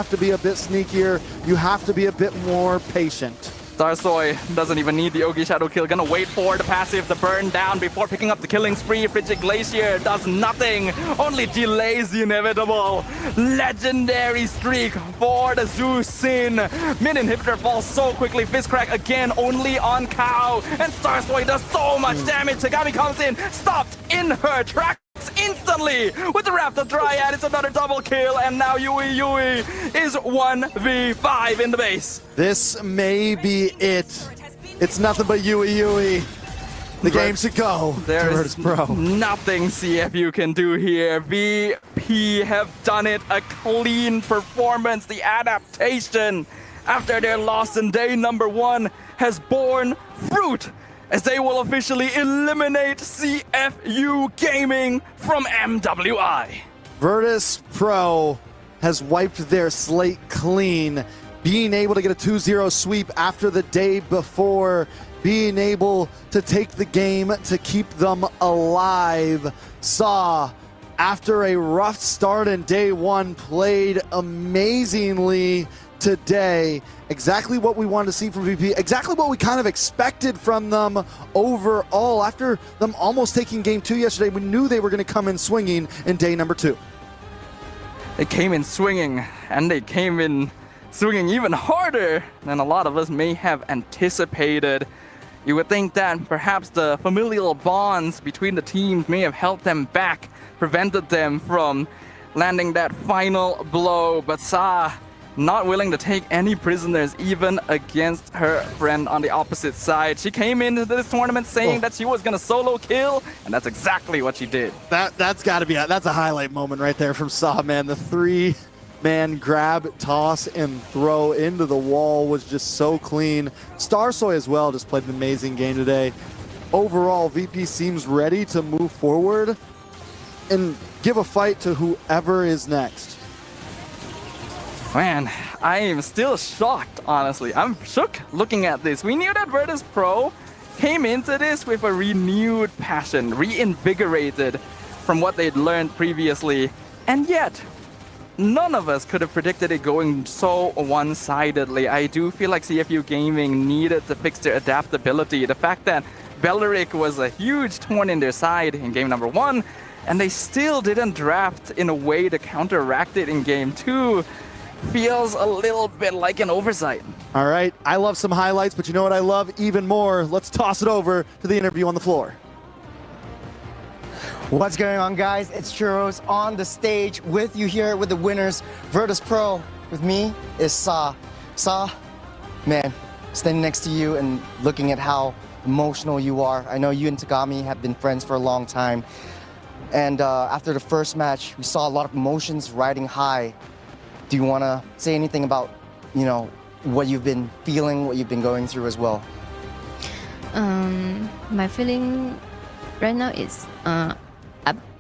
have to be a bit sneakier. You have to be a bit more patient. Starsoy doesn't even need the Ogi Shadow kill. Gonna wait for the passive to burn down before picking up the killing spree. Frigid Glacier does nothing, only delays the inevitable. Legendary streak for the Zeus Sin. Mid inhibitor falls so quickly. Fist crack again, only on Cow. And Starsoy does so much damage. Tagami comes in, stopped in her tracks instantly with the Raptor Dryad. It's another double kill, and now Yui is 1v5 in the base. This may be it. It's nothing but Yui. The game should go. There is nothing CFU can do here. VP have done it. A clean performance. The adaptation after their loss in day number 1 has borne fruit, as they will officially eliminate CFU Gaming from MWI. Virtus Pro has wiped their slate clean, being able to get a 2-0 sweep after the day before, being able to take the game to keep them alive. Saw, after a rough start in day 1, played amazingly today. Exactly what we wanted to see from VP, exactly what we kind of expected from them overall. After them almost taking game 2 yesterday, we knew they were going to come in swinging in day number 2. They came in swinging, and they came in swinging even harder than a lot of us may have anticipated. You would think that perhaps the familial bonds between the teams may have held them back, prevented them from landing that final blow, but Sa not willing to take any prisoners, even against her friend on the opposite side. She came into this tournament saying that she was gonna solo kill, and that's exactly what she did. That's got to be that's a highlight moment right there from Saw, man. The 3-man grab, toss, and throw into the wall was just so clean. Starsoy as well just played an amazing game today. Overall, VP seems ready to move forward and give a fight to whoever is next. Man, I am still shocked, honestly. I'm shook looking at this. We knew that Virtus Pro came into this with a renewed passion, reinvigorated from what they'd learned previously, and yet none of us could have predicted it going so one-sidedly. I do feel like CFU Gaming needed to fix their adaptability. The fact that Belleric was a huge thorn in their side in game number 1, and they still didn't draft in a way to counteract it in game 2, feels a little bit like an oversight. All right, I love some highlights, but you know what I love even more? Let's toss it over to the interview on the floor. What's going on, guys? It's Churros on the stage with you here with the winners, Virtus Pro. With me is Sa. Sa, man, standing next to you and looking at how emotional you are. I know you and Tagami have been friends for a long time. And after the first match, we saw a lot of emotions riding high. Do you want to say anything about, you know, what you've been feeling, what you've been going through as well? My feeling right now is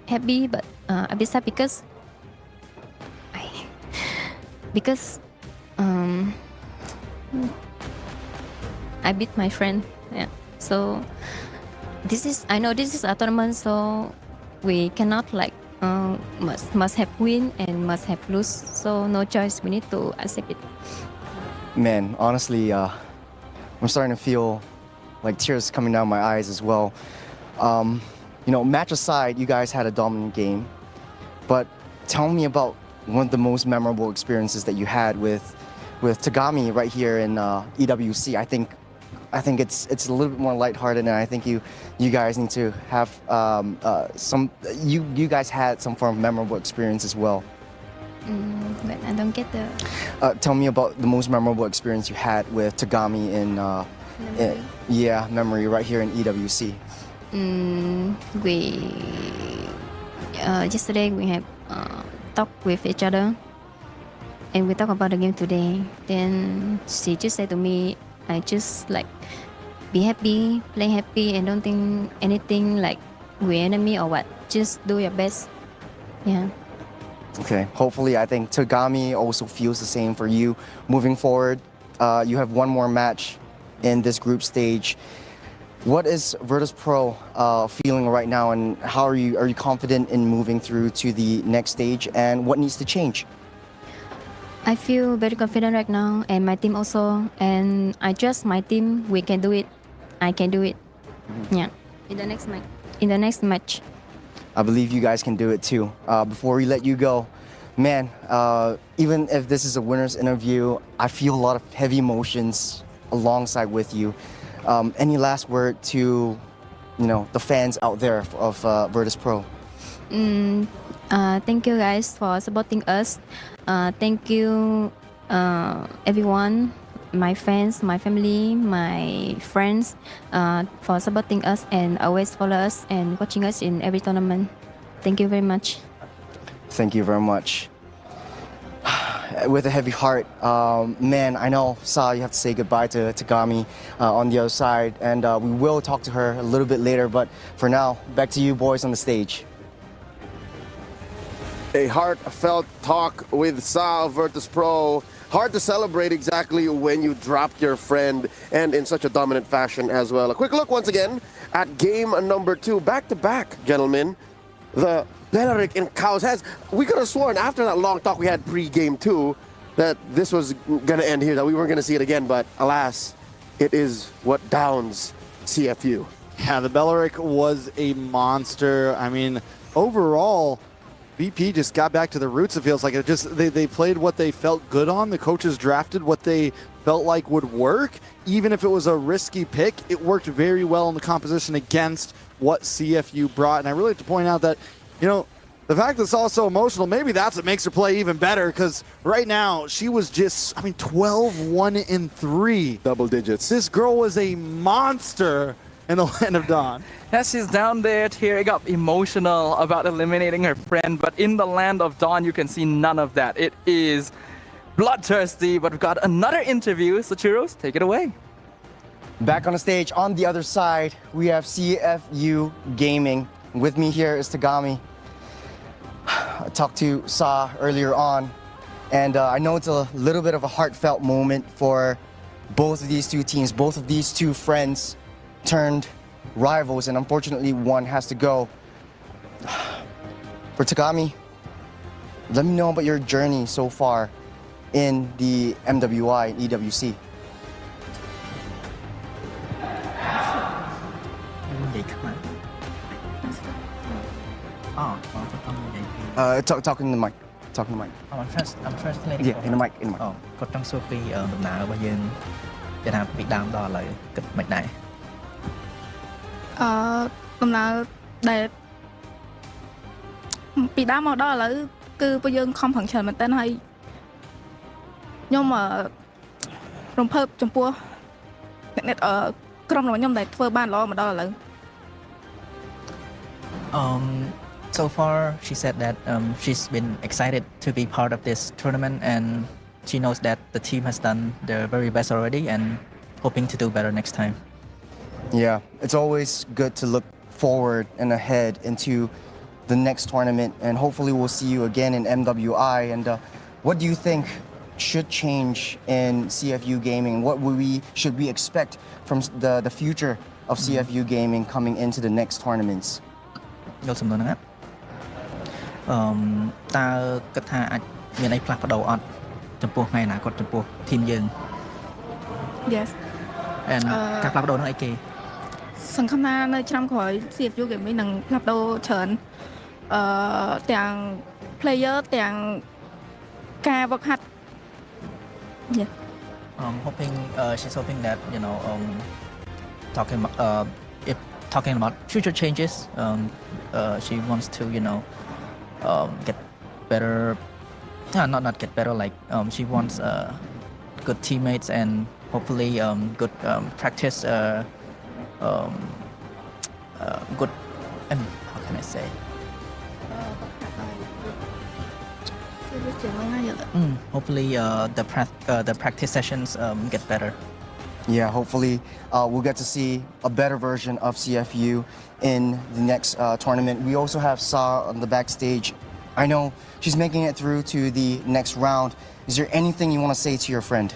happy, but a bit sad because I beat my friend. Yeah. So I know this is a tournament, so we cannot like must have win and must have lose, so no choice, we need to accept it. Man, honestly, I'm starting to feel like tears coming down my eyes as well. You know, match aside, you guys had a dominant game, but tell me about one of the most memorable experiences that you had with Tagami right here in EWC. I think it's a little bit more lighthearted, and I think you guys need to have you guys had some form of memorable experience as well. But I don't get the. Tell me about the most memorable experience you had with Tagami in memory right here in EWC. Yesterday we have talked with each other, and we talk about the game today. Then she just said to me, I just like be happy, play happy, and don't think anything like we're enemy or what. Just do your best. Yeah. Okay. Hopefully, I think Tagami also feels the same for you moving forward. You have one more match in this group stage. What is Virtus Pro feeling right now, and how are you confident in moving through to the next stage, and what needs to change? I feel very confident right now, and my team also. And I trust my team. We can do it. I can do it. Yeah. In the next match. In the next match. I believe you guys can do it too. Before we let you go, man, even if this is a winner's interview, I feel a lot of heavy emotions alongside with you. Any last word to, the fans out there of Virtus Pro? Thank you guys for supporting us. Thank you, everyone, my fans, my family, my friends, for supporting us and always follow us and watching us in every tournament. Thank you very much. Thank you very much. With a heavy heart, man, I know, Sa, you have to say goodbye to Tagami on the other side, and we will talk to her a little bit later, but for now, back to you boys on the stage. A heartfelt talk with Sa of Virtus Pro. Hard to celebrate exactly when you dropped your friend, and in such a dominant fashion as well. A quick look once again at game number 2. Back-to-back, gentlemen. The Beleric in Cow's heads. We could have sworn after that long talk we had pre-game 2 that this was going to end here, that we weren't going to see it again, but alas, it is what downs CFU. Yeah, the Beleric was a monster. I mean, overall, BP just got back to the roots, it feels like. They played what they felt good on. The coaches drafted what they felt like would work. Even if it was a risky pick, it worked very well in the composition against what CFU brought. And I really have to point out that, the fact that it's all so emotional, maybe that's what makes her play even better, because right now she was just, 12-1-3. Double digits. This girl was a monster in the Land of Dawn. Yes, she's down there tearing up emotional about eliminating her friend, but in the Land of Dawn, you can see none of that. It is bloodthirsty, but we've got another interview, so Churros, take it away. Back on the stage, on the other side, we have CFU Gaming. With me here is Tagami. I talked to Sa earlier on, and I know it's a little bit of a heartfelt moment for both of these two teams, both of these two friends turned rivals, and unfortunately one has to go. For Tagami, let me know about your journey so far in the MWI and EWC. Talking to the mic. Talking to the mic. I'm translating. Yeah, in the mic. In the mic. គាត់ចង់សួរពីដំណើររបស់យើងគេថាពីដើមដល់ឥឡូវគិតមិនដែរ ដំណើរដែលពីដើមមកដល់ឥឡូវគឺពួកយើងខំប្រឹងច្រើនមែនទែនហើយខ្ញុំរំភើបចំពោះអ្នកក្រុមរបស់ខ្ញុំដែលធ្វើបានល្អមកដល់ឥឡូវ So far she said that she's been excited to be part of this tournament, and she knows that the team has done their very best already and hoping to do better next time. Yeah, it's always good to look forward and ahead into the next tournament, and hopefully we'll see you again in MWI. And what do you think should change in CFU gaming? What should we expect from the future of CFU gaming coming into the next tournaments? យល់សំណួរហ្នឹងណាតើគិតថាអាចមានអីផ្លាស់ប្ដូរអត់ចំពោះថ្ងៃអនាគតចំពោះធីមយើង Yes and ការផ្លាស់ប្ដូរហ្នឹងអីគេ សង្ឃឹមថានៅឆ្នាំក្រោយ CFU Gaming នឹងផ្លាស់ប្ដូរច្រើនទាំង player ទាំងការវឹកហាត់ Yeah hoping she's hoping that talking about future changes, she wants to get better, not get better, like she wants good teammates and hopefully good practice, good, how can I say, hopefully the practice sessions get better. Yeah, hopefully we'll get to see a better version of CFU in the next tournament. We also have Sa on the backstage. I know she's making it through to the next round. Is there anything you want to say to your friend?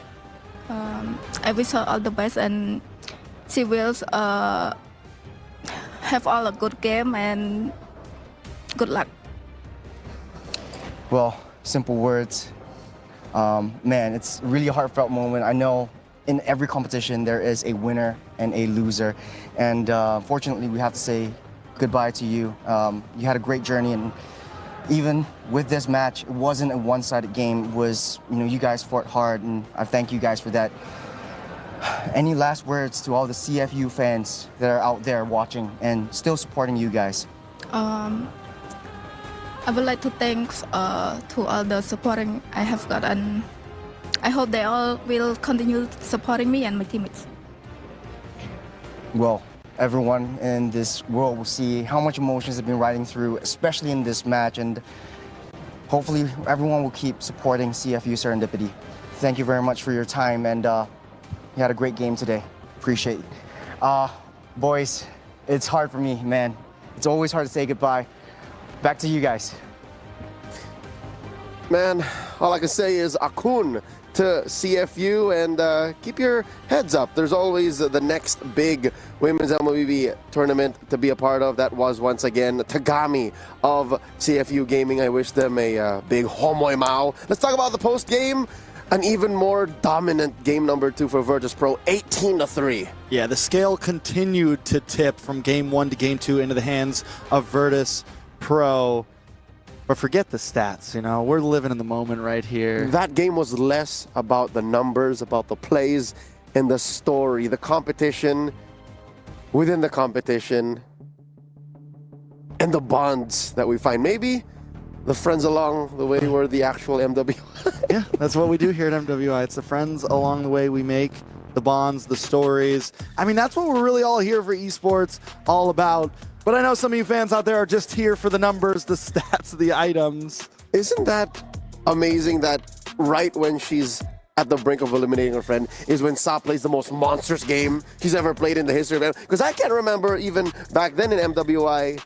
I wish her all the best, and she will have all a good game and good luck. Well, simple words. Man, it's really a heartfelt moment. I know in every competition there is a winner and a loser, and fortunately we have to say goodbye to you. You had a great journey, and even with this match, it wasn't a one-sided game. It was, you guys fought hard, and I thank you guys for that. Any last words to all the CFU fans that are out there watching and still supporting you guys? I would like to thank to all the supporting I have got, and I hope they all will continue supporting me and my teammates. Well, everyone in this world will see how much emotions have been riding through, especially in this match, and hopefully everyone will keep supporting CFU Serendipity. Thank you very much for your time, and you had a great game today. Appreciate it. Boys, it's hard for me, man. It's always hard to say goodbye. Back to you guys. Man, all I can say is Akun to CFU, and keep your heads up. There's always the next big women's MWB tournament to be a part of. That was once again Tagami of CFU Gaming. I wish them a big homoy mao. Let's talk about the post game. An even more dominant game number 2 for Virtus Pro, 18-3. Yeah, the scale continued to tip from game 1 to game 2 into the hands of Virtus Pro. But forget the stats, we're living in the moment right here. That game was less about the numbers, about the plays, and the story, the competition within the competition, and the bonds that we find. Maybe the friends along the way were the actual MWI. Yeah, that's what we do here at MWI. It's the friends along the way we make, the bonds, the stories. I mean, that's what we're really all here for esports, all about. But I know some of you fans out there are just here for the numbers, the stats, the items. Isn't that amazing that right when she's at the brink of eliminating her friend is when Sa plays the most monstrous game she's ever played in the history of MWI? Because I can't remember even back then in MWI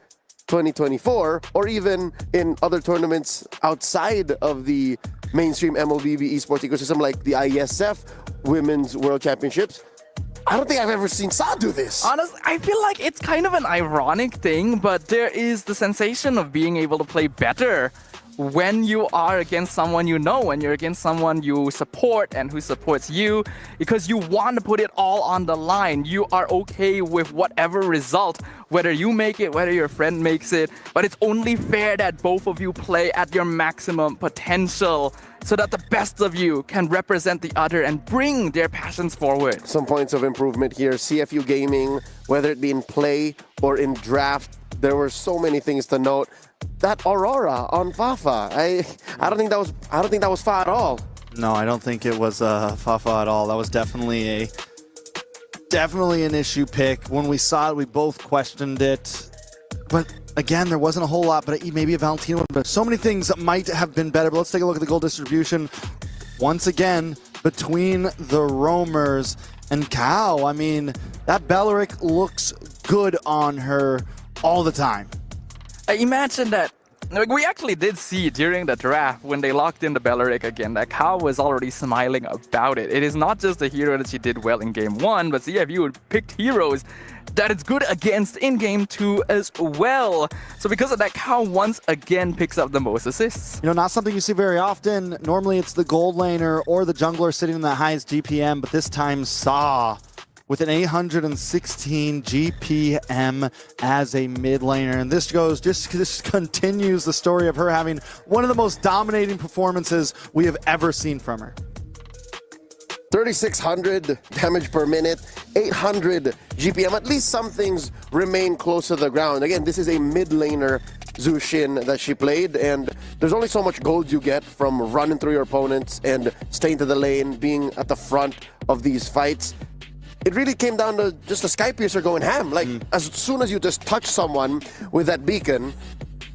2024 or even in other tournaments outside of the mainstream MLBB esports ecosystem like the IESF Women's World Championships. I don't think I've ever seen Sa do this. Honestly, I feel like it's kind of an ironic thing, but there is the sensation of being able to play better when you are against someone when you're against someone you support and who supports you, because you want to put it all on the line. You are okay with whatever result, whether you make it, whether your friend makes it, but it's only fair that both of you play at your maximum potential so that the best of you can represent the other and bring their passions forward. Some points of improvement here. CFU Gaming, whether it be in play or in draft, there were so many things to note. That Aurora on Fafa, I don't think that was Fa at all. No, I don't think it was Fafa at all. That was definitely an issue pick. When we saw it, we both questioned it. But again, there wasn't a whole lot, but maybe a Valentino. But so many things that might have been better. But let's take a look at the goal distribution. Once again, between the roamers and Cow. I mean, that Belleric looks good on her all the time. I imagine that we actually did see during the draft when they locked in the Belleric again that Cow was already smiling about it. It is not just a hero that she did well in game 1, but CFU picked heroes that it's good against in game 2 as well. So because of that, Cow once again picks up the most assists. Not something you see very often. Normally it's the gold laner or the jungler sitting in the highest GPM, but this time Sa with an 816 GPM as a mid laner. And this continues the story of her having one of the most dominating performances we have ever seen from her. 3,600 damage per minute, 800 GPM. At least some things remain close to the ground. Again, this is a mid laner Zushin that she played, and there's only so much gold you get from running through your opponents and staying to the lane, being at the front of these fights. It really came down to just a Sky Piercer going ham. Like, as soon as you just touch someone with that beacon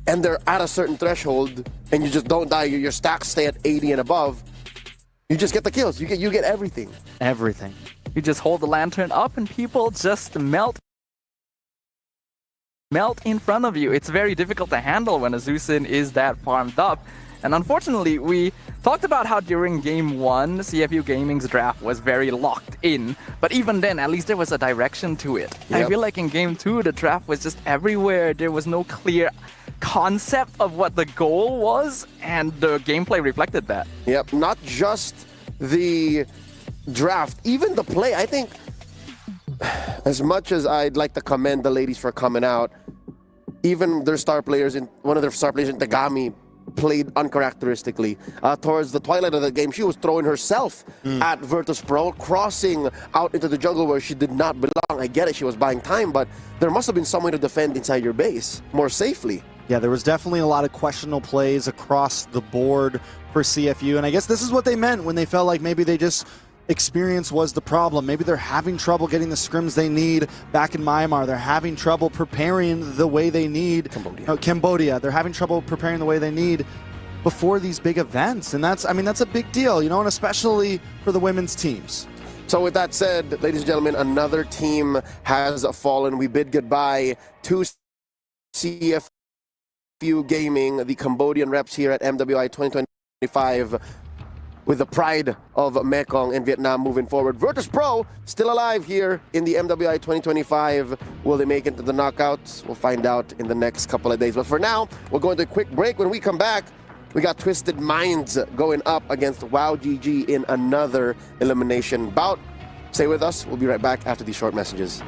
and they're at a certain threshold and you just don't die, your stacks stay at 80 and above, you just get the kills. You get everything. Everything. You just hold the lantern up and people just melt in front of you. It's very difficult to handle when a Zusin is that farmed up. And unfortunately, we talked about how during game 1, CFU Gaming's draft was very locked in. But even then, at least there was a direction to it. Yep. I feel like in game 2, the draft was just everywhere. There was no clear concept of what the goal was, and the gameplay reflected that. Yep, not just the draft, even the play. I think as much as I'd like to commend the ladies for coming out, even their star players, one of their star players in Tagami played uncharacteristically. Towards the twilight of the game, she was throwing herself at Virtus.pro, crossing out into the jungle where she did not belong. I get it, she was buying time, but there must have been some way to defend inside your base more safely. Yeah, there was definitely a lot of questionable plays across the board for CFU, and I guess this is what they meant when they felt like maybe they just experience was the problem. Maybe they're having trouble getting the scrims they need back in Myanmar. They're having trouble preparing the way they need. Cambodia. They're having trouble preparing the way they need before these big events. And that's a big deal, you know, and especially for the women's teams. So with that said, ladies and gentlemen, another team has fallen. We bid goodbye to CFU Gaming, the Cambodian reps here at MWI 2025. With the pride of Mekong and Vietnam moving forward. Virtus.pro still alive here in the MWI 2025. Will they make it to the knockouts? We'll find out in the next couple of days. But for now, we're going to a quick break. When we come back, we got Twisted Minds going up against WOW GG in another elimination bout. Stay with us. We'll be right back after these short messages.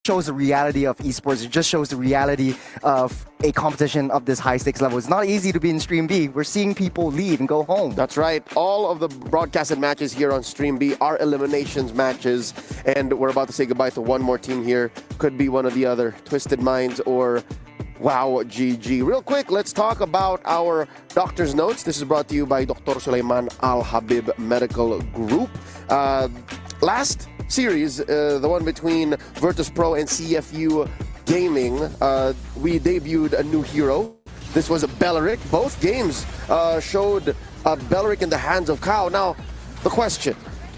shows the reality of esports. It just shows the reality of a competition of this high stakes level. It's not easy to be in Stream B. We're seeing people leave and go home. That's right. All of the broadcasted matches here on Stream B are eliminations matches, and we're about to say goodbye to one more team here. Could be one of the other, Twisted Minds or Wow GG. Real quick, let's talk about our doctor's notes. This is brought to you by Dr. Sulaiman Al Habib Medical Group. Last series, the one between Virtus Pro and CFU Gaming, we debuted a new hero. This was Belleric. Both games showed Belleric in the hands of Kao. Now, the question,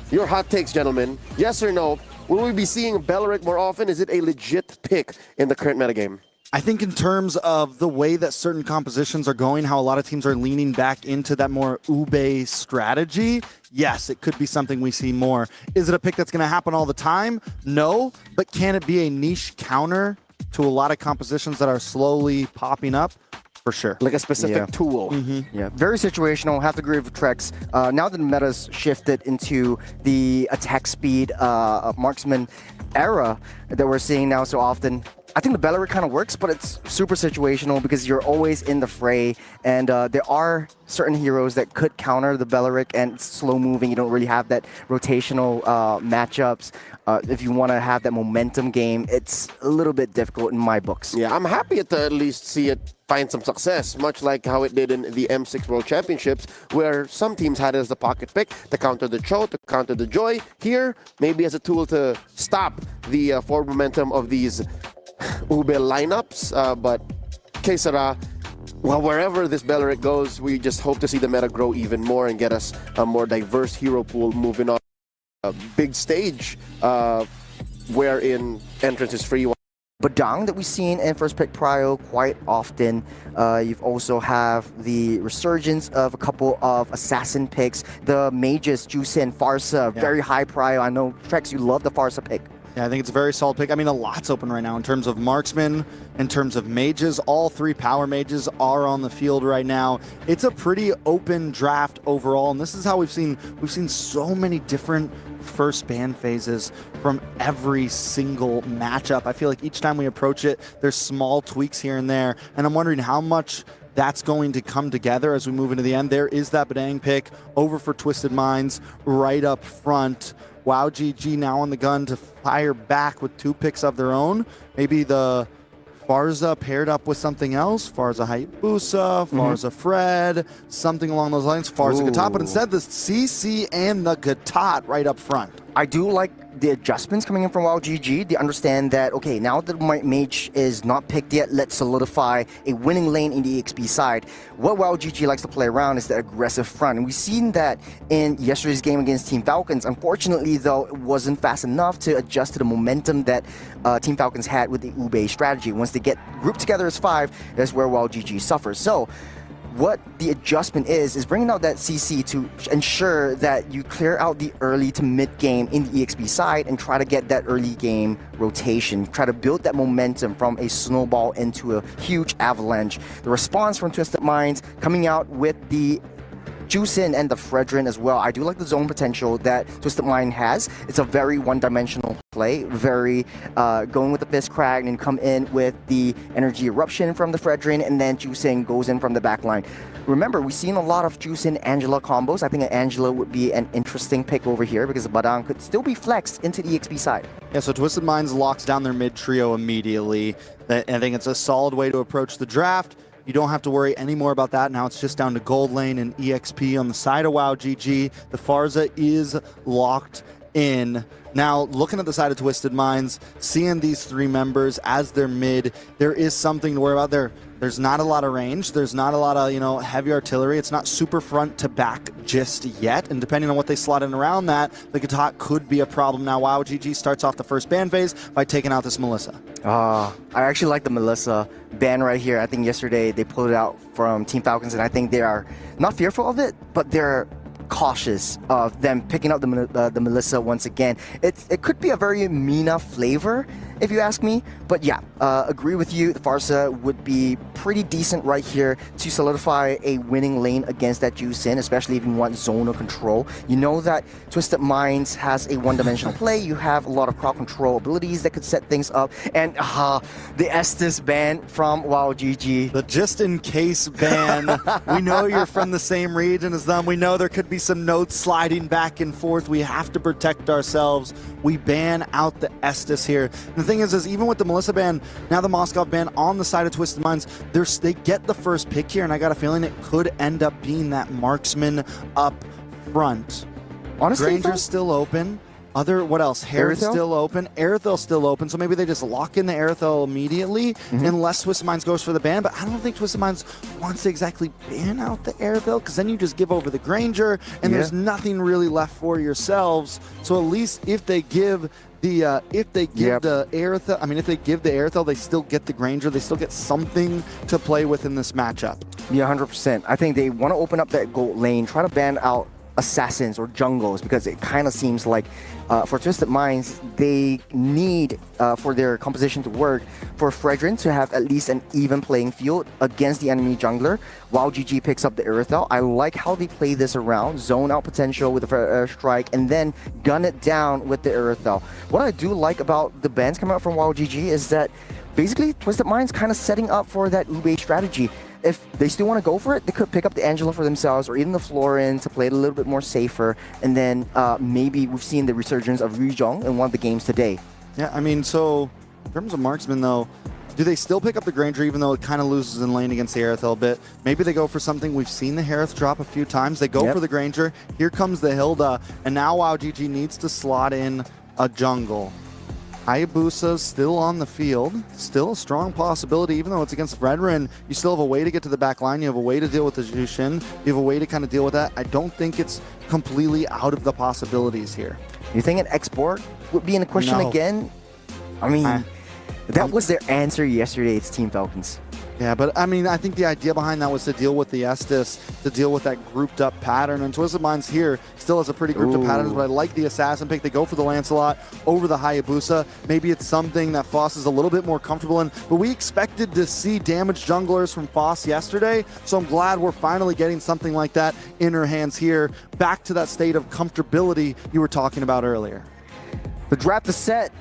your hot takes, gentlemen, yes or no, will we be seeing Belleric more often? Is it a legit pick in the current metagame? I think in terms of the way that certain compositions are going, how a lot of teams are leaning back into that more ube strategy, yes, it could be something we see more. Is it a pick that's going to happen all the time? No, but can it be a niche counter to a lot of compositions that are slowly popping up? For sure. Like a specific tool. Yeah, very situational. Have to agree with Trex. Now that the meta's shifted into the attack speed marksman era that we're seeing now so often, I think the Belleric kind of works, but it's super situational because you're always in the fray, and there are certain heroes that could counter the Belleric, and it's slow moving. You don't really have that rotational matchups. If you want to have that momentum game, it's a little bit difficult in my books. Yeah, I'm happy to at least see it find some success, much like how it did in the M6 World Championships, where some teams had it as the pocket pick to counter the Cho, to counter the Joy. Here, maybe as a tool to stop the forward momentum of these Ube lineups, but que sera, well, wherever this Belleric goes, we just hope to see the meta grow even more and get us a more diverse hero pool moving on a big stage wherein entrance is free. Badang that we've seen in first pick prio quite often. You've also have the resurgence of a couple of assassin picks. The mages, Jusin, Farsa, very high prio. I know, Trex, you love the Farsa pick. Yeah, I think it's a very solid pick. I mean, a lot's open right now in terms of marksmen, in terms of mages. All three power mages are on the field right now. It's a pretty open draft overall, and this is how we've seen so many different first ban phases from every single matchup. I feel like each time we approach it, there's small tweaks here and there, and I'm wondering how much that's going to come together as we move into the end. There is that Badang pick over for Twisted Minds right up front. Wow GG now on the gun to fire back with two picks of their own. Maybe the Farza paired up with something else. Farza Hayabusa, Farza Fred, something along those lines. Farza Gatot, but instead the CC and the Gatot right up front. I do like the adjustments coming in from WoW GG. They understand that, okay, now that my mage is not picked yet, let's solidify a winning lane in the EXP side. What WoW GG likes to play around is the aggressive front. And we've seen that in yesterday's game against Team Falcons. Unfortunately, though, it wasn't fast enough to adjust to the momentum that Team Falcons had with the Ube strategy. Once they get grouped together as 5, that's where WoW GG suffers. So, what the adjustment is bringing out that CC to ensure that you clear out the early to mid game in the EXP side and try to get that early game rotation. Try to build that momentum from a snowball into a huge avalanche. The response from Twisted Minds coming out with the Jusin and the Fredrin as well. I do like the zone potential that Twisted Mind has. It's a very one-dimensional play, very going with the Fist Crag and come in with the Energy Eruption from the Fredrin, and then Jusin goes in from the backline. Remember, we've seen a lot of Jusin-Angela combos. I think Angela would be an interesting pick over here because Badang could still be flexed into the EXP side. Yeah, so Twisted Minds locks down their mid trio immediately. I think it's a solid way to approach the draft. You don't have to worry anymore about that. Now it's just down to gold lane and EXP on the side of WoW GG. The Farza is locked in. Now, looking at the side of Twisted Minds, seeing these three members as their mid, there is something to worry about there. There's not a lot of range. There's not a lot of, heavy artillery. It's not super front to back just yet. And depending on what they slot in around that, the Gatot could be a problem. Now, WoW GG starts off the first ban phase by taking out this Melissa. I actually like the Melissa ban right here. I think yesterday they pulled it out from Team Falcons, and I think they are not fearful of it, but they're cautious of them picking up the Melissa once again. It could be a very Mina flavor, if you ask me. But yeah, agree with you. Farsa would be pretty decent right here to solidify a winning lane against that Ju Sin, especially if you want zonal control. You know that Twisted Minds has a one-dimensional play. You have a lot of crowd control abilities that could set things up. And the Estes ban from WoW GG. The just-in-case ban. We know you're from the same region as them. We know there could be some notes sliding back and forth. We have to protect ourselves. We ban out the Estes here. And the thing is even with the Melissa ban, now the Moskov ban on the side of Twisted Minds, they get the first pick here, and I got a feeling it could end up being that marksman up front. Honestly, Granger's still open. What else? Harrod's still open. Aerothel's still open, so maybe they just lock in the Aerothel immediately unless Twisted Minds goes for the ban, but I don't think Twisted Minds wants to exactly ban out the Aerothel because then you just give over the Granger and there's nothing really left for yourselves. So at least if they give the Aerothel, I mean, if they give the Aerothel, they still get the Granger. They still get something to play with in this matchup. Yeah, 100%. I think they want to open up that gold lane, try to ban out assassins or jungles, because it kind of seems like for Twisted Minds, they need for their composition to work for Fredrin to have at least an even playing field against the enemy jungler while GG picks up the Aerothel. I like how they play this around, zone out potential with the strike, and then gun it down with the Aerothel. What I do like about the bans coming out from WoW GG is that basically Twisted Minds kind of setting up for that Ube strategy. If they still want to go for it, they could pick up the Angela for themselves or even the Florin to play it a little bit more safer. And then maybe we've seen the resurgence of Ryujong in one of the games today. Yeah, I mean, so in terms of marksman though, do they still pick up the Granger even though it kind of loses in lane against the Aerothel a bit? Maybe they go for something. We've seen the Harith drop a few times. They go for the Granger. Here comes the Hilda. And now WoW GG needs to slot in a jungle. Hayabusa's still on the field, still a strong possibility, even though it's against Fredrin. You still have a way to get to the back line. You have a way to deal with the Jushin. You have a way to kind of deal with that. I don't think it's completely out of the possibilities here. You think an export would be in the question again? I mean, that was their answer yesterday. It's Team Falcons. Yeah, but I mean, I think the idea behind that was to deal with the Estes, to deal with that grouped up pattern. And Twisted Minds here still has a pretty grouped up pattern, but I like the Assassin pick. They go for the Lancelot over the Hayabusa. Maybe it's something that Foss is a little bit more comfortable in, but we expected to see damaged junglers from Foss yesterday, so I'm glad we're finally getting something like that in her hands here. Back to that state of comfortability you were talking about earlier. The draft is set.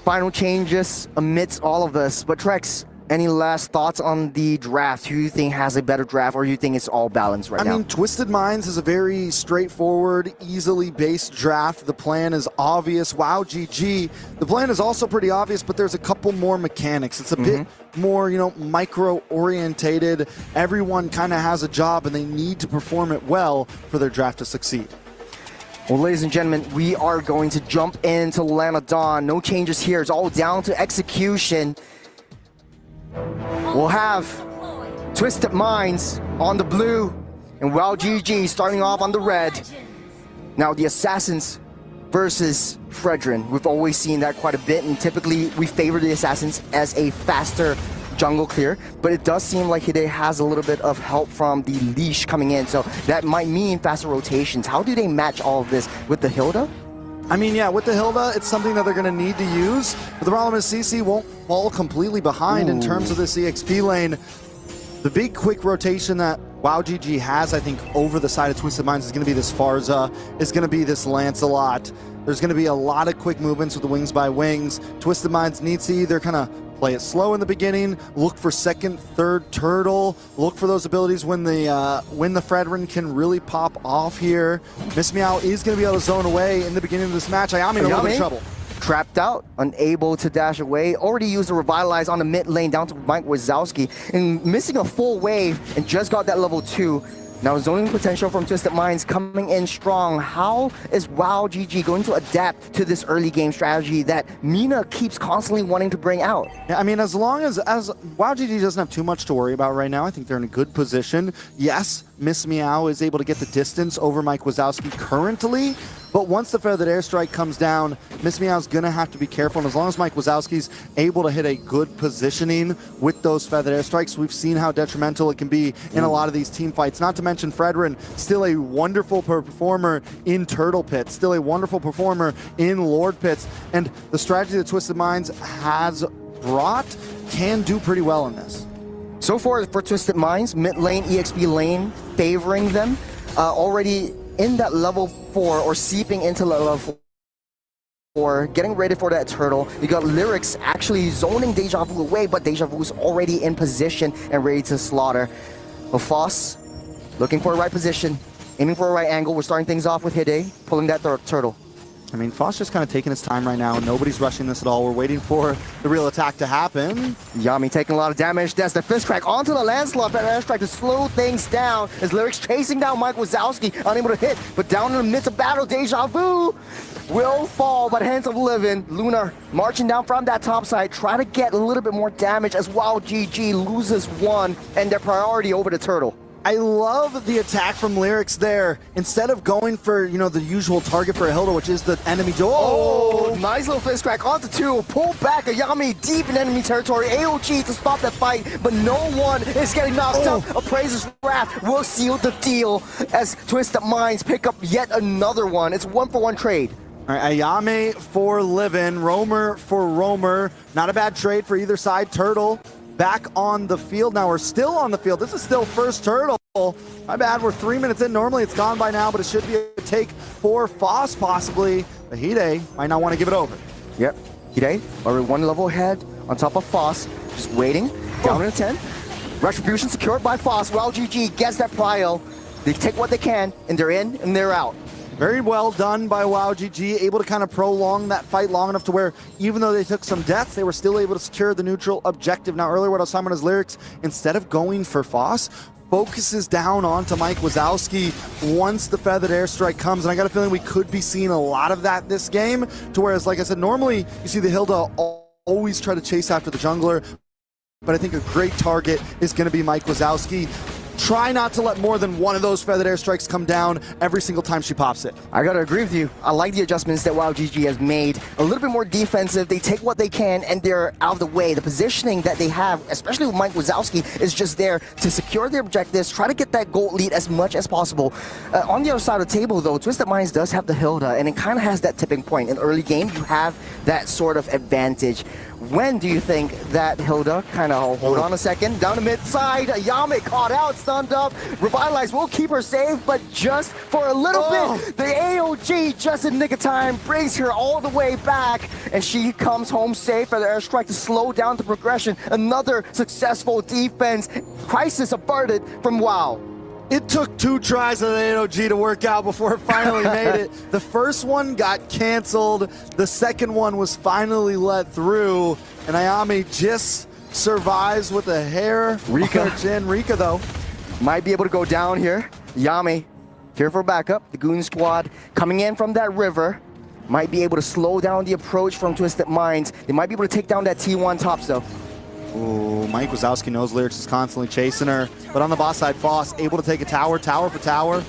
Final changes amidst all of this, but Trex, any last thoughts on the draft? Who do you think has a better draft, or do you think it's all balanced right now? I mean, Twisted Minds is a very straightforward, easily based draft. The plan is obvious. WoW GG, the plan is also pretty obvious, but there's a couple more mechanics. It's a bit more, micro-orientated. Everyone kind of has a job, and they need to perform it well for their draft to succeed. Well, ladies and gentlemen, we are going to jump into Land of Dawn. No changes here. It's all down to execution. We'll have Twisted Minds on the blue and WoW GG starting off on the red. Now the Assassins versus Fredrin. We've always seen that quite a bit, and typically we favor the Assassins as a faster jungle clear, but it does seem like Hide has a little bit of help from the leash coming in, so that might mean faster rotations. How do they match all of this with the Hilda? I mean, yeah, with the Hilda, it's something that they're going to need to use. But the problem is CC won't fall completely behind in terms of this EXP lane. The big quick rotation that WoW GG has, I think, over the side of Twisted Minds is going to be this Farza, is going to be this Lancelot. There's going to be a lot of quick movements with the Wings by Wings. Twisted Minds needs to either kind of play it slow in the beginning, look for second, third turtle, look for those abilities when the Fredrin can really pop off here. Miss Meow is going to be able to zone away in the beginning of this match. Ayami in a little bit of trouble. Trapped out, unable to dash away. Already used a Revitalize on the mid lane down to Mike Wazowski, and missing a full wave and just got that level 2. Now zoning potential from Twisted Minds coming in strong. How is WoW GG going to adapt to this early game strategy that Mina keeps constantly wanting to bring out? Yeah, I mean, as long as WoW GG doesn't have too much to worry about right now, I think they're in a good position. Yes, Miss Meow is able to get the distance over Mike Wazowski currently, But once the feathered airstrike comes down, Miss Meow's gonna have to be careful. And as long as Mike Wazowski's able to hit a good positioning with those feathered airstrikes, we've seen how detrimental it can be in a lot of these team fights. Not to mention Fredrin, still a wonderful performer in Turtle Pits, still a wonderful performer in Lord Pits. And the strategy that Twisted Minds has brought can do pretty well in this. So far for Twisted Minds, mid lane, EXP lane favoring them. Already in that level 4 or seeping into level 4, getting ready for that turtle. You got Lyrics actually zoning Deja Vu away, but Deja Vu's already in position and ready to slaughter. But Foss looking for a right position, aiming for a right angle. We're starting things off with Hide pulling that turtle. I mean, Foss just kind of taking his time right now. Nobody's rushing this at all. We're waiting for the real attack to happen. Yami taking a lot of damage. That's the fist crack onto the landslide. That airstrike to slow things down as Lyrics chasing down Mike Wazowski, unable to hit. But down in the midst of battle, Deja Vu will fall by the hands of Livin. Luna marching down from that top side, try to get a little bit more damage as Wild GG loses one and their priority over the turtle. I love the attack from Lyrics there. Instead of going for, you know, the usual target for a Hilda, which is the enemy. Oh, nice little fist crack onto 2. Pull back Ayami deep in enemy territory. AOG to stop that fight, but no one is getting knocked out. Appraiser's Wrath will seal the deal as Twisted Minds pick up yet another one. It's 1-for-1 trade. All right, Ayame for Livin, Roamer for Roamer. Not a bad trade for either side. Turtle back on the field. Now we're still on the field. This is still first turtle. My bad, we're 3 minutes in. Normally it's gone by now, but it should be a take for Foss possibly. But Hide might not want to give it over. Yep, Hide already one level ahead on top of Foss. Just waiting, down in 10. Retribution secured by Foss. Well, GG gets that prio. They take what they can, and they're in, and they're out. Very well done by WoW GG, able to kind of prolong that fight long enough to where even though they took some deaths, they were still able to secure the neutral objective. Now earlier what I was talking about is Lyrics, instead of going for Foss, focuses down onto Mike Wazowski once the feathered airstrike comes. And I got a feeling we could be seeing a lot of that this game, to whereas, like I said, normally you see the Hilda always try to chase after the jungler, but I think a great target is going to be Mike Wazowski. Try not to let more than one of those feathered airstrikes come down every single time she pops it. I gotta agree with you. I like the adjustments that WoW GG has made. A little bit more defensive. They take what they can and they're out of the way. The positioning that they have, especially with Mike Wazowski, is just there to secure their objectives, try to get that gold lead as much as possible. On the other side of the table though, Twisted Minds does have the Hilda and it kind of has that tipping point. In early game, you have that sort of advantage. When do you think that Hilda kind of, hold on a second, down the mid side, Ayame caught out, stunned up, Revitalize will keep her safe, but just for a little bit, the AOG just in nick of time brings her all the way back, and she comes home safe for the airstrike to slow down the progression. Another successful defense, crisis averted from WoW. It took 2 tries of the AOG to work out before it finally made it. The first one got canceled. The second one was finally let through. And Ayame just survives with a hair. Rika. Rika, though, might be able to go down here. Yami here for backup. The Goon Squad coming in from that river. Might be able to slow down the approach from Twisted Minds. They might be able to take down that T1 tops, though. Ooh, Mike Wazowski knows Lyrics is constantly chasing her. But on the boss side, Foss able to take a tower for tower,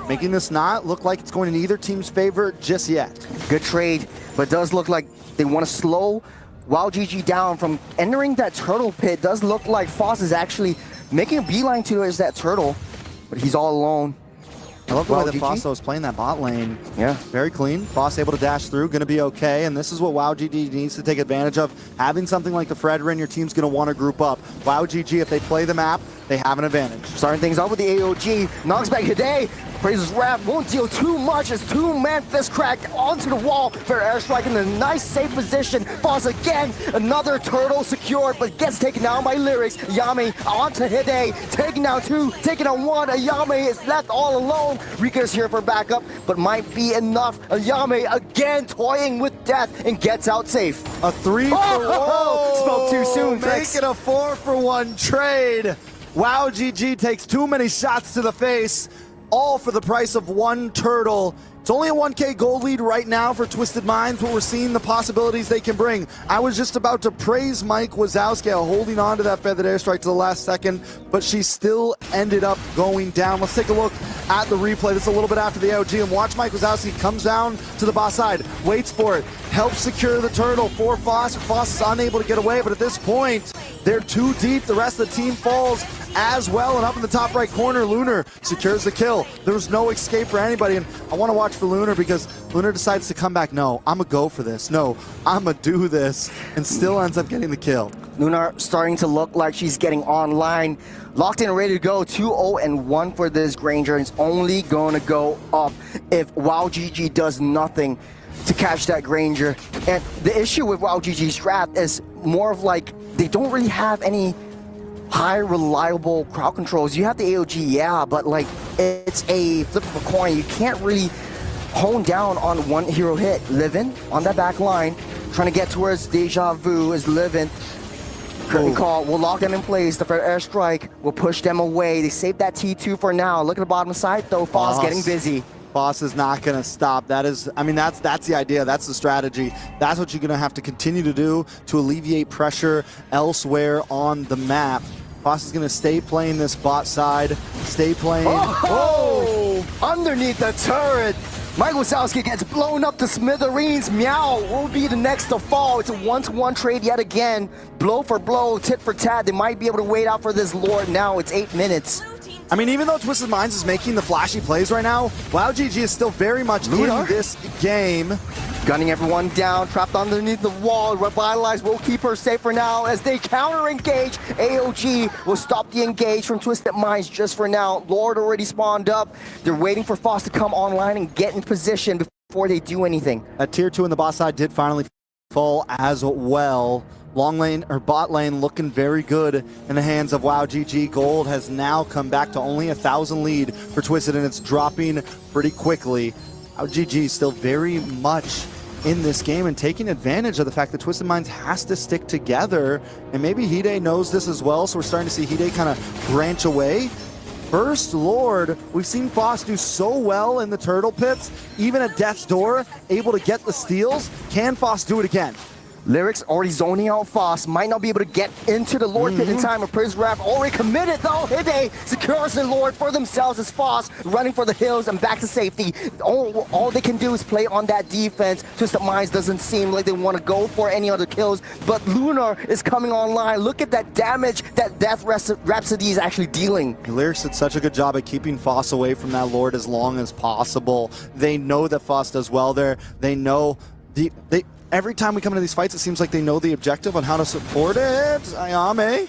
making this not look like it's going in either team's favor just yet. Good trade, but it does look like they want to slow WoW GG down from entering that turtle pit. Does look like Foss is actually making a beeline to that turtle, but he's all alone. I love the way that GG? Foss was playing that bot lane. Yeah. Very clean. Foss able to dash through, going to be okay. And this is what WoW GG needs to take advantage of. Having something like the Fredrin, your team's going to want to group up. WoW GG, if they play the map, they have an advantage. Starting things off with the AOG. Knocks back Hide. Praises Wrath won't deal too much as 2-man fist cracked onto the wall for airstrike in a nice safe position. Foss again, another turtle secured, but gets taken down by Lyrics. Yami onto Hide, taking down 2, taking on 1. Ayame is left all alone. Rika is here for backup, but might be enough. Ayame again toying with death and gets out safe. A 3 for 1. Spoke too soon, Make Trix. it a 4-for-1 trade. WoW GG takes too many shots to the face, all for the price of 1 turtle. It's only a 1K gold lead right now for Twisted Minds, but we're seeing the possibilities they can bring. I was just about to praise Mike Wazowski holding on to that feathered airstrike to the last second, but she still ended up going down. Let's take a look at the replay. This is a little bit after the AOG, and watch Mike Wazowski comes down to the boss side, waits for it, helps secure the turtle for Foss. Foss is unable to get away, but at this point, they're too deep. The rest of the team falls as well, and up in the top right corner, Lunar secures the kill. There was no escape for anybody, and I want to watch for Lunar because Lunar decides to come back. No, I'm going to go for this. No, I'm going to do this, and still ends up getting the kill. Lunar starting to look like she's getting online. Locked in and ready to go. 2-0-1 for this Granger. It's only going to go up if WowGG does nothing to catch that Granger. And the issue with WowGG's strat is more of like they don't really have any high reliable crowd controls. You have the AOG, yeah, but like it's a flip of a coin. You can't really hone down on one hero hit. Livin on that back line, trying to get towards Deja Vu is Livin. Curtain call, we'll lock them in place. The airstrike will push them away. They save that T2 for now. Look at the bottom side though, Foss getting busy. Foss is not going to stop. That is, I mean, that's the idea. That's the strategy. That's what you're going to have to continue to do to alleviate pressure elsewhere on the map. Foss is going to stay playing this bot side, stay playing. Oh! Underneath the turret, Mike Wazowski gets blown up to smithereens. Meow will be the next to fall. It's a 1-to-1 trade yet again. Blow for blow, tit for tat. They might be able to wait out for this Lord now. It's 8 minutes. I mean, even though Twisted Minds is making the flashy plays right now, WowGG is still very much in this game. Gunning everyone down, trapped underneath the wall. Revitalize will keep her safe for now as they counter-engage. AOG will stop the engage from Twisted Minds just for now. Lord already spawned up. They're waiting for Foss to come online and get in position before they do anything. That tier 2 in the boss side did finally fall as well. Long lane, or bot lane, looking very good in the hands of WowGG. Gold has now come back to only 1,000 lead for Twisted, and it's dropping pretty quickly. WowGG still very much in this game and taking advantage of the fact that Twisted Minds has to stick together, and maybe Hide knows this as well, so we're starting to see Hide kind of branch away. First Lord, we've seen Foss do so well in the turtle pits, even at Death's Door, able to get the steals. Can Foss do it again? Lyrics already zoning out Foss, might not be able to get into the Lord pit in time. A Priz Wrap already committed though. Hide secures the Lord for themselves as Foss running for the hills and back to safety. All they can do is play on that defense. Twisted Minds doesn't seem like they want to go for any other kills, but Lunar is coming online. Look at that damage that Death Rhapsody is actually dealing. Lyrics did such a good job at keeping Foss away from that Lord as long as possible. They know that Foss does well there. They know every time we come into these fights, it seems like they know the objective on how to support it. Ayame.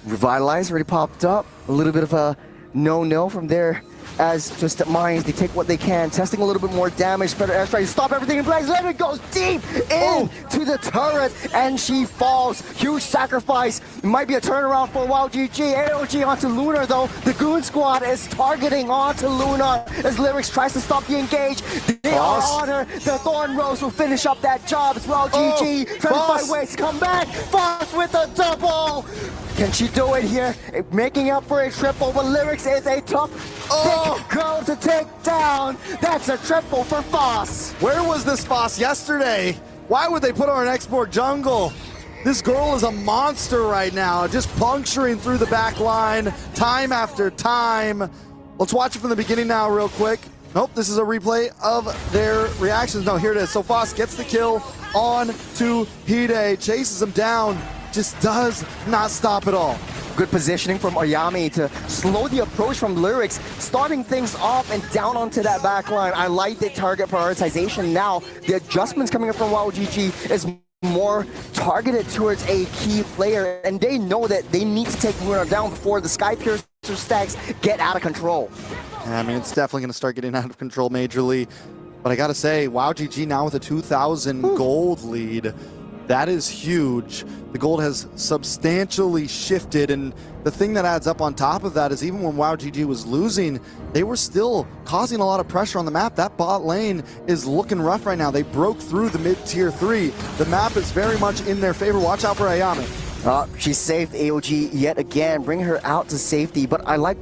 Revitalize already popped up. A little bit of a no-no from there as Twisted Minds. They take what they can, testing a little bit more damage. Better airstrike to stop everything in place. Let it go deep into the turret, and she falls. Huge sacrifice. It might be a turnaround for WowGG. AOG onto Lunar though. The Goon Squad is targeting onto Lunar as Lyrics tries to stop the engage. They are on her. The Thorn Rose will finish up that job as WowGG trying to find ways to come back. Foss with a double. Can she do it here? Making up for a triple, but Lyrics is a tough thick girl to take down. That's a triple for Foss. Where was this Foss yesterday? Why would they put her in export jungle? This girl is a monster right now, just puncturing through the back line time after time. Let's watch it from the beginning now real quick. Nope, this is a replay of their reactions. No, here it is. So Foss gets the kill on to Hide, chases him down, just does not stop at all. Good positioning from Ayame to slow the approach from Lyrics, starting things off and down onto that back line. I like the target prioritization now. The adjustments coming up from WowGG is more targeted towards a key player, and they know that they need to take Lunar down before the Sky Piercer stacks get out of control. I mean, it's definitely going to start getting out of control majorly. But I got to say, WowGG now with a 2,000 gold lead. That is huge. The gold has substantially shifted, and the thing that adds up on top of that is even when WowGG was losing, they were still causing a lot of pressure on the map. That bot lane is looking rough right now. They broke through the mid-tier 3. The map is very much in their favor. Watch out for Ayame. She saved AOG yet again, bring her out to safety, but I like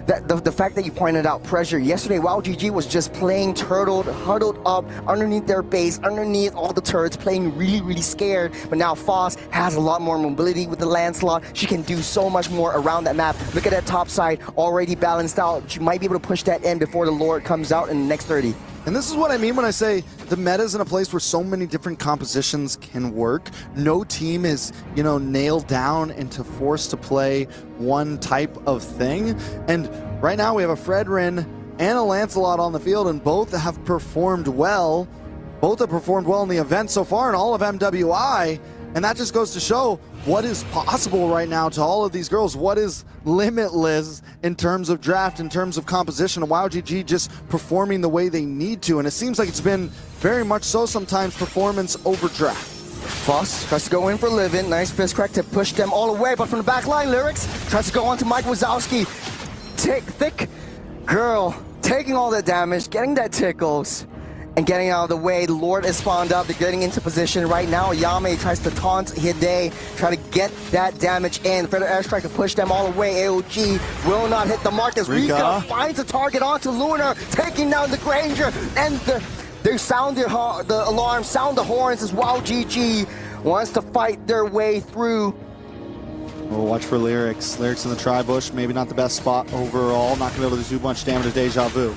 the fact that you pointed out pressure. Yesterday, WoW GG was just playing turtled, huddled up underneath their base, underneath all the turrets, playing really, really scared. But now Foss has a lot more mobility with the Lancelot. She can do so much more around that map. Look at that top side, already balanced out. She might be able to push that in before the Lord comes out in the next 30. And this is what I mean when I say the meta's in a place where so many different compositions can work. No team is, nailed down and forced to play one type of thing. And right now we have a Fredrin and a Lancelot on the field, and both have performed well. Both have performed well in the event so far in all of MWI. And that just goes to show what is possible right now to all of these girls. What is limitless in terms of draft, in terms of composition, and WoW GG just performing the way they need to. And it seems like it's been very much so sometimes performance over draft. Foss tries to go in for Livin. Nice fist crack to push them all away, but from the back line, Lyrics tries to go on to Mike Wazowski. Thick girl, taking all that damage, getting that tickles, and getting out of the way. The Lord is spawned up. They're getting into position right now. Yame tries to taunt Hide, try to get that damage in. Feather Airstrike to push them all away. AOG will not hit the mark as Rika finds a target onto Lunar, taking down the Granger. And they sound the alarm, sound the horns as WoW GG wants to fight their way through. We'll watch for Lyrics. Lyrics in the tri-bush, maybe not the best spot overall. Not going to be able to do much damage to Deja Vu.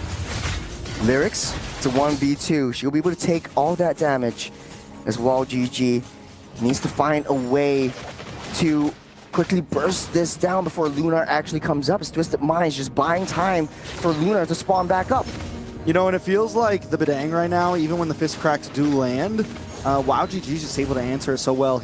Lyrics to 1v2. She'll be able to take all that damage as WoW GG needs to find a way to quickly burst this down before Lunar actually comes up. As Twisted Minds just buying time for Lunar to spawn back up. And it feels like the Bedang right now, even when the fist cracks do land, WoW GG is just able to answer it so well.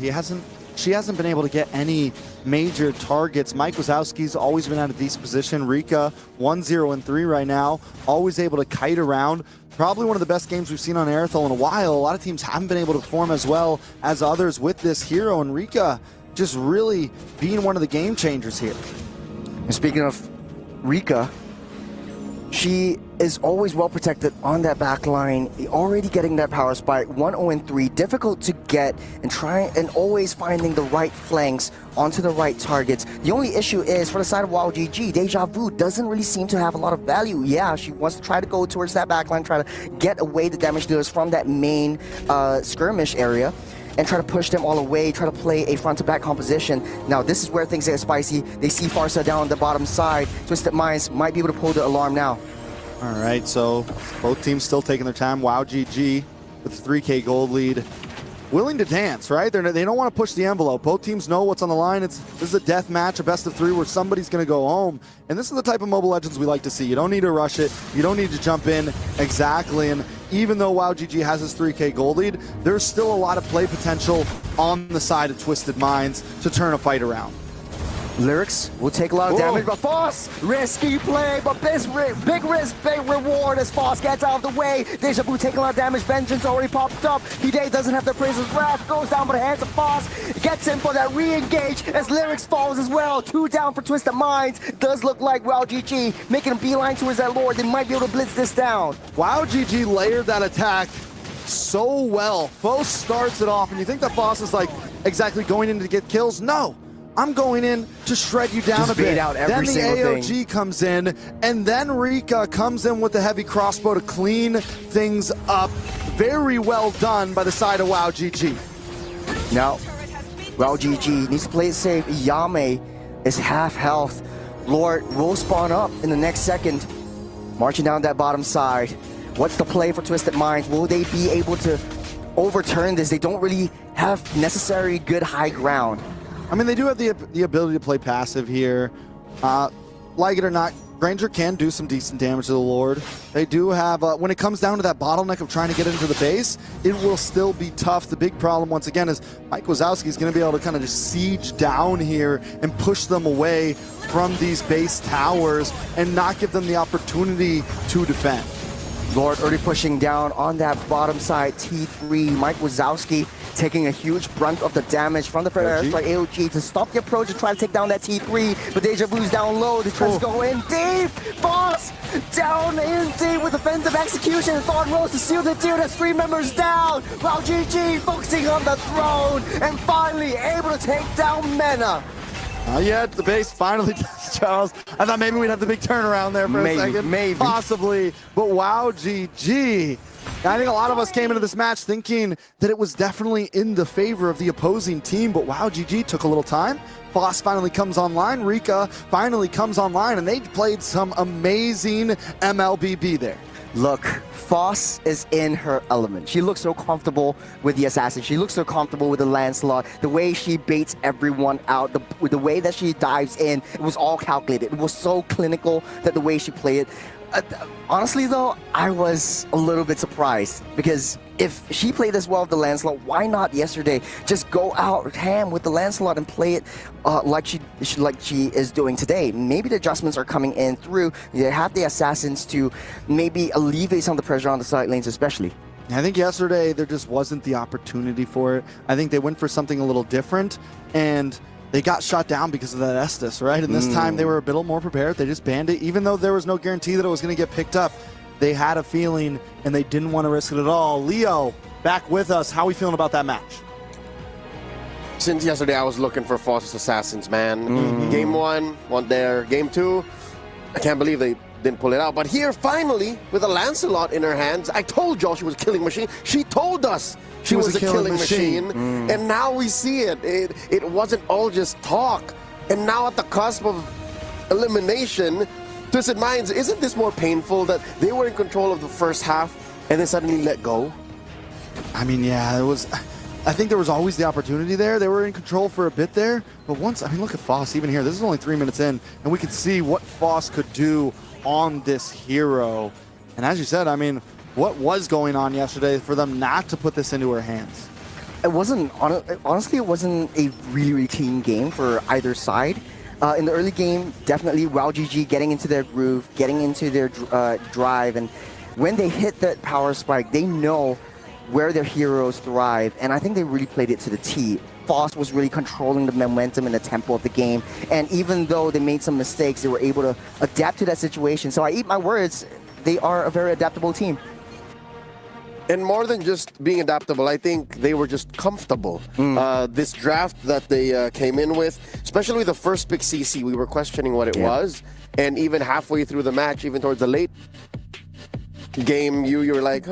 She hasn't been able to get any major targets. Mike Wazowski's always been at a decent position. Rika, 1-0-3 right now, always able to kite around. Probably one of the best games we've seen on Aerithal in a while. A lot of teams haven't been able to perform as well as others with this hero, and Rika just really being one of the game changers here. And speaking of Rika, she is always well protected on that back line, already getting that power spike. 1-0-3, difficult to get, and always finding the right flanks onto the right targets. The only issue is for the side of WoW GG, Deja Vu doesn't really seem to have a lot of value. Yeah, she wants to try to go towards that back line, try to get away the damage dealers from that main skirmish area, and try to push them all away, try to play a front-to-back composition. Now, this is where things get spicy. They see Farsa down the bottom side. Twisted Minds might be able to pull the alarm now. All right, so both teams still taking their time. WoW GG with a 3K gold lead. Willing to dance, right? They don't want to push the envelope. Both teams know what's on the line. This is a death match, a best of 3 where somebody's going to go home. And this is the type of Mobile Legends we like to see. You don't need to rush it. You don't need to jump in. Exactly. And even though WoW GG has his 3K gold lead, there's still a lot of play potential on the side of Twisted Minds to turn a fight around. Lyrics will take a lot of damage, but Foss, risky play, but big risk, big reward as Foss gets out of the way. Deja Vu taking a lot of damage, Vengeance already popped up. Hide doesn't have the Praise's Wrath, goes down by the hands of Foss, gets him for that re-engage as Lyrics falls as well. 2 down for Twisted Minds. Does look like WoW GG making a beeline towards that Lord. They might be able to blitz this down. WoW GG layered that attack so well. Foss starts it off, and you think that Foss is like exactly going in to get kills? No. I'm going in to shred you down a bit. Out every then the AOG thing. comes in, and then Rika comes in with the heavy crossbow to clean things up. Very well done by the side of WoW GG. Now, WoW GG needs to play it safe. Yame is half health. Lord will spawn up in the next second. Marching down that bottom side. What's the play for Twisted Minds? Will they be able to overturn this? They don't really have necessary good high ground. I mean, they do have the ability to play passive here. Like it or not, Granger can do some decent damage to the Lord. They do have, when it comes down to that bottleneck of trying to get into the base, it will still be tough. The big problem, once again, is Mike Wazowski is going to be able to kind of just siege down here and push them away from these base towers and not give them the opportunity to defend. Lord already pushing down on that bottom side, T3. Mike Wazowski taking a huge brunt of the damage from the Predator by AOG to stop the approach and try to take down that T3. But Deja Vu's down low. They try to go in deep. Foss down in deep with defensive execution. Thorn Rose to seal the deal. That's 3 members down. While GG focusing on the throne and finally able to take down Mena. Not yet. The base finally does, Charles. I thought maybe we'd have the big turnaround there for a second. Maybe. Possibly. But wow, GG. I think a lot of us came into this match thinking that it was definitely in the favor of the opposing team, but wow, GG took a little time. Foss finally comes online. Rika finally comes online, and they played some amazing MLBB there. Look, Foss is in her element. She looks so comfortable with the assassin. She looks so comfortable with the Lancelot. The way she baits everyone out, the way that she dives in, it was all calculated. It was so clinical that the way she played it. Honestly, though, I was a little bit surprised because if she played this well with the Lancelot, why not yesterday just go out ham with the Lancelot and play it like she is doing today? Maybe the adjustments are coming in through. They have the assassins to maybe alleviate some of the pressure on the side lanes, especially. I think yesterday there just wasn't the opportunity for it. I think they went for something a little different, and they got shot down because of that Estus, right? And this time they were a bit more prepared. They just banned it, even though there was no guarantee that it was going to get picked up. They had a feeling, and they didn't want to risk it at all. Leo, back with us. How are we feeling about that match? Since yesterday, I was looking for Foss's assassins, man. Game 1, one there. Game 2, I can't believe they didn't pull it out. But here, finally, with a Lancelot in her hands, I told y'all she was a killing machine. She told us she was a killing machine. And now we see it. It wasn't all just talk. And now at the cusp of elimination, Twisted Minds, isn't this more painful that they were in control of the first half and then suddenly let go? I mean, yeah, it was. I think there was always the opportunity there. They were in control for a bit there. But once, I mean, look at Foss even here. This is only 3 minutes in, and we could see what Foss could do on this hero. And as you said, I mean, what was going on yesterday for them not to put this into her hands? It wasn't, honestly, it wasn't a really clean game for either side. In the early game, definitely WoW GG getting into their groove, getting into their drive, and when they hit that power spike, they know where their heroes thrive, and I think they really played it to the T. Foss was really controlling the momentum and the tempo of the game, and even though they made some mistakes, they were able to adapt to that situation. So I eat my words, they are a very adaptable team. And more than just being adaptable, I think they were just comfortable. This draft that they came in with, especially the first pick CC, we were questioning what it was. And even halfway through the match, even towards the late game, you were like,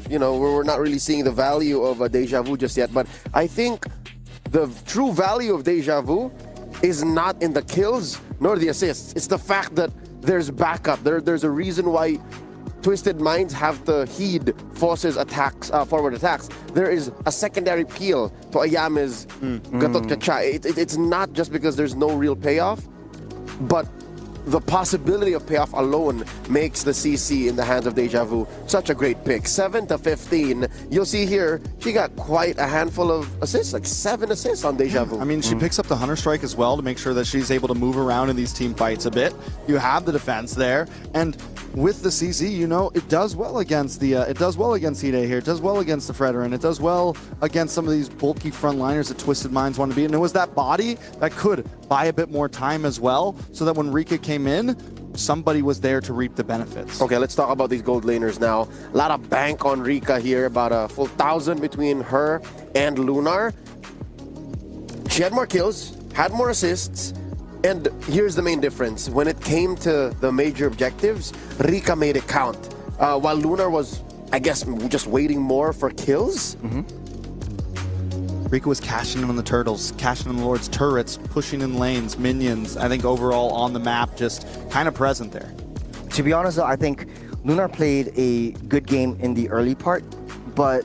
you know, we're not really seeing the value of a Deja Vu just yet. But I think the true value of Deja Vu is not in the kills nor the assists. It's the fact that there's backup. There's a reason why Twisted Minds have to heed Foss's attacks, forward attacks. There is a secondary peel to Ayame's Gatot Kacha. It's not just because there's no real payoff, but the possibility of payoff alone makes the CC in the hands of Deja Vu such a great pick. 7 to 15. You'll see here, she got quite a handful of assists, like 7 assists on Deja Vu. I mean, she picks up the Hunter Strike as well to make sure that she's able to move around in these team fights a bit. You have the defense there, and with the CC, you know, it does well against the Hide here. It does well against the Fredrin. It does well against some of these bulky frontliners that Twisted Minds want to be. And it was that body that could buy a bit more time as well, so that when Rika came in, somebody was there to reap the benefits. Okay, let's talk about these gold laners now. A lot of bank on Rika here, about a full 1,000 between her and Lunar. She had more kills, had more assists, and here's the main difference. When it came to the major objectives, Rika made it count. While Lunar was, I guess, just waiting more for kills. Rika was cashing in on the turtles, cashing in the Lord's turrets, pushing in lanes, minions. I think overall on the map, just kind of present there. To be honest, though, I think Lunar played a good game in the early part, but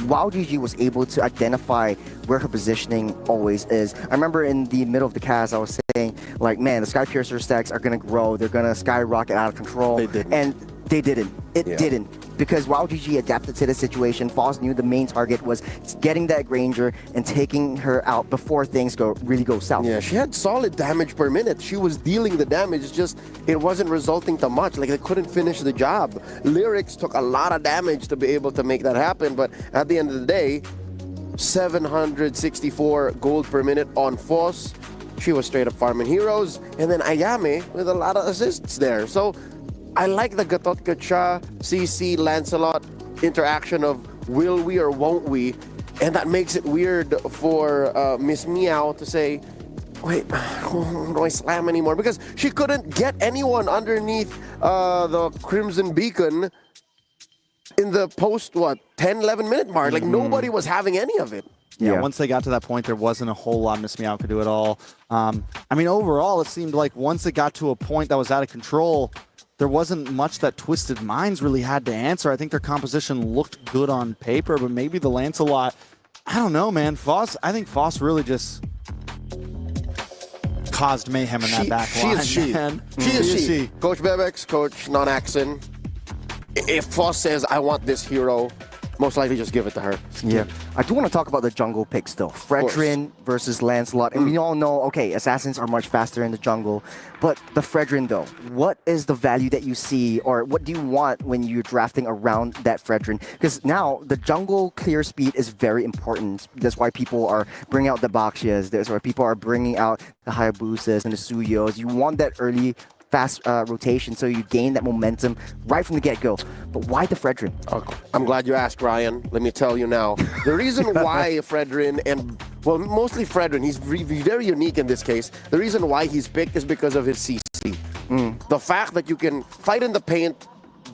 WoW GG was able to identify where her positioning always is. I remember in the middle of the cast, I was saying, like, man, the Sky Piercer stacks are going to grow. They're going to skyrocket out of control. They didn't. And they didn't. It didn't. Because WoW GG adapted to the situation. Foss knew the main target was getting that Granger and taking her out before things really go south. Yeah, she had solid damage per minute. She was dealing the damage. It's just, it wasn't resulting to much. Like, they couldn't finish the job. Lyrics took a lot of damage to be able to make that happen. But at the end of the day, 764 gold per minute on Foss. She was straight up farming heroes. And then Ayame with a lot of assists there. So I like the Gatot Kacha, CC, Lancelot interaction of will we or won't we? And that makes it weird for Miss Meow to say, Wait, how do I slam anymore? Because she couldn't get anyone underneath the Crimson Beacon in the post, 10, 11 minute mark. Like, nobody was having any of it. Yeah, once they got to that point, there wasn't a whole lot Miss Meow could do at all. I mean, overall, it seemed like once it got to a point that was out of control, there wasn't much that Twisted Minds really had to answer. I think their composition looked good on paper, but maybe the Lancelot, I don't know, man. I think Foss really just caused mayhem in that back line. She is she. Coach Bebex, Coach Non-Axon. If Foss says, I want this hero, most likely just give it to her. Yeah. I do want to talk about the jungle picks, though. Fredrin versus Lancelot. And we all know, okay, assassins are much faster in the jungle. But the Fredrin, though, what is the value that you see, or what do you want when you're drafting around that Fredrin? Because now the jungle clear speed is very important. That's why people are bringing out the Bakshias. That's why people are bringing out the Hayabusas and the Suyos. You want that early fast rotation so you gain that momentum right from the get-go. But why the Fredrin? I'm glad you asked, Ryan. Let me tell you now. The reason why Fredrin, and well, mostly Fredrin, he's very unique in this case. The reason why he's picked is because of his CC. The fact that you can fight in the paint,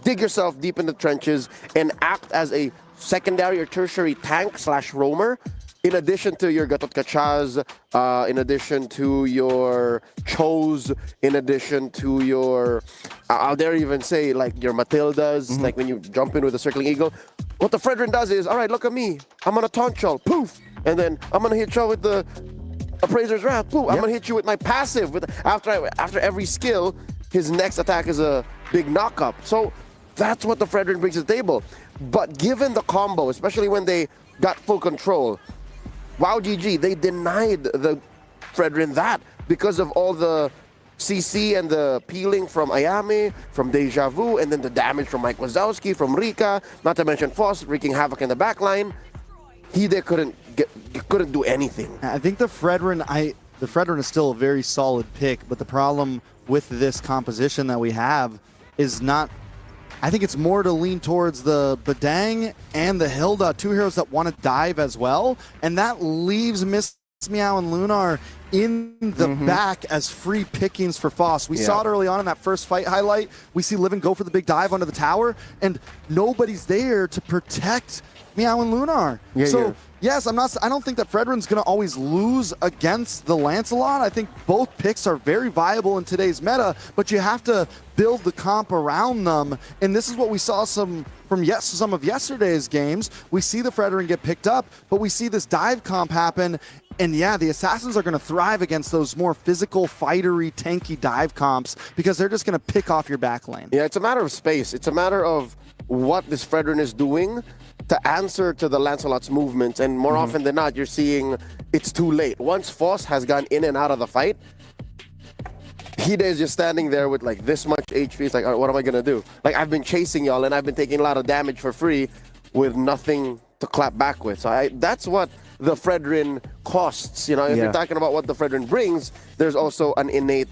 dig yourself deep in the trenches, and act as a secondary or tertiary tank / roamer, in addition to your Gatot Kachas, in addition to your Chos, in addition to your, I'll dare even say, like your Matildas, like when you jump in with a Circling Eagle. What the Fredrin does is, all right, look at me. I'm going to taunt y'all, poof. And then I'm going to hit y'all with the Appraiser's Wrath, poof. I'm going to hit you with my passive. After every skill, his next attack is a big knock-up. So that's what the Fredrin brings to the table. But given the combo, especially when they got full control, wow, GG, they denied the Fredrin that because of all the CC and the peeling from Ayame, from Deja Vu, and then the damage from Mike Wazowski, from Rika, not to mention Foss wreaking havoc in the backline. They couldn't do anything. I think the Fredrin is still a very solid pick, but the problem with this composition that we have is not. I think it's more to lean towards the Badang and the Hilda, two heroes that want to dive as well, and that leaves Miss Meow and Lunar in the back as free pickings for Foss. We saw it early on in that first fight highlight. We see Livin go for the big dive under the tower, and nobody's there to protect Meow and Lunar. Yes, I don't think that Fredrin's going to always lose against the Lancelot. I think both picks are very viable in today's meta, but you have to build the comp around them. And this is what we saw some of yesterday's games. We see the Fredrin get picked up, but we see this dive comp happen. And yeah, the Assassins are going to thrive against those more physical, fightery, tanky dive comps because they're just going to pick off your back lane. Yeah, it's a matter of space. It's a matter of what this Fredrin is doing to answer to the Lancelot's movements, and more often than not, you're seeing it's too late. Once Foss has gone in and out of the fight, Hide is just standing there with like this much HP. It's like, all right, what am I gonna do? Like, I've been chasing y'all and I've been taking a lot of damage for free with nothing to clap back with. So that's what the Fredrin costs. You know, if you're talking about what the Fredrin brings, there's also an innate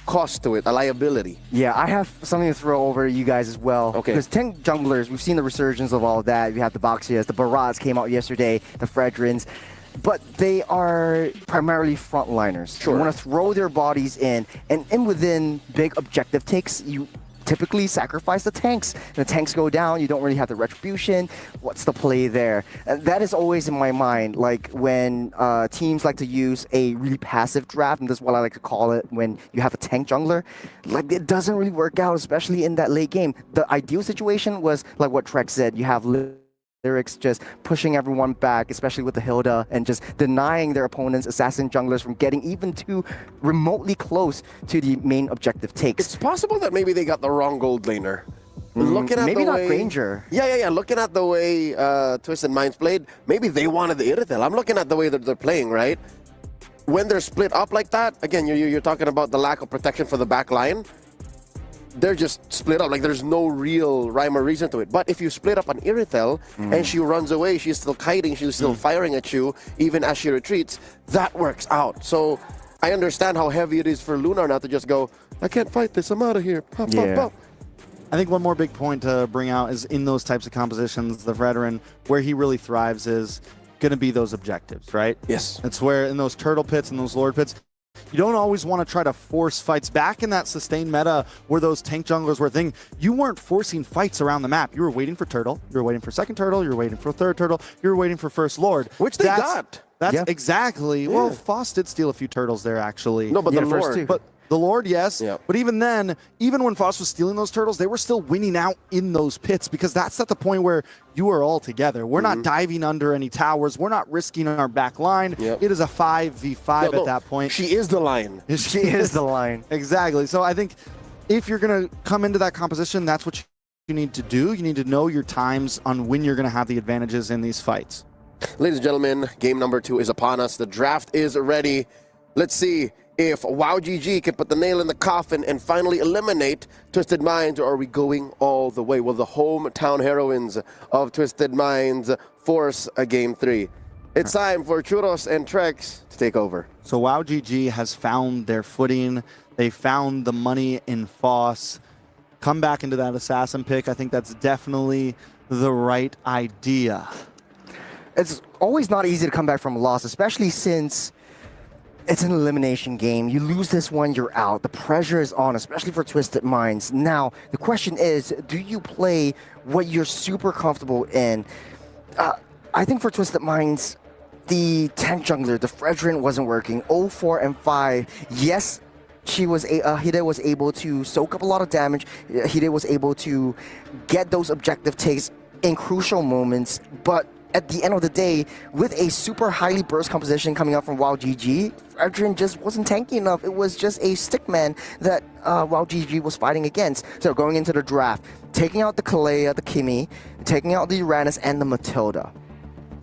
cost to it, a liability. Yeah, I have something to throw over you guys as well. Okay. Because 10 junglers, we've seen the resurgence of all of that. We have the Baxias, the Barats came out yesterday, the Fredrins. But they are primarily frontliners. Sure. You want to throw their bodies in, and within big objective takes, you typically sacrifice the tanks. And the tanks go down, you don't really have the retribution. What's the play there? And that is always in my mind, like when teams like to use a really passive draft, and that's what I like to call it when you have a tank jungler. Like, it doesn't really work out, especially in that late game. The ideal situation was like what Trek said, you have Lyrics just pushing everyone back, especially with the Hilda, and just denying their opponents, assassin junglers, from getting even too remotely close to the main objective takes. It's possible that maybe they got the wrong gold laner. Looking at maybe the not way, Granger. Yeah. Looking at the way Twisted Minds played, maybe they wanted the Irithel. I'm looking at the way that they're playing, right? When they're split up like that, again, you're talking about the lack of protection for the back line. They're just split up, like there's no real rhyme or reason to it. But if you split up an Irithel and she runs away, she's still kiting, she's still firing at you, even as she retreats, that works out. So I understand how heavy it is for Lunar now to just go, I can't fight this, I'm out of here. Pop, pop, pop. I think one more big point to bring out is in those types of compositions, the veteran, where he really thrives is going to be those objectives, right? Yes. It's where in those turtle pits and those lord pits, You don't always want to try to force fights. Back in that sustained meta where those tank junglers were a thing, you weren't forcing fights around the map. You were waiting for turtle, you were waiting for second turtle, you were waiting for third turtle, you were waiting for first lord. Which they got. That's exactly. Well, Foss did steal a few turtles there, actually. No, but the first Lord. two. But the Lord, yes. Yeah. But even then, even when Foss was stealing those turtles, they were still winning out in those pits because that's at the point where you are all together. We're not diving under any towers. We're not risking our back line. Yep. It is a 5v5 at that point. She is the lion. She is the line. Exactly. So I think if you're going to come into that composition, that's what you need to do. You need to know your times on when you're going to have the advantages in these fights. Ladies and gentlemen, game number 2 is upon us. The draft is ready. Let's see if WowGG can put the nail in the coffin and finally eliminate Twisted Minds, or are we going all the way? Will the hometown heroines of Twisted Minds force a game 3? It's time for Churros and Trex to take over. So WowGG has found their footing. They found the money in Foss. Come back into that assassin pick. I think that's definitely the right idea. It's always not easy to come back from a loss, especially since it's an elimination game. You lose this one, you're out. The pressure is on, especially for Twisted Minds. Now, the question is, do you play what you're super comfortable in? I think for Twisted Minds, the tank jungler, the Fredrin wasn't working. 0, 4, and 5. Yes, Hide was able to soak up a lot of damage. Hide was able to get those objective takes in crucial moments, but at the end of the day, with a super highly burst composition coming out from WowGG, Fredrin just wasn't tanky enough. It was just a stickman that WowGG was fighting against. So going into the draft, taking out the Kalea, the Kimi, taking out the Uranus, and the Matilda.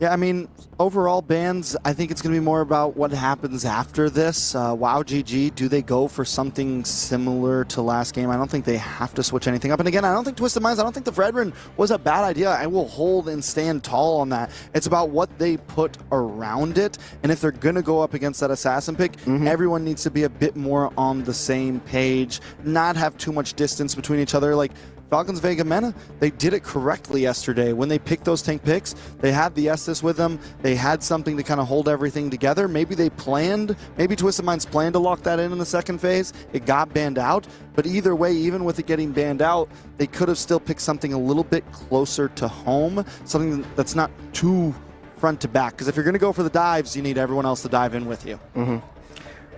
Yeah, I mean, overall bans, I think it's going to be more about what happens after this. WowGG, do they go for something similar to last game? I don't think they have to switch anything up. And again, I don't think Twisted Minds, I don't think the Fredrin was a bad idea. I will hold and stand tall on that. It's about what they put around it. And if they're going to go up against that assassin pick, everyone needs to be a bit more on the same page, not have too much distance between each other. Like, Falcons Vega Mena, they did it correctly yesterday. When they picked those tank picks, they had the Estus with them. They had something to kind of hold everything together. Maybe they planned, maybe Twisted Minds planned to lock that in the second phase. It got banned out. But either way, even with it getting banned out, they could have still picked something a little bit closer to home, something that's not too front to back. Because if you're going to go for the dives, you need everyone else to dive in with you.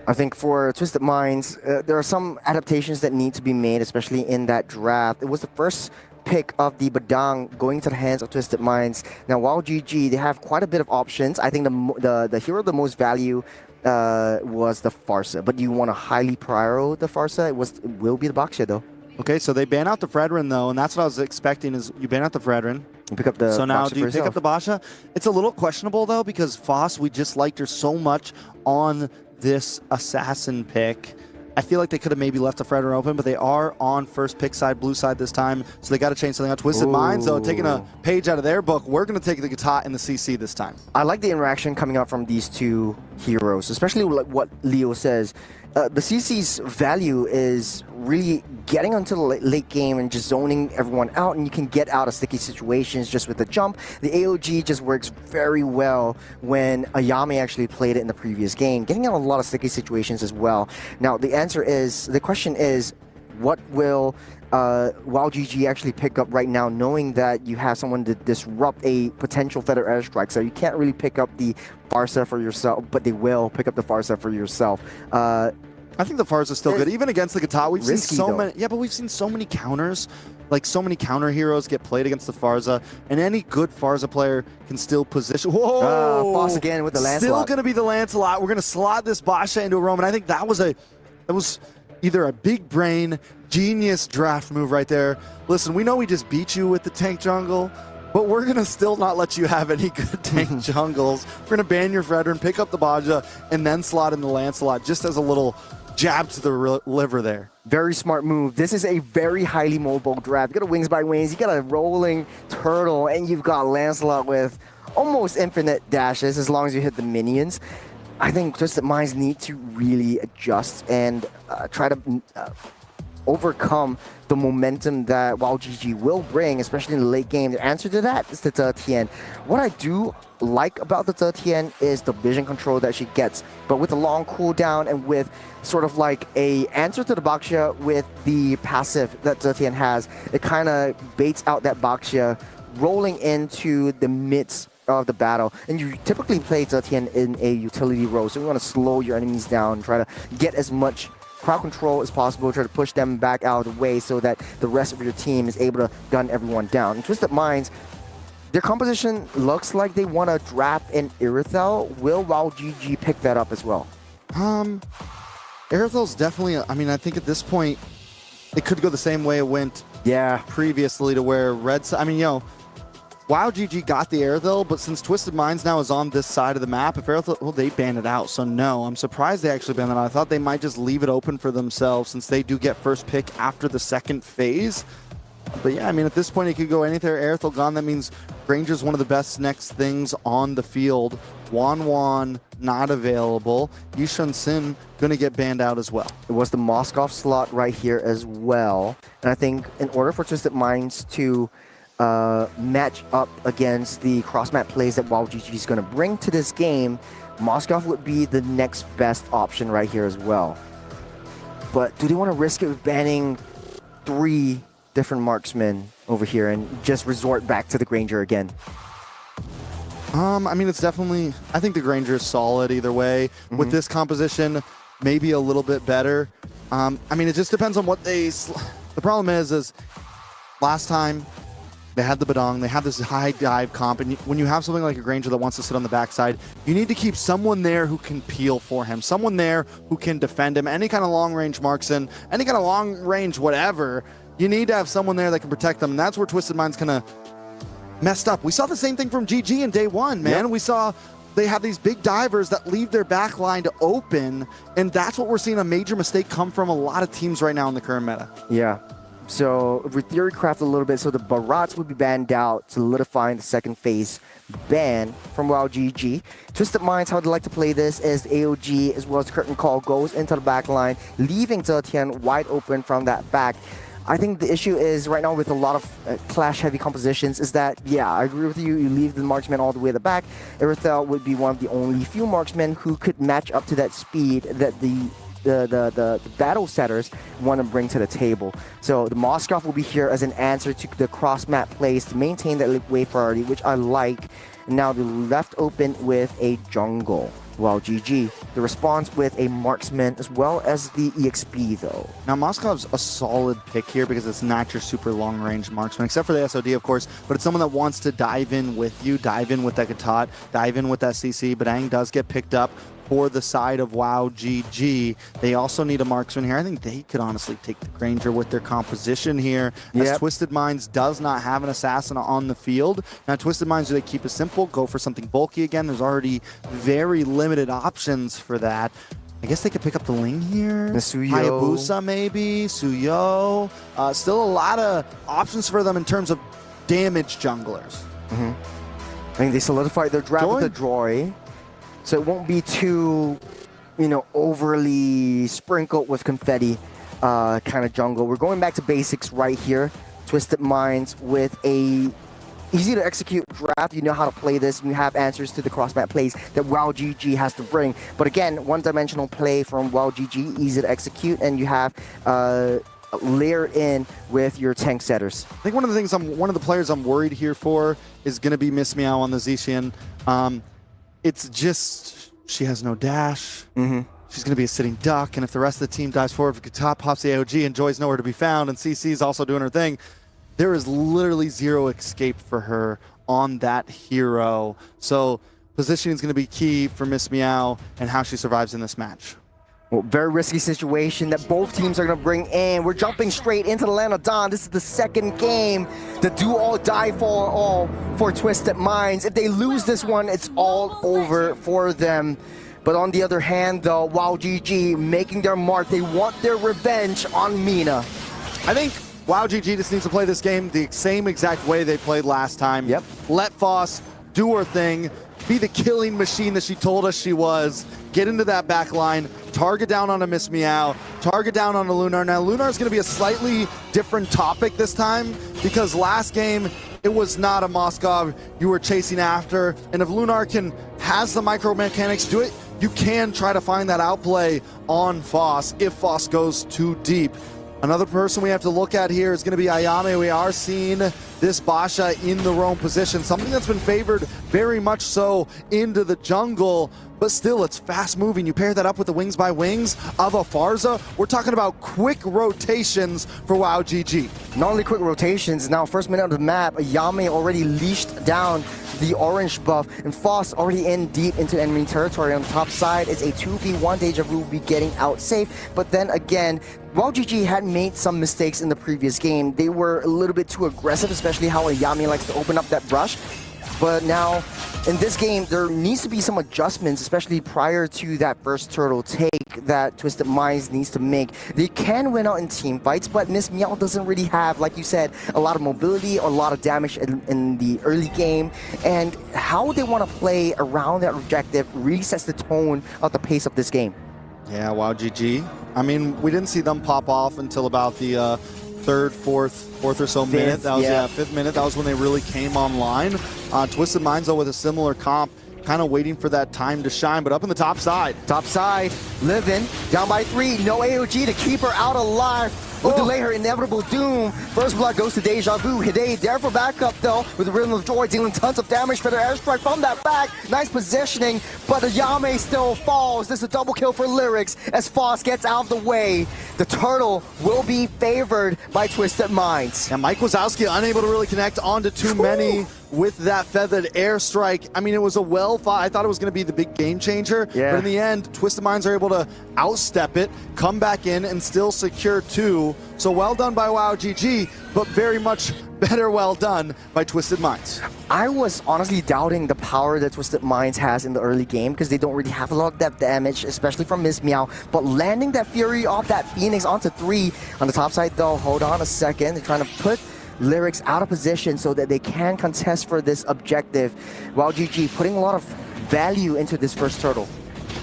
I think for Twisted Minds, there are some adaptations that need to be made, especially in that draft. It was the first pick of the Badang going to the hands of Twisted Minds. Now, WowGG, they have quite a bit of options. I think the hero of the most value was the Farsa, but you want to highly prior the Farsa, it will be the Baksha though. Okay, so they ban out the Fredrin though, and that's what I was expecting is you ban out the Fredrin. You pick up the So now Baksha do you for pick up yourself. the Basha? It's a little questionable though because Foss, we just liked her so much on this assassin pick. I feel like they could have maybe left the Fredrin open, but they are on first pick side, blue side this time, so they got to change something out. Twisted Minds, though, taking a page out of their book, we're going to take the Guitar and the CC this time. I like the interaction coming out from these two heroes, especially like what Leo says. The CC's value is really getting onto the late game and just zoning everyone out, and you can get out of sticky situations just with the jump. The AOG just works very well when Ayame actually played it in the previous game, getting out of a lot of sticky situations as well. Now, the question is, what will WowGG actually pick up right now, knowing that you have someone to disrupt a potential Feather Airstrike? So you can't really pick up the Farsa for yourself, but they will pick up the Farsa for yourself. I think the Farsa is still good, even against the Guitar. We've seen Risky, so though. many. Yeah, but we've seen so many counters, like so many counter heroes get played against the Farsa, and any good Farsa player can still position. Whoa! Foss again with the Lancelot. Still going to be the Lancelot. We're going to slot this Basha into a roam, and I think that was either a big brain, genius draft move right there. Listen, we know we just beat you with the tank jungle, but we're going to still not let you have any good tank jungles. We're going to ban your Fredrin, pick up the Baja, and then slot in the Lancelot just as a little jab to the liver there. Very smart move. This is a very highly mobile draft. You got a Wings by Wings, you got a rolling turtle, and you've got Lancelot with almost infinite dashes as long as you hit the minions. I think Twisted Minds need to really adjust and try to overcome the momentum that WoW GG will bring, especially in the late game. The answer to that is the Zetian. What I do like about the Zetian is the vision control that she gets, but with a long cooldown and with sort of like a answer to the Baxia with the passive that Zetian has, it kind of baits out that Baxia rolling into the midst of the battle. And you typically play Zetian in a utility role, so you want to slow your enemies down, try to get as much crowd control as possible, try to push them back out of the way so that the rest of your team is able to gun everyone down. And Twisted Minds, their composition looks like they want to draft an Irithel. Will WoW GG pick that up as well? Irithel's definitely, I mean, I think at this point, it could go the same way it went previously to where I mean, you know, WoW GG got the Irithel, but since Twisted Minds now is on this side of the map, if Irithel, well, they banned it out. So no, I'm surprised they actually banned it out. I thought they might just leave it open for themselves since they do get first pick after the second phase. But yeah, I mean, at this point, it could go anything. Irithel gone, that means Granger's one of the best next things on the field. Wan not available. Yishun Sin gonna get banned out as well. It was the Moskov slot right here as well. And I think in order for Twisted Minds to match up against the cross-map plays that WoW GG is going to bring to this game, Moskov would be the next best option right here as well. But do they want to risk it with banning 3 different marksmen over here and just resort back to the Granger again? I mean, it's definitely, I think the Granger is solid either way. With this composition, maybe a little bit better. I mean, it just depends on what they... The problem is last time, they had the Badong, they have this high dive comp, and when you have something like a Granger that wants to sit on the backside, you need to keep someone there who can peel for him, someone there who can defend him, any kind of long-range marksman, any kind of long-range whatever, you need to have someone there that can protect them, and that's where Twisted Mind's kind of messed up. We saw the same thing from GG in day one, man. We saw they have these big divers that leave their back line to open, and that's what we're seeing a major mistake come from a lot of teams right now in the current meta. Yeah. So if we theorycraft a little bit, so the Barats would be banned out, solidifying the second phase ban from WoW GG. Twisted Minds, how they like to play this is the AOG as well as the Curtain Call goes into the back line, leaving Zetian wide open from that back. I think the issue is right now with a lot of clash-heavy compositions is that, yeah, I agree with you, you leave the marksman all the way at the back. Irithel would be one of the only few marksmen who could match up to that speed that the battle setters want to bring to the table. So the Moskov will be here as an answer to the cross-map plays to maintain that wave priority, which I like. And now they're left open with a jungle. While GG, the response with a marksman as well as the EXP though. Now Moskov's a solid pick here because it's not your super long-range marksman, except for the SOD of course, but it's someone that wants to dive in with you, dive in with that Katat, dive in with that CC. Badang does get picked up for the side of WoW GG. They also need a marksman here. I think they could honestly take the Granger with their composition here, as Twisted Minds does not have an assassin on the field. Now Twisted Minds, do they keep it simple, go for something bulky again? There's already very limited options for that. I guess they could pick up the Ling here. Hayabusa maybe, Suyo. Still a lot of options for them in terms of damage junglers. I think they solidified their draft with the Droy. So it won't be too, you know, overly sprinkled with confetti kind of jungle. We're going back to basics right here. Twisted Minds with a easy to execute draft. You know how to play this, and you have answers to the cross-map plays that WoW GG has to bring. But again, one-dimensional play from WoW GG, easy to execute, and you have layer in with your tank setters. I think one of the things one of the players I'm worried here for is going to be Miss Meow on the Zetian. It's just, she has no dash. She's going to be a sitting duck, and if the rest of the team dives forward, if Top pops the AOG and Joy's nowhere to be found, and CC's also doing her thing, there is literally zero escape for her on that hero. So positioning is going to be key for Miss Meow and how she survives in this match. Well, very risky situation that both teams are going to bring in. We're jumping straight into the land of Dawn. This is the second game. The do all die for all for Twisted Minds. If they lose this one, it's all over for them. But on the other hand, though, WoW GG making their mark. They want their revenge on Mina. I think WoW GG just needs to play this game the same exact way they played last time. Let Foss do her thing. be the killing machine that she told us she was. Get into that back line, target down on a Miss Meow, target down on a Lunar. Now, Lunar is going to be a slightly different topic this time because last game, it was not a Moskov you were chasing after. And if Lunar has the micro mechanics do it, you can try to find that outplay on Foss if Foss goes too deep. Another person we have to look at here is going to be Ayame. We are seeing this Basha in the roam position, something that's been favored very much so into the jungle, but still it's fast moving. You pair that up with the wings by wings of a Farza, we're talking about quick rotations for WoW GG. Not only quick rotations, now first minute of the map, Ayame already leashed down the orange buff, and Foss already in deep into enemy territory. On the top side, it's a 2v1. Deja Vu will be getting out safe, but then again, while GG had made some mistakes in the previous game, they were a little bit too aggressive, especially how Ayame likes to open up that brush. But now, in this game, there needs to be some adjustments, especially prior to that first turtle take that Twisted Minds needs to make. They can win out in team fights, but Miss Meow doesn't really have, like you said, a lot of mobility or a lot of damage in the early game. And how they want to play around that objective really sets the tone of the pace of this game. Yeah, WoW GG. I mean, we didn't see them pop off until about the third, fourth or so minute. That was fifth minute. That was when they really came online. Twisted Minds, though, with a similar comp, kind of waiting for that time to shine. But up in the top side. Top side, Livin, down by 3. No AOG to keep her out alive. Will delay her inevitable doom. First blood goes to Deja Vu. Hidei there for backup though, with the Rhythm of Joy dealing tons of damage for their airstrike from that back. Nice positioning, but Ayame still falls. This is a double kill for Lyrics as Foss gets out of the way. The turtle will be favored by Twisted Minds. And Mike Wazowski unable to really connect onto too many with that feathered airstrike. I mean, it was a well-fought. I thought it was going to be the big game changer, but in the end, Twisted Minds are able to outstep it, come back in, and still secure 2. So well done by WoW GG, but very much better well done by Twisted Minds. I was honestly doubting the power that Twisted Minds has in the early game because they don't really have a lot of depth damage, especially from Miss Meow. But landing that Fury off that Phoenix onto 3 on the top side though, hold on a second, they're trying to put Lyrics out of position so that they can contest for this objective. WoW GG putting a lot of value into this first turtle.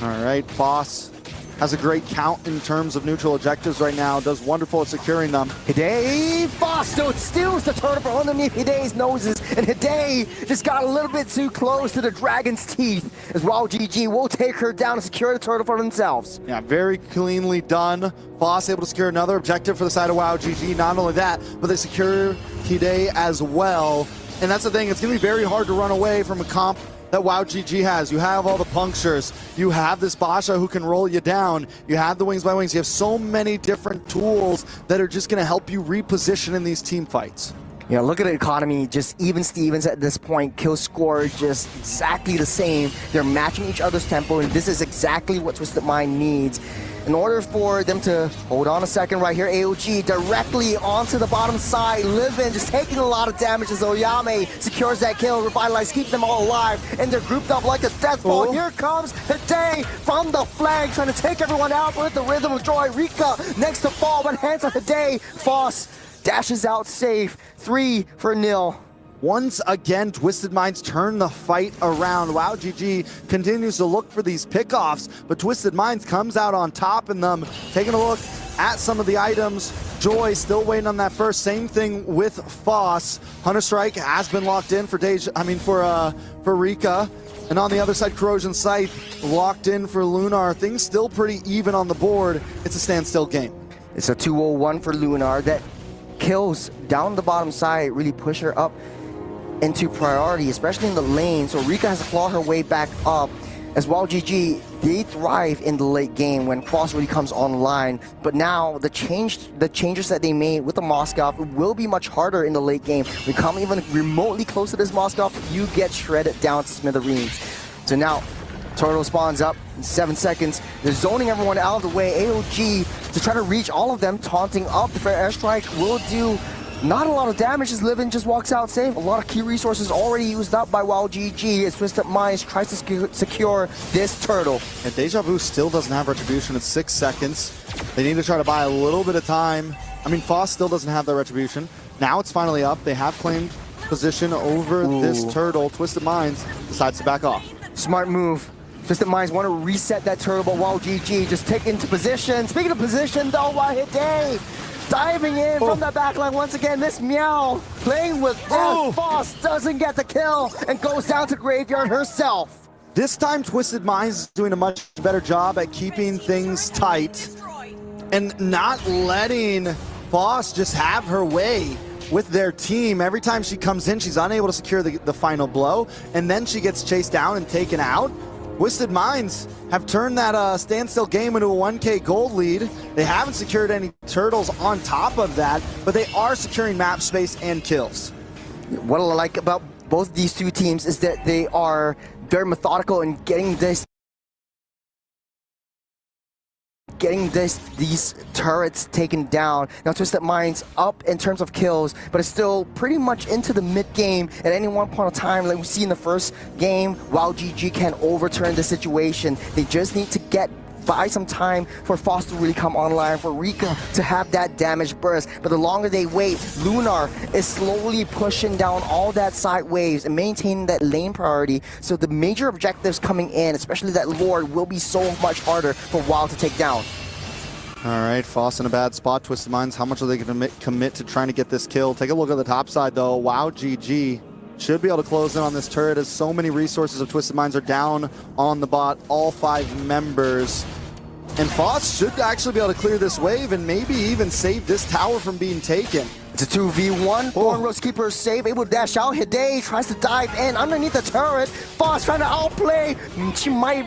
All right, Foss has a great count in terms of neutral objectives right now, does wonderful at securing them. Hidei, Foss still steals the turtle from underneath Hidei's noses, and Hidei just got a little bit too close to the dragon's teeth as WoW GG will take her down and secure the turtle for themselves. Yeah, very cleanly done. Foss able to secure another objective for the side of WoW GG. Not only that, but they secure Hidei as well. And that's the thing, it's going to be very hard to run away from a comp that WoW GG has. You have all the punctures, you have this Basha who can roll you down, you have the wings by wings, you have so many different tools that are just going to help you reposition in these team fights. Yeah, look at the economy, just even Stevens at this point, kill score just exactly the same. They're matching each other's tempo, and this is exactly what Twisted Mind needs. In order for them to, hold on a second right here, AOG directly onto the bottom side, Livin just taking a lot of damage as Oyame secures that kill, Revitalize, keep them all alive, and they're grouped up like a death ball. Here comes Hidei from the flank, trying to take everyone out with the Rhythm of Joy. Rika next to fall, but hands on Hidei. Foss dashes out safe, 3-0. Once again, Twisted Minds turn the fight around. WoW GG continues to look for these pickoffs, but Twisted Minds comes out on top in them. Taking a look at some of the items, Joy still waiting on that first. Same thing with Foss. Hunter Strike has been locked in for Rika. And on the other side, Corrosion Scythe locked in for Lunar. Things still pretty even on the board. It's a standstill game. It's a 2-0-1 for Lunar. That kills down the bottom side really push her up into priority, especially in the lane. So Rika has to claw her way back up. As WoW GG, they thrive in the late game when Foss really comes online. But now the changes that they made with the Moskov will be much harder in the late game. We come even remotely close to this Moskov, you get shredded down to smithereens. So now turtle spawns up in 7 seconds. They're zoning everyone out of the way. AOG to try to reach all of them, taunting up. The fair airstrike will do not a lot of damage as Livin just walks out safe. A lot of key resources already used up by WoW GG as Twisted Minds tries to secure this turtle. And Deja Vu still doesn't have Retribution. It's 6 seconds. They need to try to buy a little bit of time. I mean, Foss still doesn't have their Retribution. Now it's finally up. They have claimed position over this turtle. Twisted Minds decides to back off. Smart move. Twisted Minds want to reset that turtle, but wow, GG just take into position. Speaking of position, though, Hide diving in from the backline once again. Miss Meow playing with Foss doesn't get the kill and goes down to Graveyard herself. This time, Twisted Minds is doing a much better job at keeping things tight and not letting Foss just have her way with their team. Every time she comes in, she's unable to secure the final blow, and then she gets chased down and taken out. Twisted Minds have turned that standstill game into a 1K gold lead. They haven't secured any turtles on top of that, but they are securing map space and kills. What I like about both these two teams is that they are very methodical in getting these turrets taken down. Now Twisted Minds up in terms of kills, but it's still pretty much into the mid game. At any one point of time, like we see in the first game, while GG can overturn the situation. They just need to buy some time for Foss to really come online, for Rika to have that damage burst. But the longer they wait, Lunar is slowly pushing down all that side waves and maintaining that lane priority. So the major objectives coming in, especially that Lord, will be so much harder for Wild to take down. All right, Foss in a bad spot. Twisted Minds, how much are they going to commit to trying to get this kill? Take a look at the top side, though. Wow, GG should be able to close in on this turret as so many resources of Twisted Minds are down on the bot, all 5 members. And Foss should actually be able to clear this wave and maybe even save this tower from being taken. It's a 2v1. Thorn Rose Keeper is safe, able to dash out. Hide tries to dive in underneath the turret. Foss trying to outplay. She might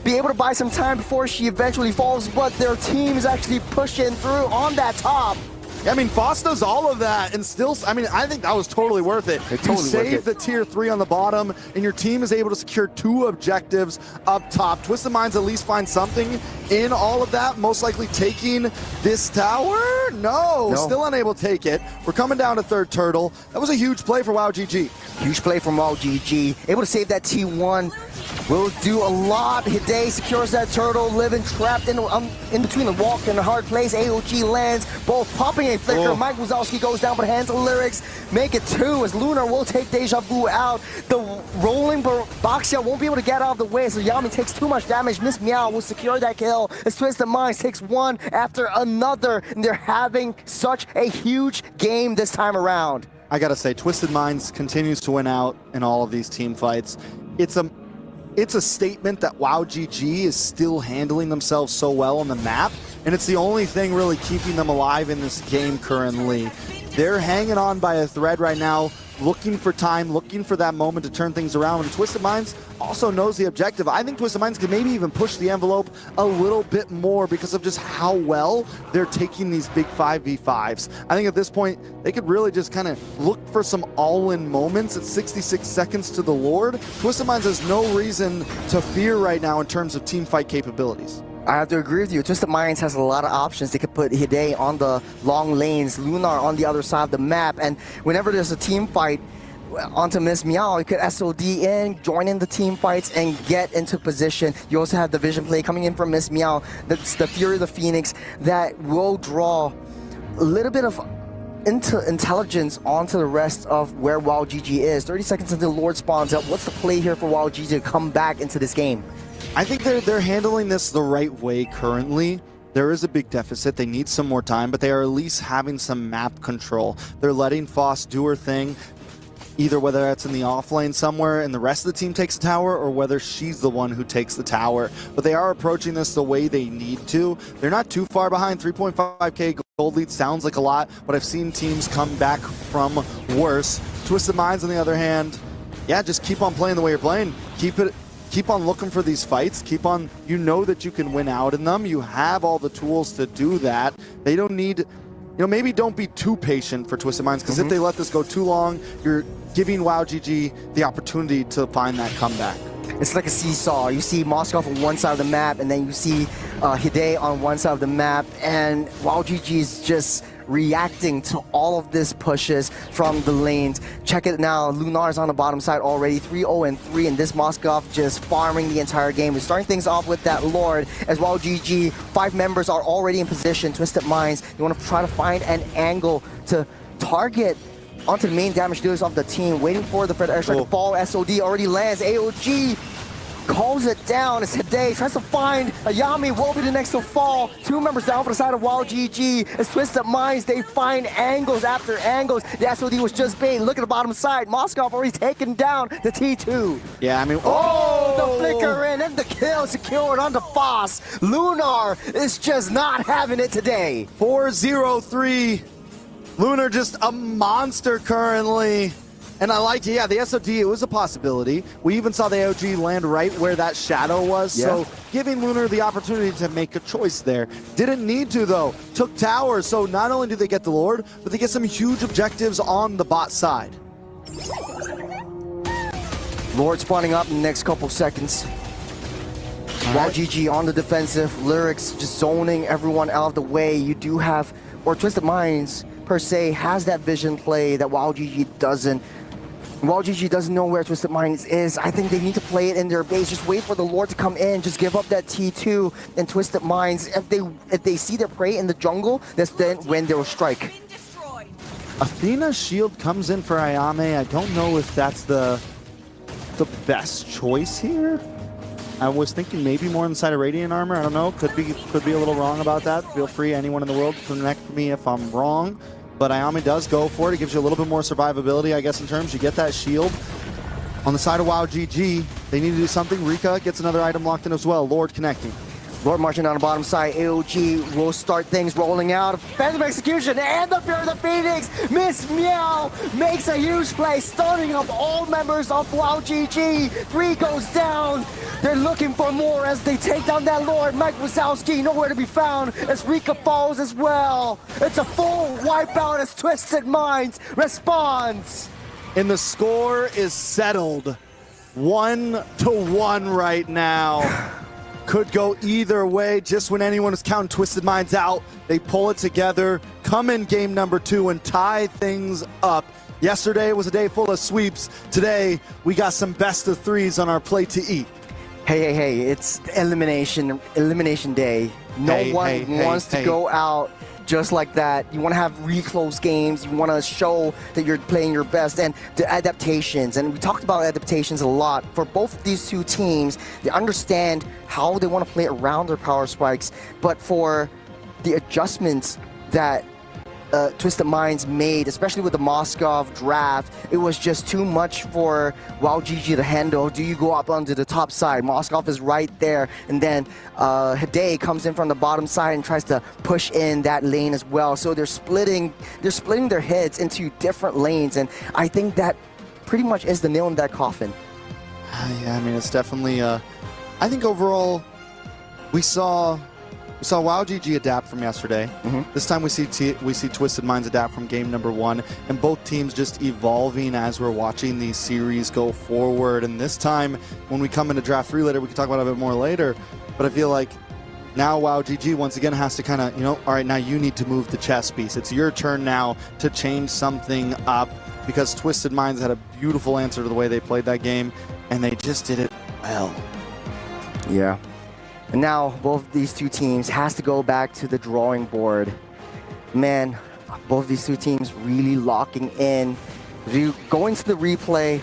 be able to buy some time before she eventually falls, but their team is actually pushing through on that top. I mean, Foss does all of that and still, I mean, I think that was totally worth it. You save the tier 3 on the bottom, and your team is able to secure 2 objectives up top. Twisted Minds at least find something in all of that, most likely taking this tower? No, still unable to take it. We're coming down to third turtle. That was a huge play for WoW GG. Huge play from WoW GG. Able to save that T1. Will do a lot. Hide secures that turtle, living trapped in between a walk and a hard place. AOG lands, both popping a flicker. Mike Wazowski goes down, but hands the lyrics. Make it 2 as Lunar will take Deja Vu out. The rolling Boxia won't be able to get out of the way, so Yami takes too much damage. Miss Meow will secure that kill as Twisted Minds takes one after another, and they're having such a huge game this time around. I gotta say, Twisted Minds continues to win out in all of these team fights. It's a statement that WoW GG is still handling themselves so well on the map, and it's the only thing really keeping them alive in this game currently. They're hanging on by a thread right now, looking for time, looking for that moment to turn things around, and Twisted Minds also knows the objective. I think Twisted Minds can maybe even push the envelope a little bit more because of just how well they're taking these big 5v5s. I think at this point, they could really just kind of look for some all-in moments at 66 seconds to the Lord. Twisted Minds has no reason to fear right now in terms of team fight capabilities. I have to agree with you. Twisted Minds has a lot of options. They could put Hide on the long lanes, Lunar on the other side of the map, and whenever there's a team fight onto Miss Meow, you could SOD in, join in the team fights, and get into position. You also have the vision play coming in from Miss Meow. That's the Fury of the Phoenix that will draw a little bit of intelligence onto the rest of where WoW GG is. 30 seconds until Lord spawns up. What's the play here for WoW GG to come back into this game? I think they're handling this the right way currently. There is a big deficit. They need some more time, but they are at least having some map control. They're letting Foss do her thing, either whether that's in the off lane somewhere and the rest of the team takes the tower, or whether she's the one who takes the tower. But they are approaching this the way they need to. They're not too far behind. 3.5k gold lead sounds like a lot, but I've seen teams come back from worse. Twisted Minds, on the other hand, yeah, just keep on playing the way you're playing. Keep on looking for these fights. Keep on, you know that you can win out in them. You have all the tools to do that. They don't need, maybe don't be too patient for Twisted Minds, because if they let this go too long, you're giving WoW GG the opportunity to find that comeback. It's like a seesaw. You see Moskov on one side of the map, and then you see Hide on one side of the map, and WoW GG is just reacting to all of this pushes from the lanes. Check it now, Lunar's on the bottom side already, 3-0-3, and this Moskov just farming the entire game. We're starting things off with that Lord as WoW GG. 5 members are already in position. Twisted Minds, you want to try to find an angle to target onto the main damage dealers of the team, waiting for the Fred airstrike to fall. SOD already lands. AOG calls it down. It's Hide tries to find Ayami. Will be the next to fall. 2 members down for the side of Wild GG. It's Twisted Minds. They find angles after angles. The SOD was just bait. Look at the bottom side. Moskov already taken down the T2. Yeah, I mean, the flicker in and the kill secured onto Foss. Lunar is just not having it today. 4-0-3. Lunar just a monster currently. And I liked it, yeah, the SOD, it was a possibility. We even saw the AOG land right where that shadow was, so giving Lunar the opportunity to make a choice there. Didn't need to, though. Took tower, so not only do they get the Lord, but they get some huge objectives on the bot side. Lord spawning up in the next couple seconds. While GG on the defensive, Lyrics just zoning everyone out of the way. You do have, or Twisted Minds per se has that vision play that Wild GG doesn't. While GG doesn't know where Twisted Minds is, I think they need to play it in their base. Just wait for the Lord to come in. Just give up that T2 and Twisted Minds. If they see their prey in the jungle, that's then when they'll strike. Athena's shield comes in for Ayame. I don't know if that's the best choice here. I was thinking maybe more on the side of Radiant Armor. I don't know. Could be a little wrong about that. Feel free, anyone in the world, to connect me if I'm wrong. But Ayame does go for it. It gives you a little bit more survivability, I guess, in terms. You get that shield. On the side of WoW GG, they need to do something. Rika gets another item locked in as well. Lord connecting. Lord marching down the bottom side. AOG will start things rolling out. Phantom Execution and the Fear of the Phoenix. Miss Meow makes a huge play, starting up all members of WoW GG. 3 goes down. They're looking for more as they take down that Lord. Mike Wazowski nowhere to be found as Rika falls as well. It's a full wipeout as Twisted Minds responds. And the score is settled. 1-1 right now. Could go either way. Just when anyone was counting Twisted Minds out, they pull it together, come in game number 2 and tie things up. Yesterday was a day full of sweeps. Today, we got some best of 3s on our plate to eat. Hey, it's elimination day. No one wants to go out just like that. You want to have really close games. You want to show that you're playing your best. And the adaptations, and we talked about adaptations a lot. For both of these 2 teams, they understand how they want to play around their power spikes. But for the adjustments that Twisted Minds made, especially with the Moskov draft, it was just too much for WoW GG to handle. Do you go up onto the top side? Moskov is right there, and then Hide comes in from the bottom side and tries to push in that lane as well. So they're splitting their heads into different lanes, and I think that pretty much is the nail in that coffin. Yeah, I mean, it's definitely, I think overall, we saw WoW GG adapt from yesterday. This time we see Twisted Minds adapt from game number 1, and both teams just evolving as we're watching these series go forward. And this time, when we come into draft 3 later, we can talk about it a bit more later. But I feel like now WoW GG once again has to kind of, all right, now you need to move the chess piece. It's your turn now to change something up, because Twisted Minds had a beautiful answer to the way they played that game, and they just did it well. Yeah. And now both these 2 teams has to go back to the drawing board. Man, both these 2 teams really locking in. Going to the replay,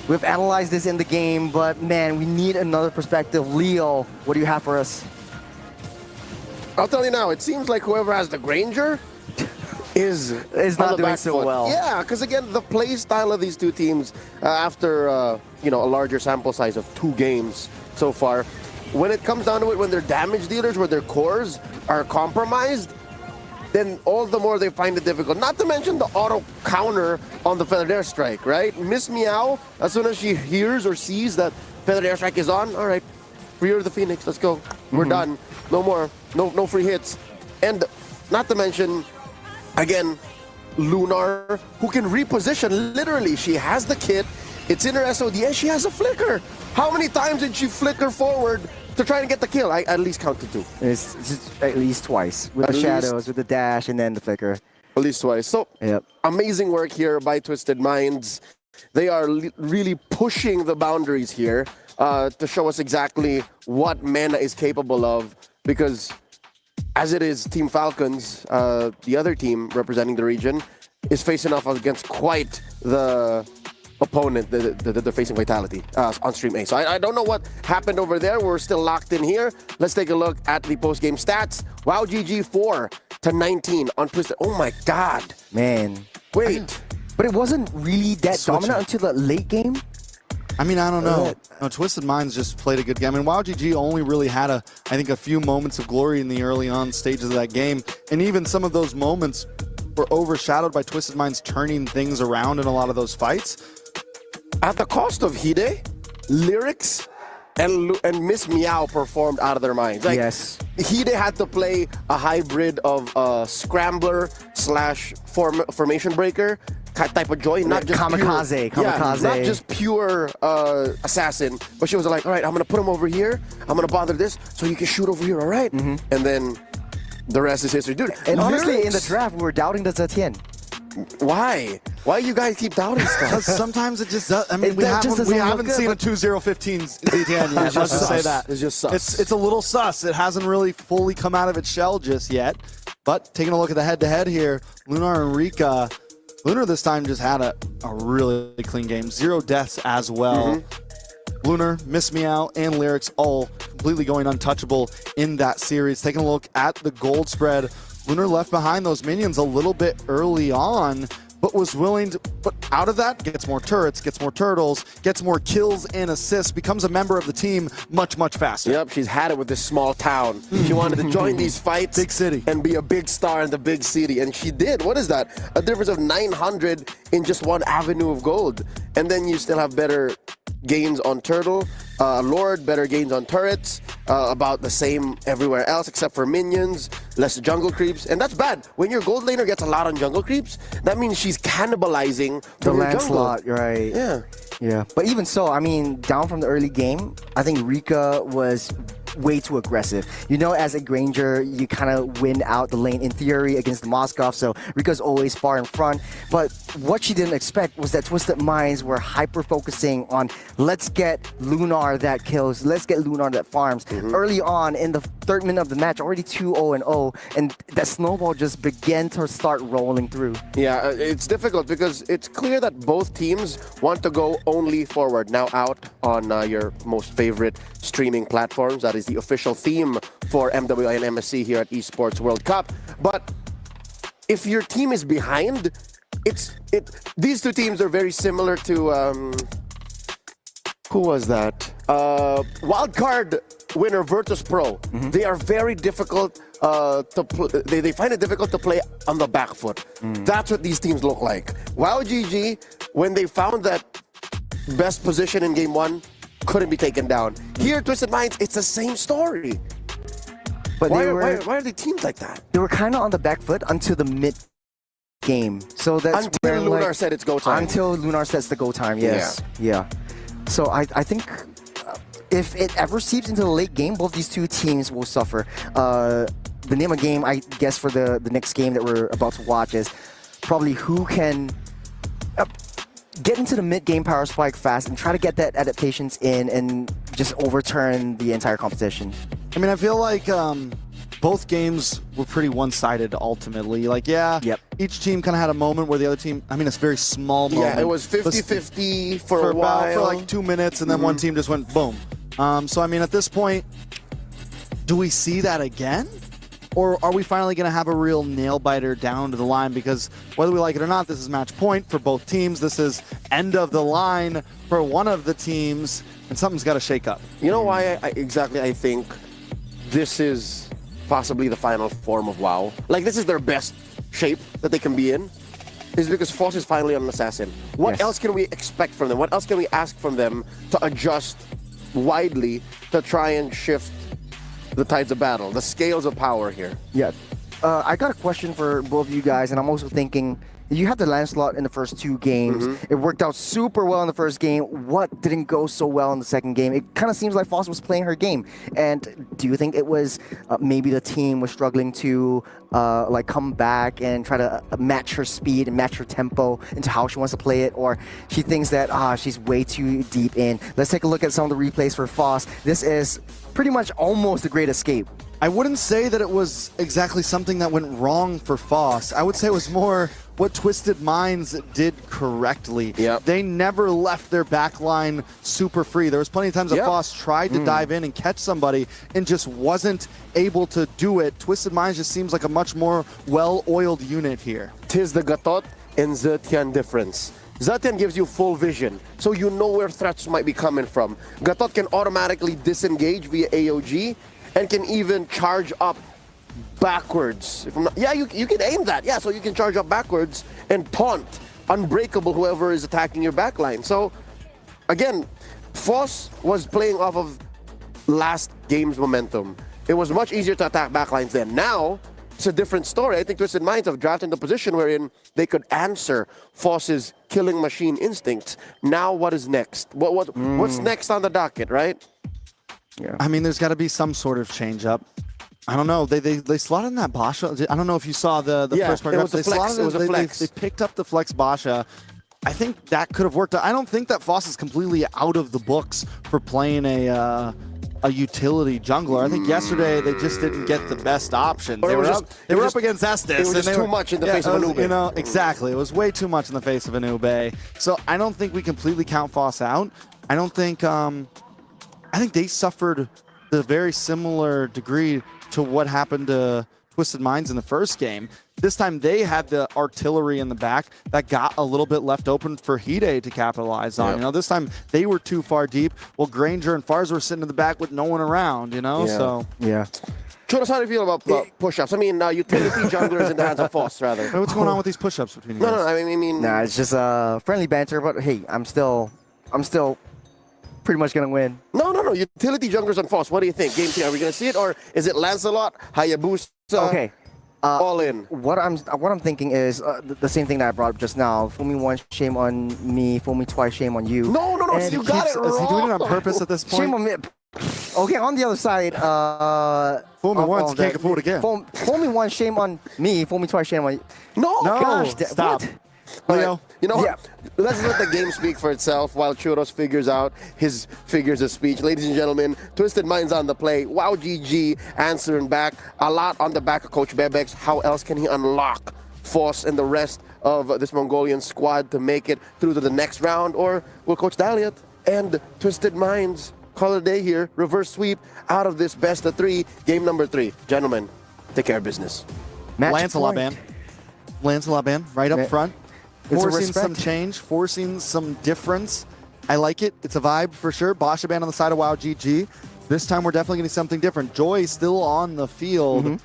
we've analyzed this in the game, but man, we need another perspective. Leo, what do you have for us? I'll tell you now, it seems like whoever has the Granger is not doing so well. Yeah, because again, the play style of these 2 teams, after a larger sample size of 2 games so far, when it comes down to it, when their damage dealers, where their cores are compromised, then all the more they find it difficult. Not to mention the auto counter on the Feathered Airstrike, right? Miss Meow, as soon as she hears or sees that Feathered Airstrike is on, all right, Fear of the Phoenix, let's go. We're done. No more. No free hits. And not to mention, again, Lunar, who can reposition, literally. She has the kit, it's in her SOD, and she has a flicker. How many times did she flicker forward to try and get the kill? I at least counted 2. It's just at least twice. With the shadows, with the dash, and then the flicker. At least twice. So, amazing work here by Twisted Minds. They are really pushing the boundaries here to show us exactly what Mana is capable of, because as it is Team Falcons, the other team representing the region, is facing off against quite the opponent that they're facing Vitality on Stream A. So I don't know what happened over there. We're still locked in here. Let's take a look at the post-game stats. WoW GG 4-19 on Twisted. Oh my God. Man. Wait. But it wasn't really that dominant until the late game. I mean, I don't know. No, Twisted Minds just played a good game. I mean, WoW GG only really had I think a few moments of glory in the early on stages of that game. And even some of those moments were overshadowed by Twisted Minds turning things around in a lot of those fights. At the cost of Hide, Lyrics, and Miss Meow performed out of their minds. Like, yes. Hide had to play a hybrid of scrambler / formation breaker type of joy, not just kamikaze. Pure, yeah, not just pure assassin. But she was like, all right, I'm gonna put him over here. I'm gonna bother this so you can shoot over here. All right, and then the rest is history, dude. And honestly, in the draft, we were doubting the Zetian. Why? Why you guys keep doubting stuff? Because sometimes it just does. I mean, we haven't seen a 2-0-15 ZTN yet. Let's just say that. It's just sus. It's a little sus. It hasn't really fully come out of its shell just yet. But taking a look at the head-to-head here, Lunar and Rika. Lunar this time just had a really clean game. 0 deaths as well. Lunar, Miss Meow, and Lyrics all completely going untouchable in that series. Taking a look at the gold spread, Lunar left behind those minions a little bit early on, but was willing to, but out of that, gets more turrets, gets more turtles, gets more kills and assists, becomes a member of the team much faster. Yep, she's had it with this small town. She wanted to join these fights. Big city. And be a big star in the big city, and she did. What is that? A difference of 900 in just one avenue of gold. And then you still have better gains on turtle, Lord, better gains on turrets, about the same everywhere else except for minions, less jungle creeps, and that's bad. When your gold laner gets a lot on jungle creeps, that means she's cannibalizing the your Lancelot, jungle. right? Yeah. Yeah, but even so, I mean, down from the early game, I think Rika was way too aggressive. You know, as a Granger, you kind of win out the lane in theory against the Moskov, so Rika's always far in front. But what she didn't expect was that Twisted Minds were hyper-focusing on, let's get Lunar that kills, let's get Lunar that farms. Early on, in the 3rd minute of the match, already 2-0-0, and that snowball just began to start rolling through. Yeah, it's difficult because it's clear that both teams want to go only forward. Now out on your most favorite streaming platforms. That is the official theme for MWI and MSC here at Esports World Cup. But if your team is behind, these two teams are very similar to who was that? Wildcard winner Virtus Pro. They are very difficult they find it difficult to play on the back foot. That's what these teams look like. WoW GG, when they found that best position in game 1, couldn't be taken down. Here, Twisted Minds, it's the same story. But why are the teams like that? They were kind of on the back foot until the mid game. So that's until where, Lunar said it's go time. Until Lunar says the go time, yes. Yeah. So I think if it ever seeps into the late game, both these two teams will suffer. The name of the game, I guess, for the next game that we're about to watch is probably who can get into the mid-game power spike fast and try to get that adaptations in and just overturn the entire competition. I mean, I feel like both games were pretty one-sided ultimately. Like, each team kind of had a moment where the other team, I mean, it's a very small moment. Yeah, it was 50-50 for a while. For like 2 minutes, and then one team just went boom. So, I mean, at this point, do we see that again? Or are we finally going to have a real nail-biter down to the line? Because whether we like it or not, this is match point for both teams. This is end of the line for one of the teams, and something's got to shake up. You know why I think this is possibly the final form of WoW? Like, this is their best shape that they can be in, is because Foss is finally an assassin. What else can we expect from them? What else can we ask from them to adjust widely to try and shift the tides of battle, the scales of power here? Yeah. I got a question for both of you guys, and I'm also thinking, you had the Lancelot in the first 2 games. It worked out super well in the first game. What didn't go so well in the second game? It kind of seems like Foss was playing her game. And do you think it was maybe the team was struggling to like come back and try to match her speed and match her tempo into how she wants to play it? Or she thinks that she's way too deep in? Let's take a look at some of the replays for Foss. This is pretty much almost a great escape. I wouldn't say that it was exactly something that went wrong for Foss. I would say it was more what Twisted Minds did correctly. Yep. They never left their back line super free. There was plenty of times that Yep. Foss tried to dive in and catch somebody and just wasn't able to do it. Twisted Minds just seems like a much more well-oiled unit here. Tis the Gatot and Zetian difference. Zetian gives you full vision, so you know where threats might be coming from. Gatot can automatically disengage via AOG and can even charge up backwards. If I'm not, yeah, you can aim that. Yeah, so you can charge up backwards and taunt unbreakable whoever is attacking your backline. So, again, Foss was playing off of last game's momentum. It was much easier to attack backlines then. Now, it's a different story. I think Twisted Minds have drafted the position wherein they could answer Foss's killing machine instincts. Now, what is next? What's next on the docket, right? Yeah. I mean, there's got to be some sort of change up. I don't know. They slotted in that Basha. I don't know if you saw the Yeah, first it paragraph. was a flex. It was a flex. They picked up the flex Basha. I think that could have worked. I don't think that Foss is completely out of the books for playing a utility jungler. I think yesterday they just didn't get the best options. Or They it were was up, just- they it were was up against Estes. it was and just they too were- much in the face of it was, Anube. You know, exactly. It was way too much in the face of Anube. So I don't think we completely count Foss out. I don't think. I think they suffered the very similar degree to what happened to Twisted Minds in the first game. This time they had the artillery in the back that got a little bit left open for Hide to capitalize on. Yep. You know, this time they were too far deep. Well, Granger and Farz were sitting in the back with no one around, you know? Yeah. So, Yeah. Churas, how do you feel about push-ups? I mean, utility junglers in the hands of Foss, rather. hey, what's going on with these push-ups between you guys? No, I mean, Nah, it's just friendly banter, but hey, I'm still pretty much gonna win. No. Utility junglers on Foss. What do you think? Game 3, are we going to see it? Or is it Lancelot, Hayabusa, Okay. all in? What I'm thinking is the same thing that I brought up just now. Fool me once, shame on me. Fool me twice, shame on you. No, And you got it wrong. Is he doing it on purpose at this point? Shame on me. Okay, on the other side, Fool me of once, all can't that, get fooled again. Fool me once, shame on me. Fool me twice, shame on you. No, No, Gosh, stop. what? Leo, You know Yeah. what? Let's let the game speak for itself while Churros figures out his figures of speech. Ladies and gentlemen, Twisted Minds on the play. Wow, GG answering back. A lot on the back of Coach Bebex. How else can he unlock Foss and the rest of this Mongolian squad to make it through to the next round? Or will Coach Daliot and Twisted Minds call it a day here? Reverse sweep out of this best of 3, game number 3. Gentlemen, take care of business. Match Lancelot point. band. Lancelot band, right up Yeah. front. It's a Forcing some respect. change, forcing some difference. I like it. It's a vibe for sure. Basha band on the side of WoW GG. This time we're definitely getting something different. Joy still on the field.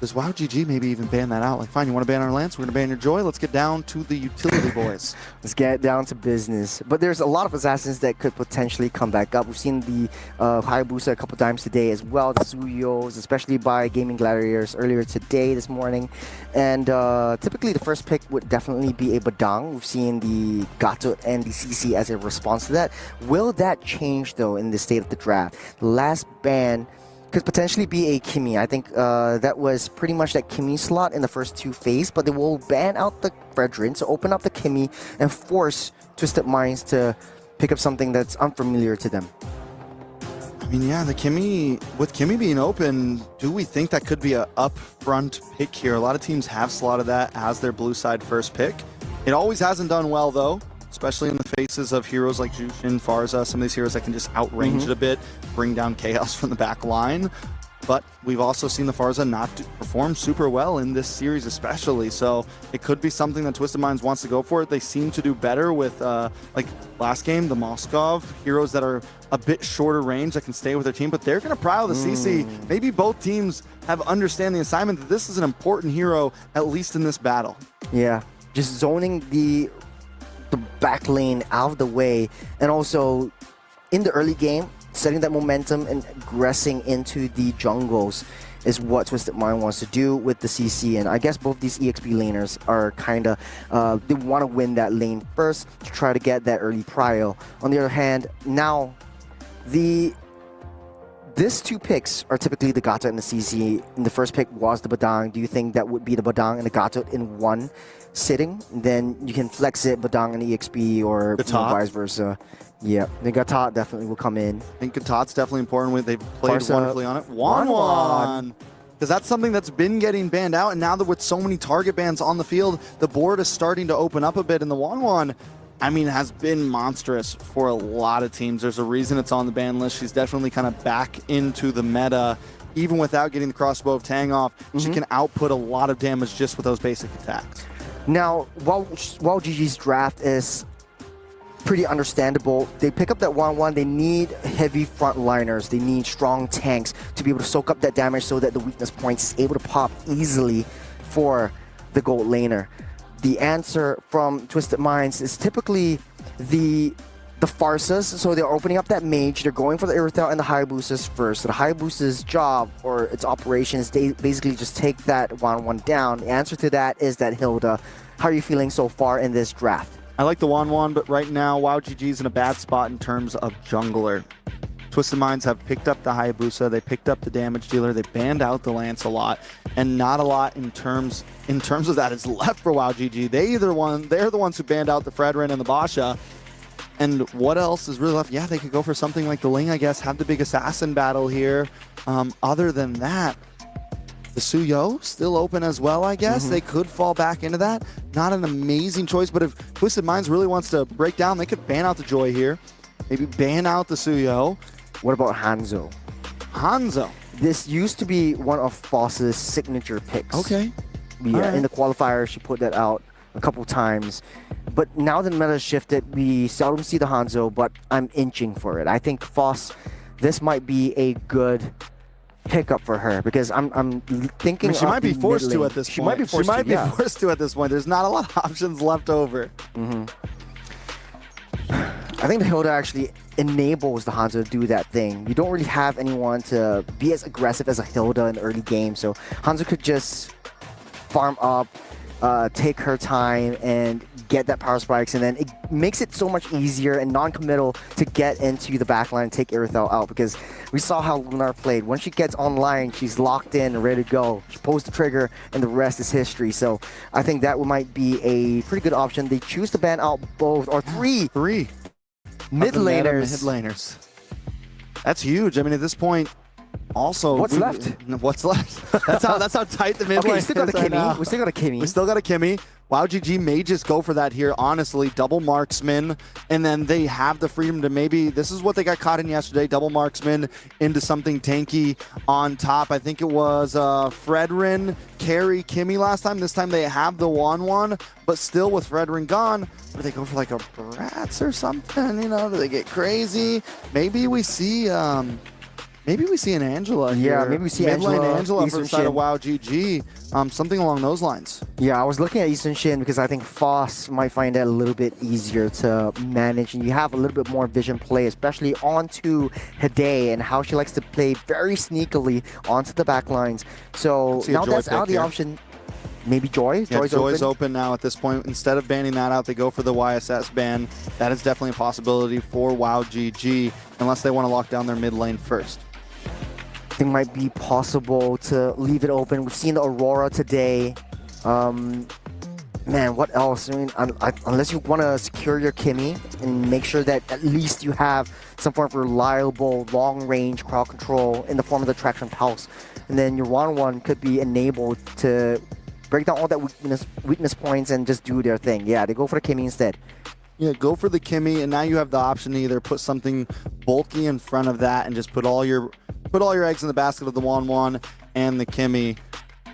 Does WoW GG maybe even ban that out? Like, fine, you want to ban our Lance? We're going to ban your Joy. Let's get down to the utility boys. Let's get down to business. But there's a lot of assassins that could potentially come back up. We've seen the Hayabusa a couple times today as well. The Suyos, especially by Gaming Gladiators earlier today, this morning. And typically the first pick would definitely be a Badang. We've seen the Gatot and the CC as a response to that. Will that change, though, in the state of the draft? The last ban could potentially be a Kimi. I think that was pretty much that Kimi slot in the first 2 phases, but they will ban out the Fredrin, so open up the Kimi and force Twisted Minds to pick up something that's unfamiliar to them. I mean, yeah, with Kimi being open, do we think that could be a upfront pick here? A lot of teams have slotted that as their blue side first pick. It always hasn't done well, though, especially in the faces of heroes like Jushin, Farza, some of these heroes that can just outrange it a bit, bring down chaos from the back line. But we've also seen the Farza not perform super well in this series especially, so it could be something that Twisted Minds wants to go for. They seem to do better with, like last game, the Moskov, heroes that are a bit shorter range that can stay with their team, but they're going to prowl the CC. Maybe both teams have understand the assignment that this is an important hero, at least in this battle. Yeah, just zoning the back lane out of the way, and also in the early game, setting that momentum and aggressing into the jungles is what Twisted Mind wants to do with the CC. And I guess both these EXP laners are kind of, they want to win that lane first to try to get that early prio. On the other hand, now these 2 picks are typically the Gatot and the CC. And the first pick was the Badang. Do you think that would be the Badang and the Gatot in one sitting? Then you can flex it, Badang and EXP, or vice versa. Yeah, the Gatot definitely will come in. I think Gatot's definitely important. They've played Farsa, wonderfully on it. 1-1. because that's something that's been getting banned out. And now that with so many target bans on the field, the board is starting to open up a bit. And the Wanwan, I mean, has been monstrous for a lot of teams. There's a reason it's on the ban list. She's definitely kind of back into the meta. Even without getting the crossbow of Tang off, she can output a lot of damage just with those basic attacks. Now, while GG's draft is pretty understandable, they pick up that 1-1, they need heavy frontliners, they need strong tanks to be able to soak up that damage so that the weakness points is able to pop easily for the gold laner. The answer from Twisted Minds is typically the Farsas, so they're opening up that mage, they're going for the Irithel and the Hayabusas first. So the Hayabusa's job, or its operation, is they basically just take that 1-1 down. The answer to that is that Hilda. How are you feeling so far in this draft? I like the Wanwan, but right now, WoW GG's in a bad spot in terms of jungler. Twisted Minds have picked up the Hayabusa, they picked up the damage dealer, they banned out the Lance a lot, and not a lot in terms of that is left for WoW GG. They're the ones who banned out the Fredrin and the Basha. And what else is really left? Yeah, they could go for something like the Ling, I guess, have the big assassin battle here. Other than that, the Suyo still open as well, I guess. They could fall back into that. Not an amazing choice, but if Twisted Minds really wants to break down, they could ban out the Joy here. Maybe ban out the Suyo. What about Hanzo? Hanzo. This used to be one of Foss's signature picks. Okay. Yeah, right. in the qualifier, she put that out a couple times. But now the meta shifted, we seldom see the Hanzo, but I'm inching for it. I think Foss, this might be a good pickup for her because I'm thinking she might be forced to at this point. She might be forced to at this point. There's not a lot of options left over. I think the Hilda actually enables the Hanzo to do that thing. You don't really have anyone to be as aggressive as a Hilda in the early game, so Hanzo could just farm up, take her time, and get that power spikes, and then it makes it so much easier and non-committal to get into the backline and take Irithel out, because we saw how Lunar played. Once she gets online, she's locked in and ready to go. She pulls the trigger, and the rest is history. So I think that might be a pretty good option. They choose to ban out both, or three mid laners. That's huge. I mean, at this point, also, what's left? What's left? That's how tight the mid lane is. We still got a Kimmy. We still got a Kimmy. WoW GG may just go for that here, honestly. Double marksman, and then they have the freedom to maybe, this is what they got caught in yesterday, double marksman into something tanky on top. I think it was Fredrin carry Kimmy last time. This time they have the Wanwan, but still with Fredrin gone, do they go for like a Bratz or something? You know, do they get crazy? Maybe we see an Angela here. Yeah, maybe we see Mid-lane Angela for the side of WoW GG. Something along those lines. Yeah, I was looking at Eastern Shin because I think Foss might find that a little bit easier to manage, and you have a little bit more vision play, especially onto Hide and how she likes to play very sneakily onto the back lines. So now that's out of the option. Maybe Joy? Yeah, Joy's open now at this point. Instead of banning that out, they go for the YSS ban. That is definitely a possibility for WoW GG, unless they want to lock down their mid lane first. I think it might be possible to leave it open. We've seen the Aurora today. Man, what else? I mean, unless you want to secure your Kimmy and make sure that at least you have some form of reliable long-range crowd control in the form of the Traction Pulse. And then your 1-1 could be enabled to break down all that weakness points and just do their thing. Yeah, they go for the Kimmy instead. Yeah, go for the Kimmy, and now you have the option to either put something bulky in front of that and just put all your eggs in the basket of the Wanwan and the Kimmy,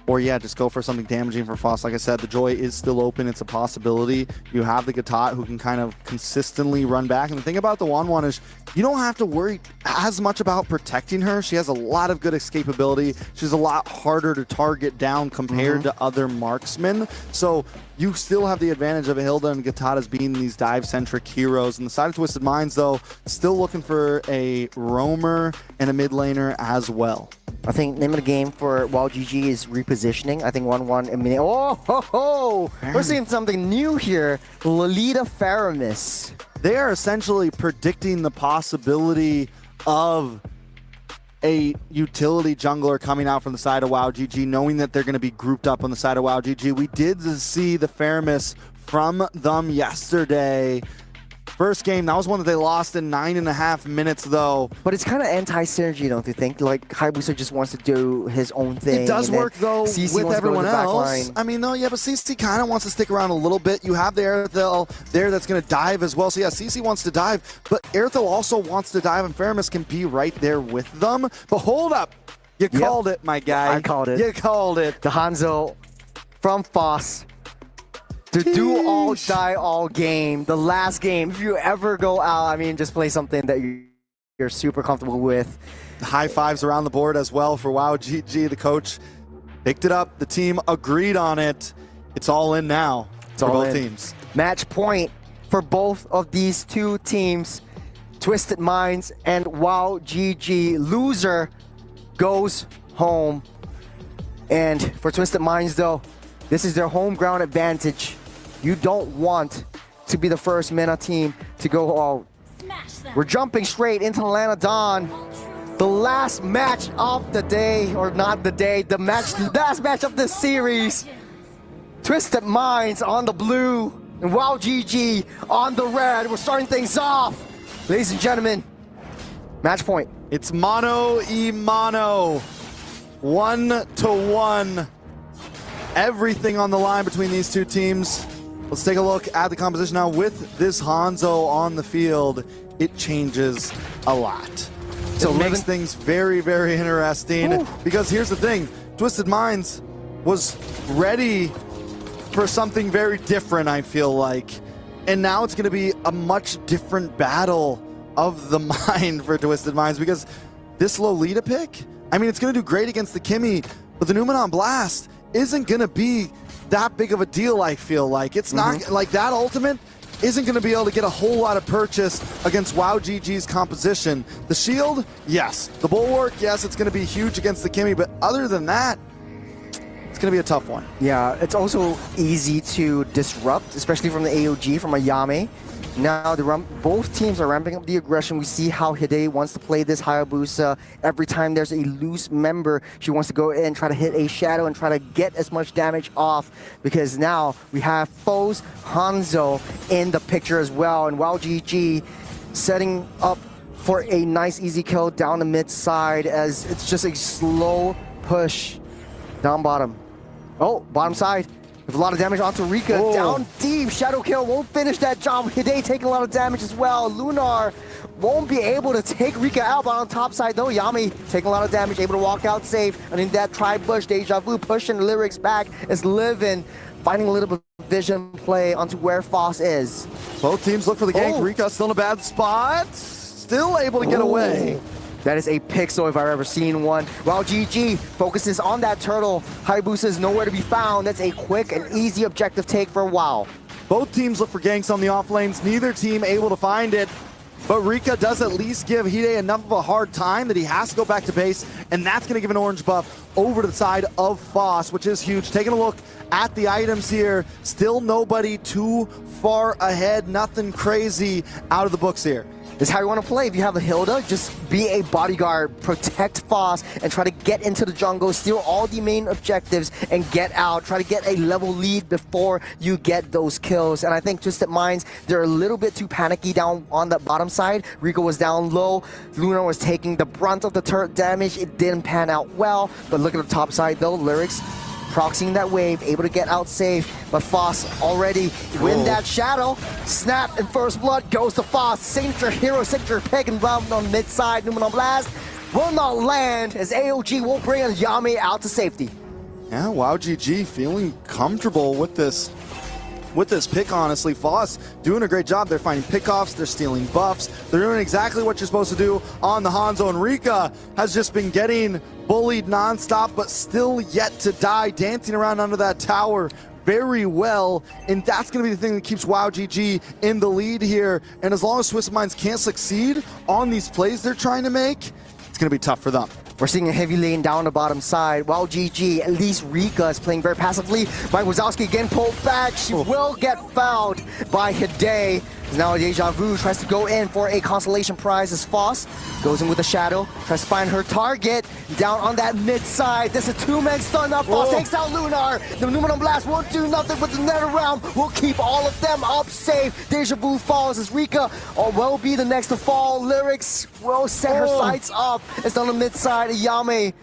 or yeah, just go for something damaging for Foss. Like I said, the Joy is still open. It's a possibility. You have the Gatot who can kind of consistently run back. And the thing about the Wanwan is you don't have to worry as much about protecting her. She has a lot of good escapability. She's a lot harder to target down compared to other marksmen. So you still have the advantage of Hilda and Gatot as being these dive-centric heroes. And the side of Twisted Minds, though, still looking for a roamer and a mid laner as well. I think name of the game for WoW GG is repositioning. I think 1-1. I mean, we're seeing something new here. Lolita Faramis. They are essentially predicting the possibility of a utility jungler coming out from the side of WoW GG, knowing that they're going to be grouped up on the side of WoW GG. We did see the Faramis from them yesterday. first game. That was one that they lost in 9.5 minutes, though. But it's kind of anti-synergy, don't you think? Like, Hayabusa just wants to do his own thing. It does work, though, CC with wants to go to everyone the back else. line. I mean, no, yeah, but CC kind of wants to stick around a little bit. You have the Airthel there that's going to dive as well. So, yeah, CC wants to dive, but Airthel also wants to dive, and Faramis can be right there with them. But hold up. You called it, my guy. I called it. You called it. The Hanzo from Foss to do all, die all game. The last game. If you ever go out, I mean, just play something that you're super comfortable with. High fives around the board as well for WoW GG. The coach picked it up. The team agreed on it. It's all in now for both teams. Match point for both of these two teams. Twisted Minds and WoW GG. Loser goes home. And for Twisted Minds, though, this is their home ground advantage. You don't want to be the first MENA team to go all. We're jumping straight into Atlanta Dawn. The last match of the day, or not the day, the last match of this series. Twisted Minds on the blue and WoW GG on the red. We're starting things off. Ladies and gentlemen, match point. It's mano y mano. 1-to-1. Everything on the line between these two teams. Let's take a look at the composition now. With this Hanzo on the field, it changes a lot. So it makes things very, very interesting. Because here's the thing, Twisted Minds was ready for something very different, I feel like. And now it's going to be a much different battle of the mind for Twisted Minds, because this Lolita pick, I mean, it's going to do great against the Kimmy, but the Numenon Blast isn't going to be that big of a deal, I feel like. It's not like that ultimate isn't going to be able to get a whole lot of purchase against WoW GG's composition. The shield, yes. The bulwark, yes, it's going to be huge against the Kimmy, but other than that, it's going to be a tough one. Yeah, it's also easy to disrupt, especially from the AOG, from a Yame. Now, both teams are ramping up the aggression. We see how Hide wants to play this Hayabusa. Every time there's a loose member, she wants to go in, try to hit a shadow and try to get as much damage off, because now we have Foes Hanzo in the picture as well. And WoW GG setting up for a nice easy kill down the mid side, as it's just a slow push down bottom. Oh, bottom side. With a lot of damage onto Rika. Whoa. Down deep. Shadow kill won't finish that job. Hide taking a lot of damage as well. Lunar won't be able to take Rika out, but on top side though, Yami taking a lot of damage, able to walk out safe. And in that tri-bush, Deja Vu pushing the Lyrics back is living, finding a little bit of vision play onto where Foss is. Both teams look for the gank. Rika still in a bad spot. Still able to get away. That is a pixel if I've ever seen one. While GG focuses on that turtle, Hayabusa is nowhere to be found. That's a quick and easy objective take for WoW. Both teams look for ganks on the off lanes. Neither team able to find it. But Rika does at least give Hide enough of a hard time that he has to go back to base, and that's going to give an orange buff over to the side of Foss, which is huge. Taking a look at the items here, still nobody too far ahead. Nothing crazy out of the books here. This is how you want to play. If you have a Hilda, just be a bodyguard, protect Foss, and try to get into the jungle, steal all the main objectives, and get out. Try to get a level lead before you get those kills. And I think Twisted Minds, they're a little bit too panicky down on the bottom side. Rico was down low. Luna was taking the brunt of the turret damage. It didn't pan out well. But look at the top side, though. Lyrics proxying that wave, able to get out safe, but Foss already win that shadow. Snap and first blood goes to Foss. Signature hero, signature pick and run on mid side. Numenon Blast will not land, as AOG will bring Yami out to safety. Yeah, WoW GG feeling comfortable with this pick, honestly. Foss doing a great job. They're finding pickoffs, they're stealing buffs, they're doing exactly what you're supposed to do on the Hanzo, and Rika has just been getting bullied nonstop, but still yet to die, dancing around under that tower very well, and that's going to be the thing that keeps WoW GG in the lead here. And as long as Twisted Minds can't succeed on these plays they're trying to make, it's going to be tough for them. We're seeing a heavy lane down the bottom side. While GG, at least Rika is playing very passively. Mike Wazowski again pulled back. She will get fouled by Hide. Now Deja Vu tries to go in for a consolation prize as Foss goes in with a shadow, tries to find her target. down on that mid side. There's a two-man stun up. Boss takes out Lunar. The Numenor Blast won't do nothing, but the nether round will keep all of them up safe. Deja Vu falls as Rika will be the next to fall. Lyrics will set her sights up. It's on the mid side. Yame.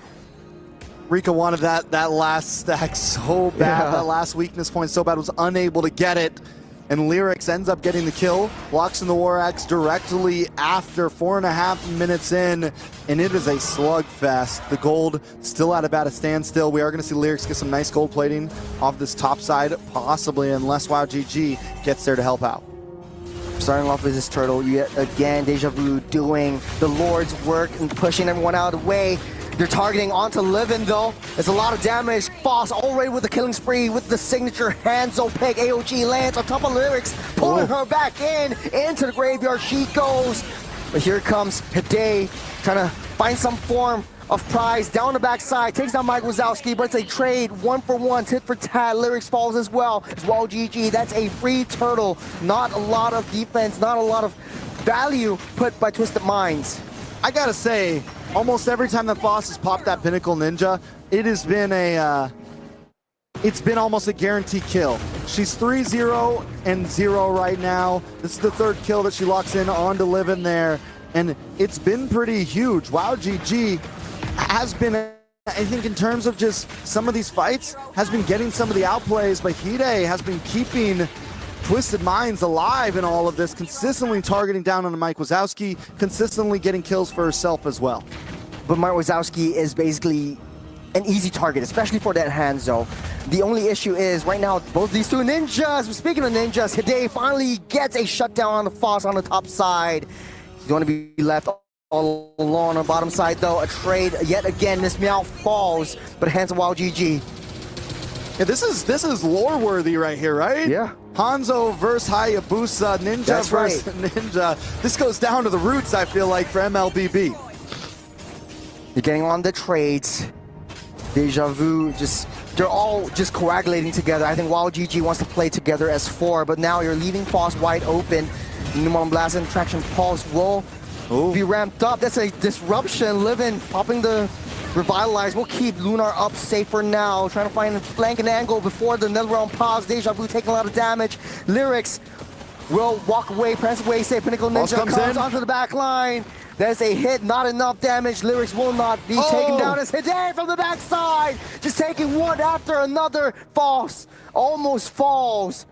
Rika wanted that last stack so bad, that last weakness point so bad, was unable to get it. And Lyrics ends up getting the kill, walks in the War Axe directly after 4.5 minutes in, and it is a slugfest. The gold still at about a standstill. We are going to see Lyrics get some nice gold plating off this top side, possibly, unless WoW GG gets there to help out. Starting off with this turtle, yet again, Deja Vu doing the Lord's work and pushing everyone out of the way. They're targeting onto Livin though. It's a lot of damage. Foss already with the killing spree with the signature Hanzo pick. AOG lands on top of Lyrics, pulling her back into the graveyard. She goes. But here comes Hide trying to find some form of prize down the backside. Takes down Mike Wazowski, but it's a trade. 1-for-1, tit for tat. Lyrics falls as well. GG. That's a free turtle. Not a lot of defense, not a lot of value put by Twisted Minds. I gotta say, almost every time that Foss has popped that Pinnacle Ninja, it has been it's been almost a guaranteed kill. She's 3-0 and 0 right now. This is the third kill that she locks in onto Livin there, and it's been pretty huge. WoW GG has been, I think in terms of just some of these fights, has been getting some of the outplays, but Hide has been keeping Twisted Minds alive in all of this, consistently targeting down on Mike Wazowski, consistently getting kills for herself as well. But Mike Wazowski is basically an easy target, especially for that Hanzo. The only issue is right now, both these two ninjas, speaking of ninjas, Hide finally gets a shutdown on the Foss on the top side. He's going to be left all alone on the bottom side though. A trade yet again, this Meow falls, but Hanzo WoW GG. Yeah, this is lore worthy right here, right? Yeah. Hanzo versus Hayabusa, Ninja That's versus right. Ninja. This goes down to the roots, I feel like, for MLBB. You're getting on the trades. Deja Vu, they're all just coagulating together. I think WoW GG wants to play together as 4, but now you're leaving Foss wide open. Numenor Blast and Traction Pulse will be ramped up. That's a disruption. Livin popping the Revitalize will keep Lunar up safe for now. Trying to find a flanking angle before the Netherrealm pause. Deja Vu taking a lot of damage. Lyrics will walk away, press away, say Pinnacle Ninja comes onto the back line. There's a hit, not enough damage. Lyrics will not be taken down as Hide from the backside. Just taking one after another. False, almost falls.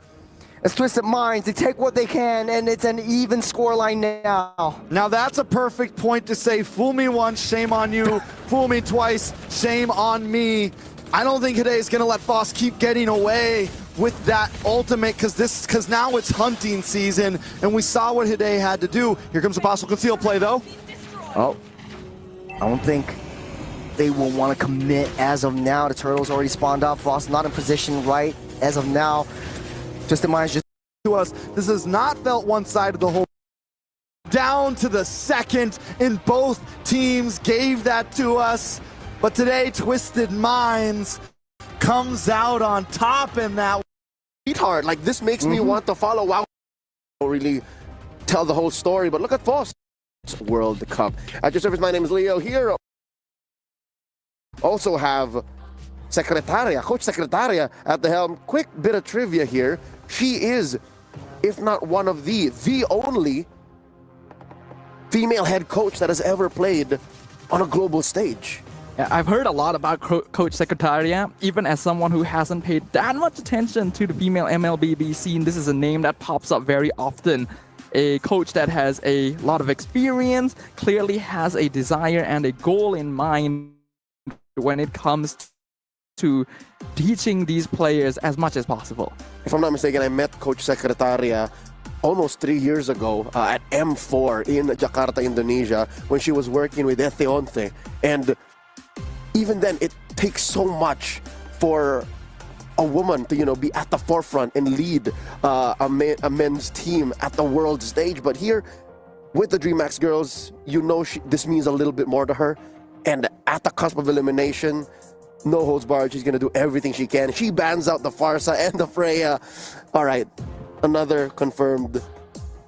As Twisted Minds, they take what they can, and it's an even scoreline now. Now that's a perfect point to say, fool me once, shame on you. Fool me twice, shame on me. I don't think Hide is going to let Foss keep getting away with that ultimate, because now it's hunting season, and we saw what Hide had to do. Here comes a possible conceal play, though. Oh, I don't think they will want to commit as of now. The turtle's already spawned up. Foss not in position right as of now. Twisted Minds just to us. This has not felt one-sided the whole down to the second, and both teams gave that to us. But today, Twisted Minds comes out on top in that. Sweetheart, like this makes me want to follow WoW. Don't really tell the whole story, but look at Foss. World Cup. At your service, my name is Leo here. Also have Secretaria, Coach Secretaria at the helm. Quick bit of trivia here. She is, if not one of the only female head coach that has ever played on a global stage. Yeah, I've heard a lot about Coach Secretaria, even as someone who hasn't paid that much attention to the female MLBB scene. This is a name that pops up very often. A coach that has a lot of experience, clearly has a desire and a goal in mind when it comes to teaching these players as much as possible. If I'm not mistaken, I met Coach Secretaria almost 3 years ago at M4 in Jakarta, Indonesia, when she was working with Etheonte. And even then, it takes so much for a woman to, be at the forefront and lead a men's team at the world stage. But here, with the DreamHack girls, this means a little bit more to her. And at the cusp of elimination, no holds barred, she's gonna do everything she can. She bans out the Farsa and the Freya. All right, another confirmed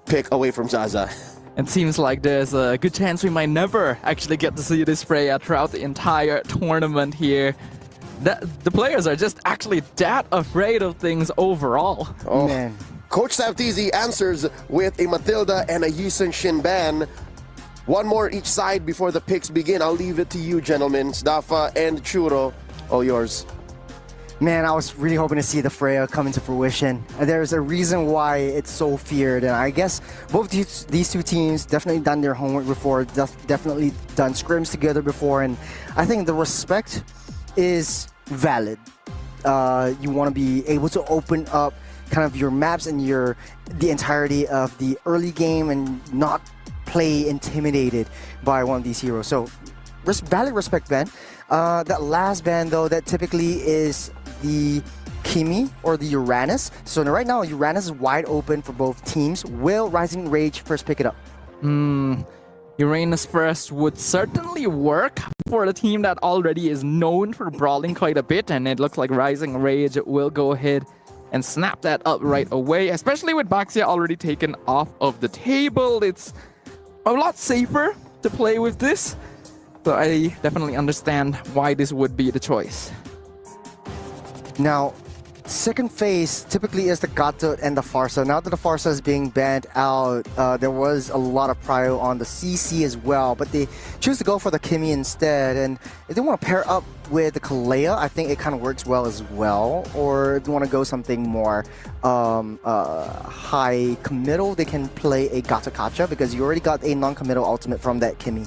pick away from Zaza. It seems like there's a good chance we might never actually get to see this Freya throughout the entire tournament here. The players are just actually that afraid of things overall. Oh, Man. Coach Savtizi answers with a Matilda and a Yisun Shin ban. One more each side before the picks begin. I'll leave it to you, gentlemen. Sdafa and Churo, all yours. Man, I was really hoping to see the Freya come into fruition. There's a reason why it's so feared, and I guess both these two teams definitely done their homework before, definitely done scrims together before, and I think the respect is valid. You want to be able to open up kind of your maps and the entirety of the early game and not play intimidated by one of these heroes. So valid respect, Ben. That last ban though, that typically is the Kimi or the Uranus. So right now Uranus is wide open for both teams. Will Rising Rage first pick it up? Uranus first would certainly work for the team that already is known for brawling quite a bit, and it looks like Rising Rage will go ahead and snap that up right away, especially with Baxia already taken off of the table. It's a lot safer to play with this, so I definitely understand why this would be the choice. Now, second phase typically is the Gato and the Farsa. Now that the Farsa is being banned out, there was a lot of prio on the CC as well, but they choose to go for the Kimi instead. And if they want to pair up with the Kalea, I think it kind of works well as well. Or if they want to go something more high committal, they can play a Gato Kacha because you already got a non-committal ultimate from that Kimi.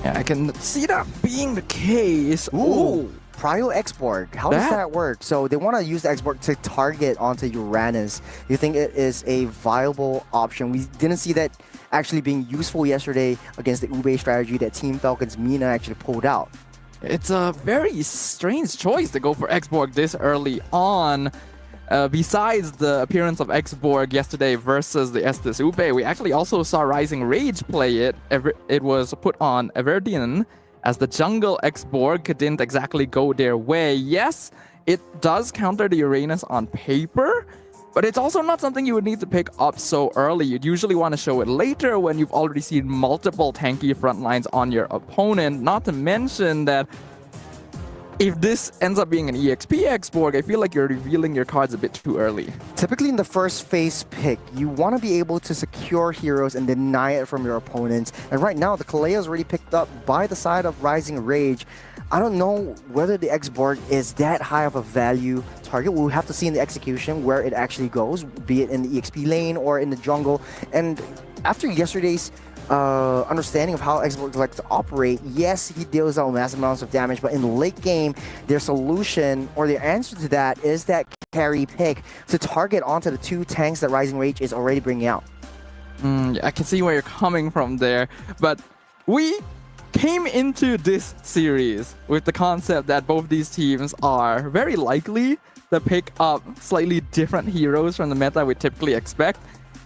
Yeah, I can see that being the case. Ooh. Prio X-Borg, how does that work? So they want to use the X-Borg to target onto Uranus. You think it is a viable option? We didn't see that actually being useful yesterday against the Ube strategy that Team Falcon's Mina actually pulled out. It's a very strange choice to go for X-Borg this early on. Besides the appearance of X-Borg yesterday versus the Estes Ube, we actually also saw Rising Rage play it. It was put on Everdian as the jungle. X-Borg didn't exactly go their way. Yes, it does counter the Uranus on paper, but it's also not something you would need to pick up so early. You'd usually want to show it later when you've already seen multiple tanky front lines on your opponent. Not to mention that if this ends up being an EXP X-Borg, I feel like you're revealing your cards a bit too early. Typically in the first phase pick, you want to be able to secure heroes and deny it from your opponents. And right now, the Kalea is already picked up by the side of Rising Rage. I don't know whether the X-Borg is that high of a value target. We'll have to see in the execution where it actually goes, be it in the EXP lane or in the jungle. And after yesterday's understanding of how X-Borg likes to operate, yes, he deals out massive amounts of damage, but in the late game, their solution or their answer to that is that carry pick to target onto the two tanks that Rising Rage is already bringing out. I can see where you're coming from there, but we came into this series with the concept that both these teams are very likely to pick up slightly different heroes from the meta we typically expect,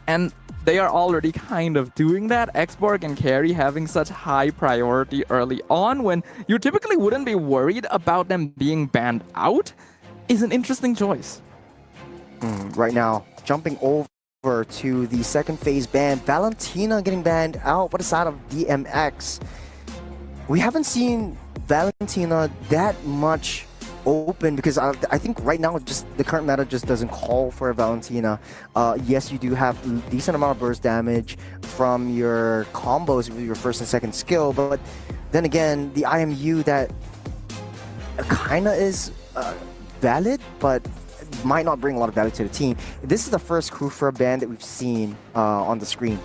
and they are already kind of doing that. X-Borg and Carry having such high priority early on when you typically wouldn't be worried about them being banned out is an interesting choice. Right now, jumping over to the second phase ban, Valentina getting banned out by the side of DMX. We haven't seen Valentina that much open because I think right now just the current meta just doesn't call for a Valentina. Yes, you do have a decent amount of burst damage from your combos with your first and second skill, but then again, the IMU that kind of is valid, but might not bring a lot of value to the team. This is the first Kufra ban that we've seen on the screen.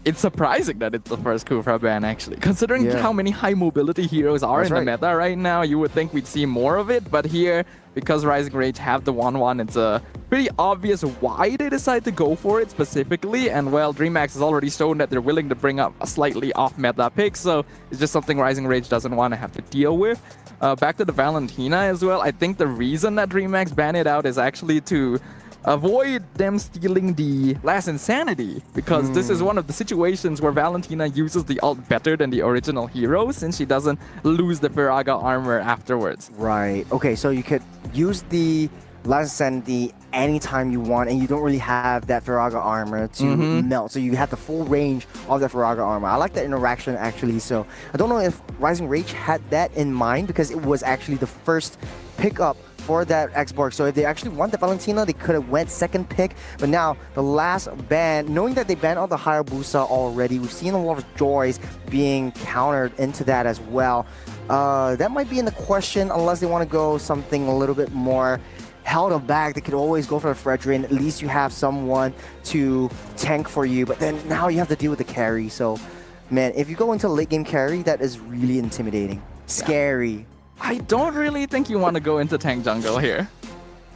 It's surprising that it's the first Kufra ban, actually. Considering how many high mobility heroes are in the meta right now, you would think we'd see more of it. But here, because Rising Rage have the 1-1, it's pretty obvious why they decide to go for it specifically. And well, DreamHack has already shown that they're willing to bring up a slightly off-meta pick, so it's just something Rising Rage doesn't want to have to deal with. Back to the Valentina as well, I think the reason that DreamHack banned it out is actually to avoid them stealing the last insanity, because this is one of the situations where Valentina uses the ult better than the original hero since she doesn't lose the Firaga armor afterwards. Right. Okay, so you could use the Last Insanity anytime you want, and you don't really have that Firaga armor to melt, so you have the full range of the Firaga armor. I like that interaction actually, so I don't know if Rising Rage had that in mind, because it was actually the first pickup for that Xborg. So if they actually want the Valentina, they could have went second pick. But now the last ban, knowing that they banned all the Hayabusa already, we've seen a lot of joys being countered into that as well. That might be in the question, unless they want to go something a little bit more held back. They could always go for a Fredrin. At least you have someone to tank for you. But then now you have to deal with the carry. So man, if you go into late game carry, that is really intimidating. Scary. I don't really think you want to go into tank jungle here.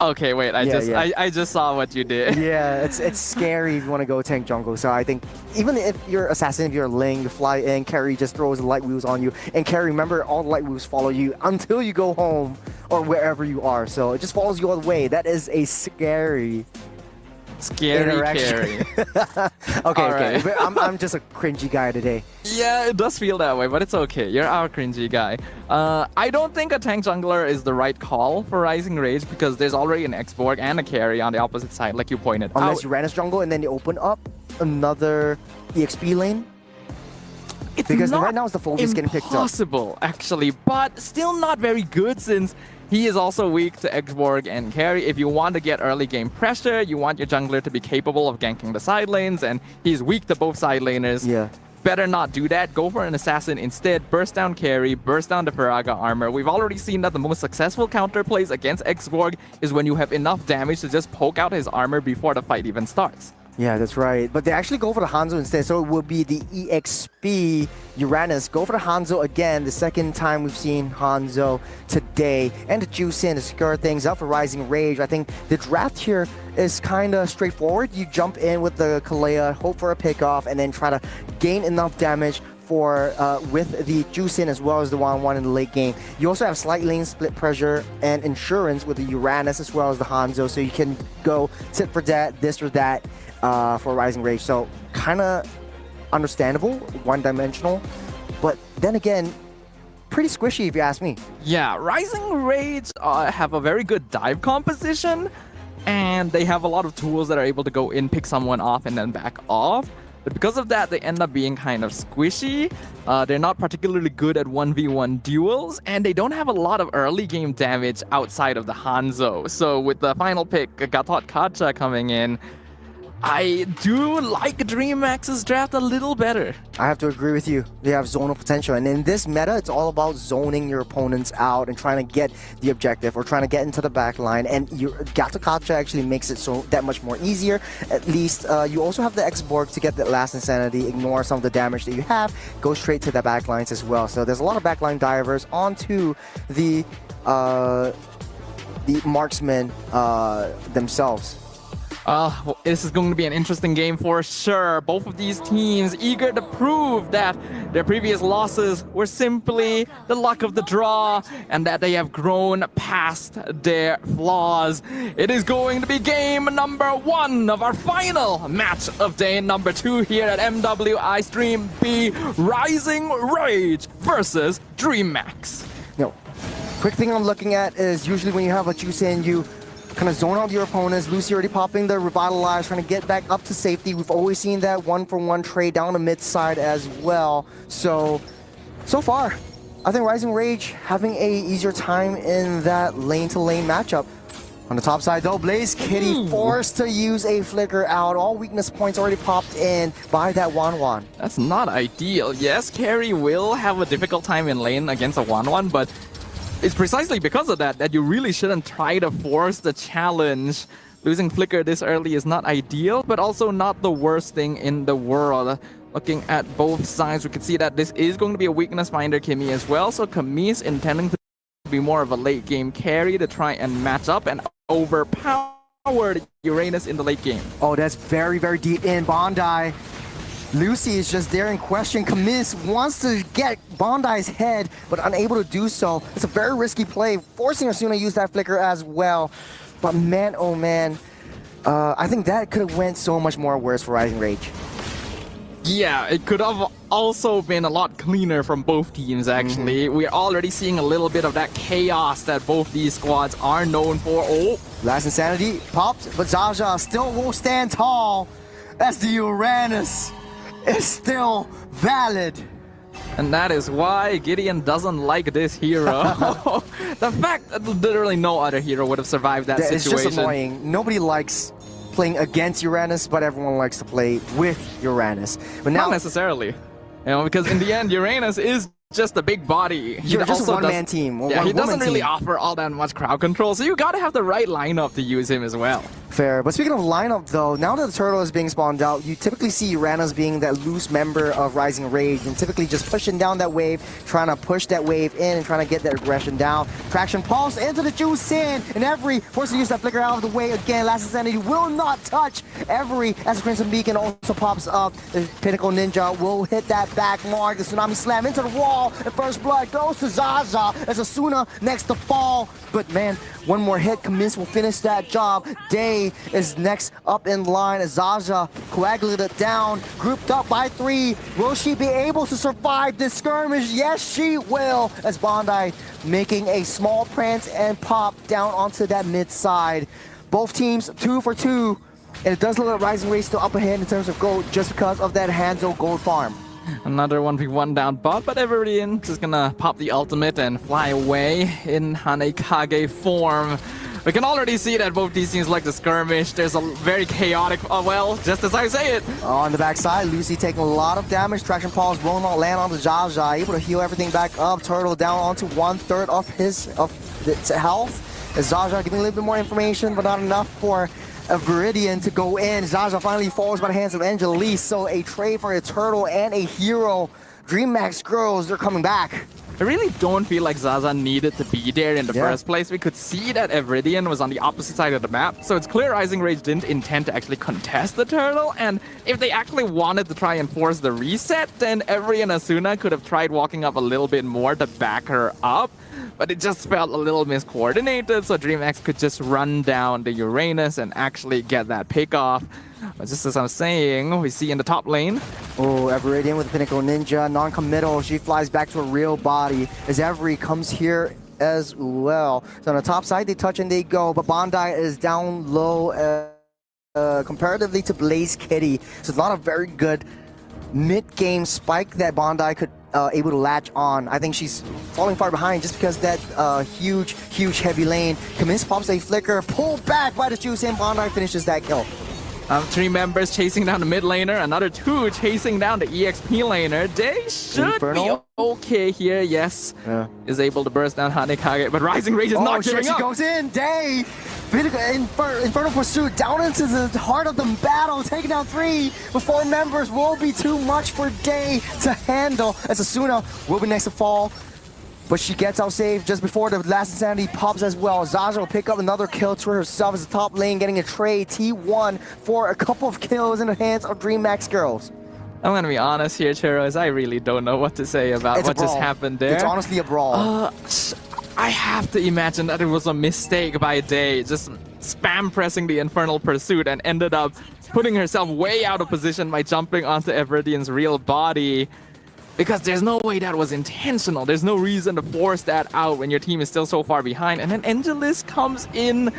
Okay, wait, I just saw what you did. Yeah, it's scary if you want to go tank jungle. So I think even if you're assassin, if you're Ling, you fly in, carry just throws light wheels on you. And carry, remember, all the light wheels follow you until you go home or wherever you are. So it just follows you all the way. That is a scary carry. Okay. But I'm just a cringy guy today. Yeah, it does feel that way, but it's okay. You're our cringy guy. I don't think a tank jungler is the right call for Rising Rage, because there's already an Xborg and a carry on the opposite side, like you pointed out. Unless you ran as jungle and then you open up another EXP lane. Because right now it's the focus getting picked up. Impossible, actually, but still not very good, since he is also weak to Xborg and carry. If you want to get early game pressure, you want your jungler to be capable of ganking the side lanes, and he's weak to both side laners. Yeah. Better not do that. Go for an assassin instead. Burst down carry, burst down the Firaga armor. We've already seen that the most successful counter plays against Xborg is when you have enough damage to just poke out his armor before the fight even starts. Yeah, that's right. But they actually go for the Hanzo instead, so it will be the EXP Uranus. Go for the Hanzo again, the second time we've seen Hanzo today. And the Juice in to secure things up for Rising Rage. I think the draft here is kind of straightforward. You jump in with the Kalea, hope for a pickoff, and then try to gain enough damage for with the Juice in as well as the 1-1 in the late game. You also have slight lane split pressure and insurance with the Uranus as well as the Hanzo, so you can go tit for that, this or that. For Rising Rage, so kind of understandable, one-dimensional, but then again, pretty squishy if you ask me. Yeah, Rising Rage have a very good dive composition, and they have a lot of tools that are able to go in, pick someone off, and then back off. But because of that, they end up being kind of squishy. They're not particularly good at 1v1 duels, and they don't have a lot of early game damage outside of the Hanzo. So with the final pick, Gatot Kacha coming in, I do like DreamHack's draft a little better. I have to agree with you. They have zonal potential. And in this meta, it's all about zoning your opponents out and trying to get the objective or trying to get into the back line. And Gato Kacha actually makes it so that much more easier. At least you also have the Xborg to get the last Insanity, ignore some of the damage that you have, go straight to the back lines as well. So there's a lot of backline divers onto the marksmen themselves. Well, this is going to be an interesting game for sure. Both of these teams eager to prove that their previous losses were simply the luck of the draw and that they have grown past their flaws. It is going to be game number 1 of our final match of day number 2 here at MWI Stream B, Rising Rage versus DreamHack. Quick thing I'm looking at is usually when you have a Juice in, you kind of zone out your opponents. Lucy already popping the Revitalize, trying to get back up to safety. We've always seen that 1-for-1 trade down the mid side as well. So far, I think Rising Rage having a easier time in that lane-to-lane matchup. On the top side though, Blaze Kitty forced to use a flicker out. All weakness points already popped in by that 1-1. That's not ideal. Yes, carry will have a difficult time in lane against a 1-1, but it's precisely because of that you really shouldn't try to force the challenge. Losing flicker this early is not ideal, but also not the worst thing in the world. Looking at both sides, we can see that this is going to be a weakness finder Kimmy as well. So Camise intending to be more of a late game carry to try and match up and overpower Uranus in the late game. Oh, that's very, very deep in. Bondi. Lucy is just there in question. Camise wants to get Bondi's head, but unable to do so. It's a very risky play, forcing Asuna to use that flicker as well. But man, oh man, I think that could have went so much more worse for Rising Rage. Yeah, it could have also been a lot cleaner from both teams, actually. We're already seeing a little bit of that chaos that both these squads are known for. Oh, Last Insanity popped, but Zaza still won't stand tall. That's the Uranus. It's still valid. and that is why Gideon doesn't like this hero. The fact that literally no other hero would have survived that It's situation. just annoying. Nobody likes playing against Uranus, but everyone likes to play with Uranus. But Not now necessarily. You know, because in the end, Uranus is just a big body. you're just a also one-man does- team. Or Yeah, he doesn't one-woman really team. offer all that much crowd control, so you gotta have the right lineup to use him as well. Fair. But speaking of lineup, though, now that the turtle is being spawned out, you typically see Uranus being that loose member of Rising Rage and typically just pushing down that wave, trying to push that wave in and trying to get that aggression down. Traction pulse into the juice in, and Every forced to use that flicker out of the way again. Last Insanity will not touch Every as the Crimson Beacon also pops up. The Pinnacle Ninja will hit that back mark. The Tsunami Slam into the wall, and first blood goes to Zaza as Asuna next to fall. But man, one more hit, Kaminsky will finish that job. Day is next up in line as Zaza coagulated down, grouped up by 3. Will she be able to survive this skirmish? Yes, she will, as Bondi making a small prance and pop down onto that mid side. Both teams 2 for 2, and it does look like Rising Rage still up ahead in terms of gold just because of that Hanzo gold farm. Another 1v1 down bot, but Everdian just gonna pop the ultimate and fly away in Hanekage form. We can already see that both these teams like the skirmish. There's a very chaotic, well, just as I say it. On the backside, Lucy taking a lot of damage. Traction Pulse will not land on the Jaja. Able to heal everything back up. Turtle down onto 1/3 of his health. As Zaza giving a little bit more information, but not enough for a Viridian to go in. Zaza finally falls by the hands of Angelise. So a trade for a turtle and a hero. DreamMax girls, they're coming back. I really don't feel like Zaza needed to be there in the Yeah. first place. We could see that Evridian was on the opposite side of the map, so it's clear Rising Rage didn't intend to actually contest the turtle, and if they actually wanted to try and force the reset, then Evri and Asuna could have tried walking up a little bit more to back her up, but it just felt a little miscoordinated, so DreamX could just run down the Uranus and actually get that pick off. But just as I'm saying, we see in the top lane, Oh, Everadian with the Pinnacle Ninja, non-committal. She flies back to a real body as Every comes here as well. So on the top side, they touch and they go, but Bondi is down low comparatively to Blaze Kitty. So it's not a very good mid-game spike that Bondi could able to latch on. I think she's falling far behind just because that huge heavy lane. Kaminsky pops a flicker, pulled back by the juice, and Bondi finishes that kill. 3 members chasing down the mid laner, another 2 chasing down the EXP laner. They should Infernal? be okay here, yes. Yeah. Is able to burst down Hanekage, but Rising Rage is not shit, giving she up. goes in, Day! Infernal Pursuit down into the heart of the battle, taking down 3 before members will be too much for Day to handle as Asuna will be next to fall. But she gets out safe just before the last Insanity pops as well. Zaza will pick up another kill to herself as the top lane, getting a trade T1 for a couple of kills in the hands of DreamMax girls. I'm gonna be honest here, Churros. I really don't know what to say about It's a what just brawl. happened there. It's honestly a brawl. I have to imagine that it was a mistake by Day, just spam pressing the Infernal Pursuit and ended up putting herself way out of position by jumping onto Everdian's real body. Because there's no way that was intentional. There's no reason to force that out when your team is still so far behind. And then Angelus comes in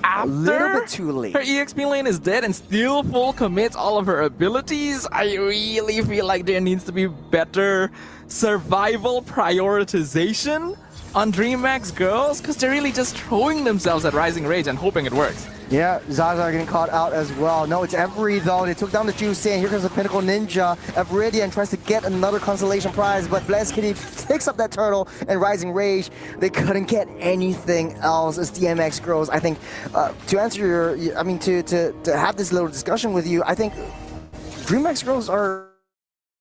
after. A little bit too late. Her EXP lane is dead and still full commits all of her abilities. I really feel like there needs to be better survival prioritization on DreamMax girls, because they're really just throwing themselves at Rising Rage and hoping it works. Yeah, Zaza getting caught out as well. No, it's Every though. They took down the Juice and here comes the Pinnacle Ninja. Evridian tries to get another consolation prize, but Blaze Kitty picks up that turtle and Rising Rage. They couldn't get anything else as DMX girls. I think to answer your, I mean to have this little discussion with you, I think DreamX girls are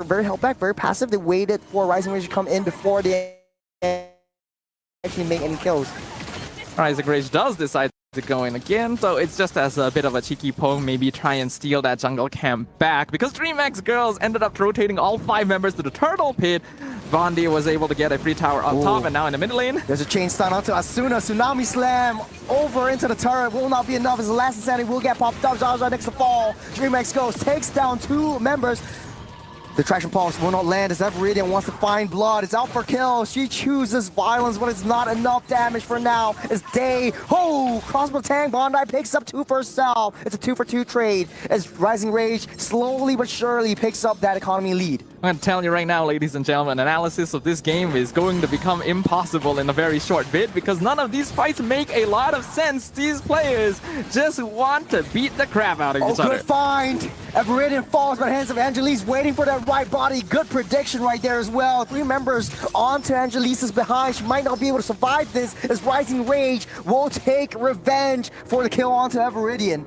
very held back, very passive. They waited for Rising Rage to come in before they actually make any kills. Rising Rage does decide to go in again, so it's just as a bit of a cheeky poke, maybe try and steal that jungle camp back, because DreamX girls ended up rotating all 5 members to the turtle pit. Bondi was able to get a free tower up top, and now in the mid lane. There's a chain stun onto Asuna. Tsunami Slam over into the turret. Will not be enough as the last Insanity will get popped up. Zaza next to fall. DreamX goes, takes down 2 members. The traction pulse will not land as Everiden wants to find blood. It's out for kill. She chooses violence, but it's not enough damage for now. It's Day. Oh, crossbow tank. Bondi picks up 2 for herself. It's a 2-for-2 trade as Rising Rage slowly but surely picks up that economy lead. I'm going to tell you right now, ladies and gentlemen, analysis of this game is going to become impossible in a very short bit because none of these fights make a lot of sense. These players just want to beat the crap out of each other. Good find. Everiden falls by the hands of Angelise, waiting for that right body. Good prediction right there as well. 3 members onto Angelise's behind. She might not be able to survive this as Rising Rage will take revenge for the kill onto Everiden.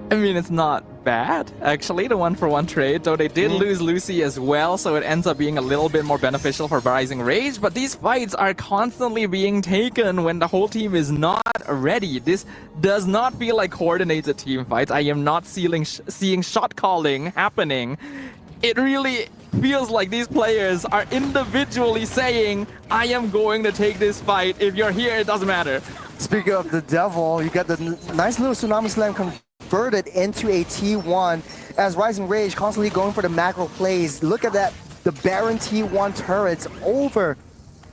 I mean, it's not bad, actually, the 1-for-1 trade, though they did lose Lucy as well, so it ends up being a little bit more beneficial for Rising Rage, but these fights are constantly being taken when the whole team is not ready. This does not feel like coordinated team fights. I am not seeing shot calling happening. It really feels like these players are individually saying, I am going to take this fight. If you're here, it doesn't matter. Speaking of the devil, you got the nice little Tsunami Slam converted into a T1 as Rising Rage constantly going for the macro plays. Look at that, the Baron T1 turrets over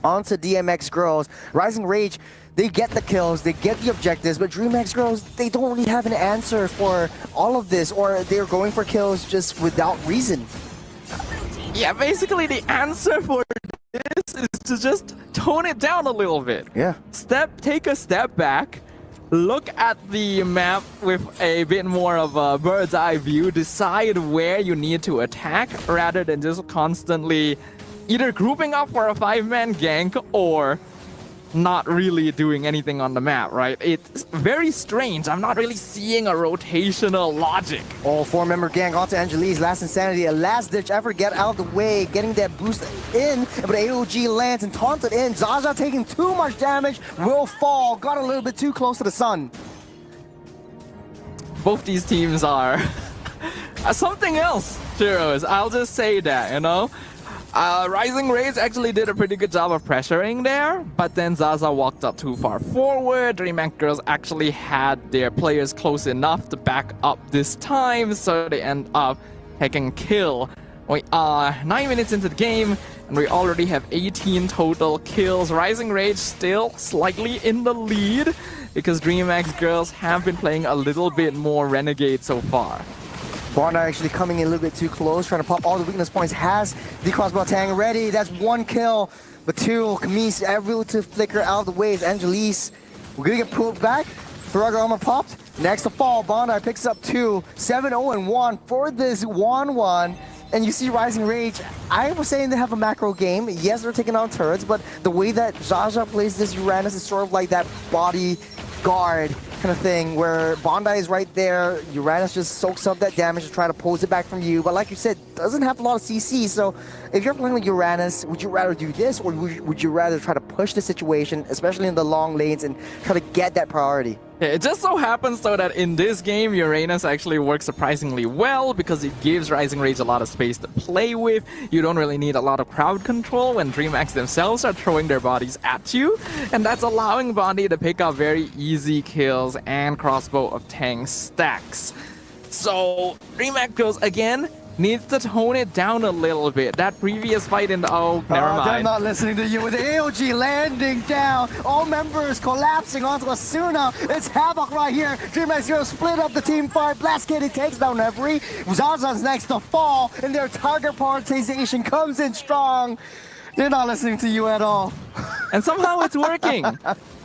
onto DMX Girls. Rising Rage, they get the kills, they get the objectives, but DreamX Girls, they don't really have an answer for all of this, or they're going for kills just without reason. Yeah, basically the answer for this is to just tone it down a little bit. Yeah. Take a step back, look at the map with a bit more of a bird's eye view, decide where you need to attack rather than just constantly either grouping up for a 5-man gank or not really doing anything on the map, right? It's very strange. I'm not really seeing a rotational logic. Oh, 4-member gang onto Angelise. Last Insanity, a last-ditch effort, get out of the way, getting that boost in, but AOG lands and taunted in. Zaza taking too much damage, will fall, got a little bit too close to the sun. Both these teams are something else, Shiros. I'll just say that, you know? Rising Rage actually did a pretty good job of pressuring there, but then Zaza walked up too far forward. DreamX Girls actually had their players close enough to back up this time, so they end up taking kill. We are 9 minutes into the game, and we already have 18 total kills. Rising Rage still slightly in the lead, because DreamX Girls have been playing a little bit more Renegade so far. Bondi actually coming in a little bit too close, trying to pop all the weakness points. Has the crossbow tang ready. That's 1 kill. But 2, Camise able to flicker out of the way. Angelise, we're gonna get pulled back. Throughout armor popped. Next to fall, Bondi picks up 2. 7-0-1 for this 1-1. And you see Rising Rage, I was saying they have a macro game. Yes, they're taking on turrets, but the way that Jaja plays this Uranus is sort of like that body guard kind of thing where Bondi is right there, Uranus just soaks up that damage to try to pose it back from you, but like you said, doesn't have a lot of CC, so if you're playing with Uranus, would you rather do this or would you rather try to push the situation, especially in the long lanes, and try to get that priority? Yeah, it just so happens though that in this game, Uranus actually works surprisingly well because it gives Rising Rage a lot of space to play with. You don't really need a lot of crowd control when DreamX themselves are throwing their bodies at you, and that's allowing Bondi to pick up very easy kills and crossbow of Tang stacks. So DreamX goes again, needs to tone it down a little bit. That previous fight in the... Oh, never mind. They're not listening to you with the AOG landing down. All members collapsing onto Asuna. It's Havoc right here. DreamX Girls split up the team fight. Blast Kitty takes down every. Zaza's next to fall, and their target prioritization comes in strong. They're not listening to you at all. And somehow it's working.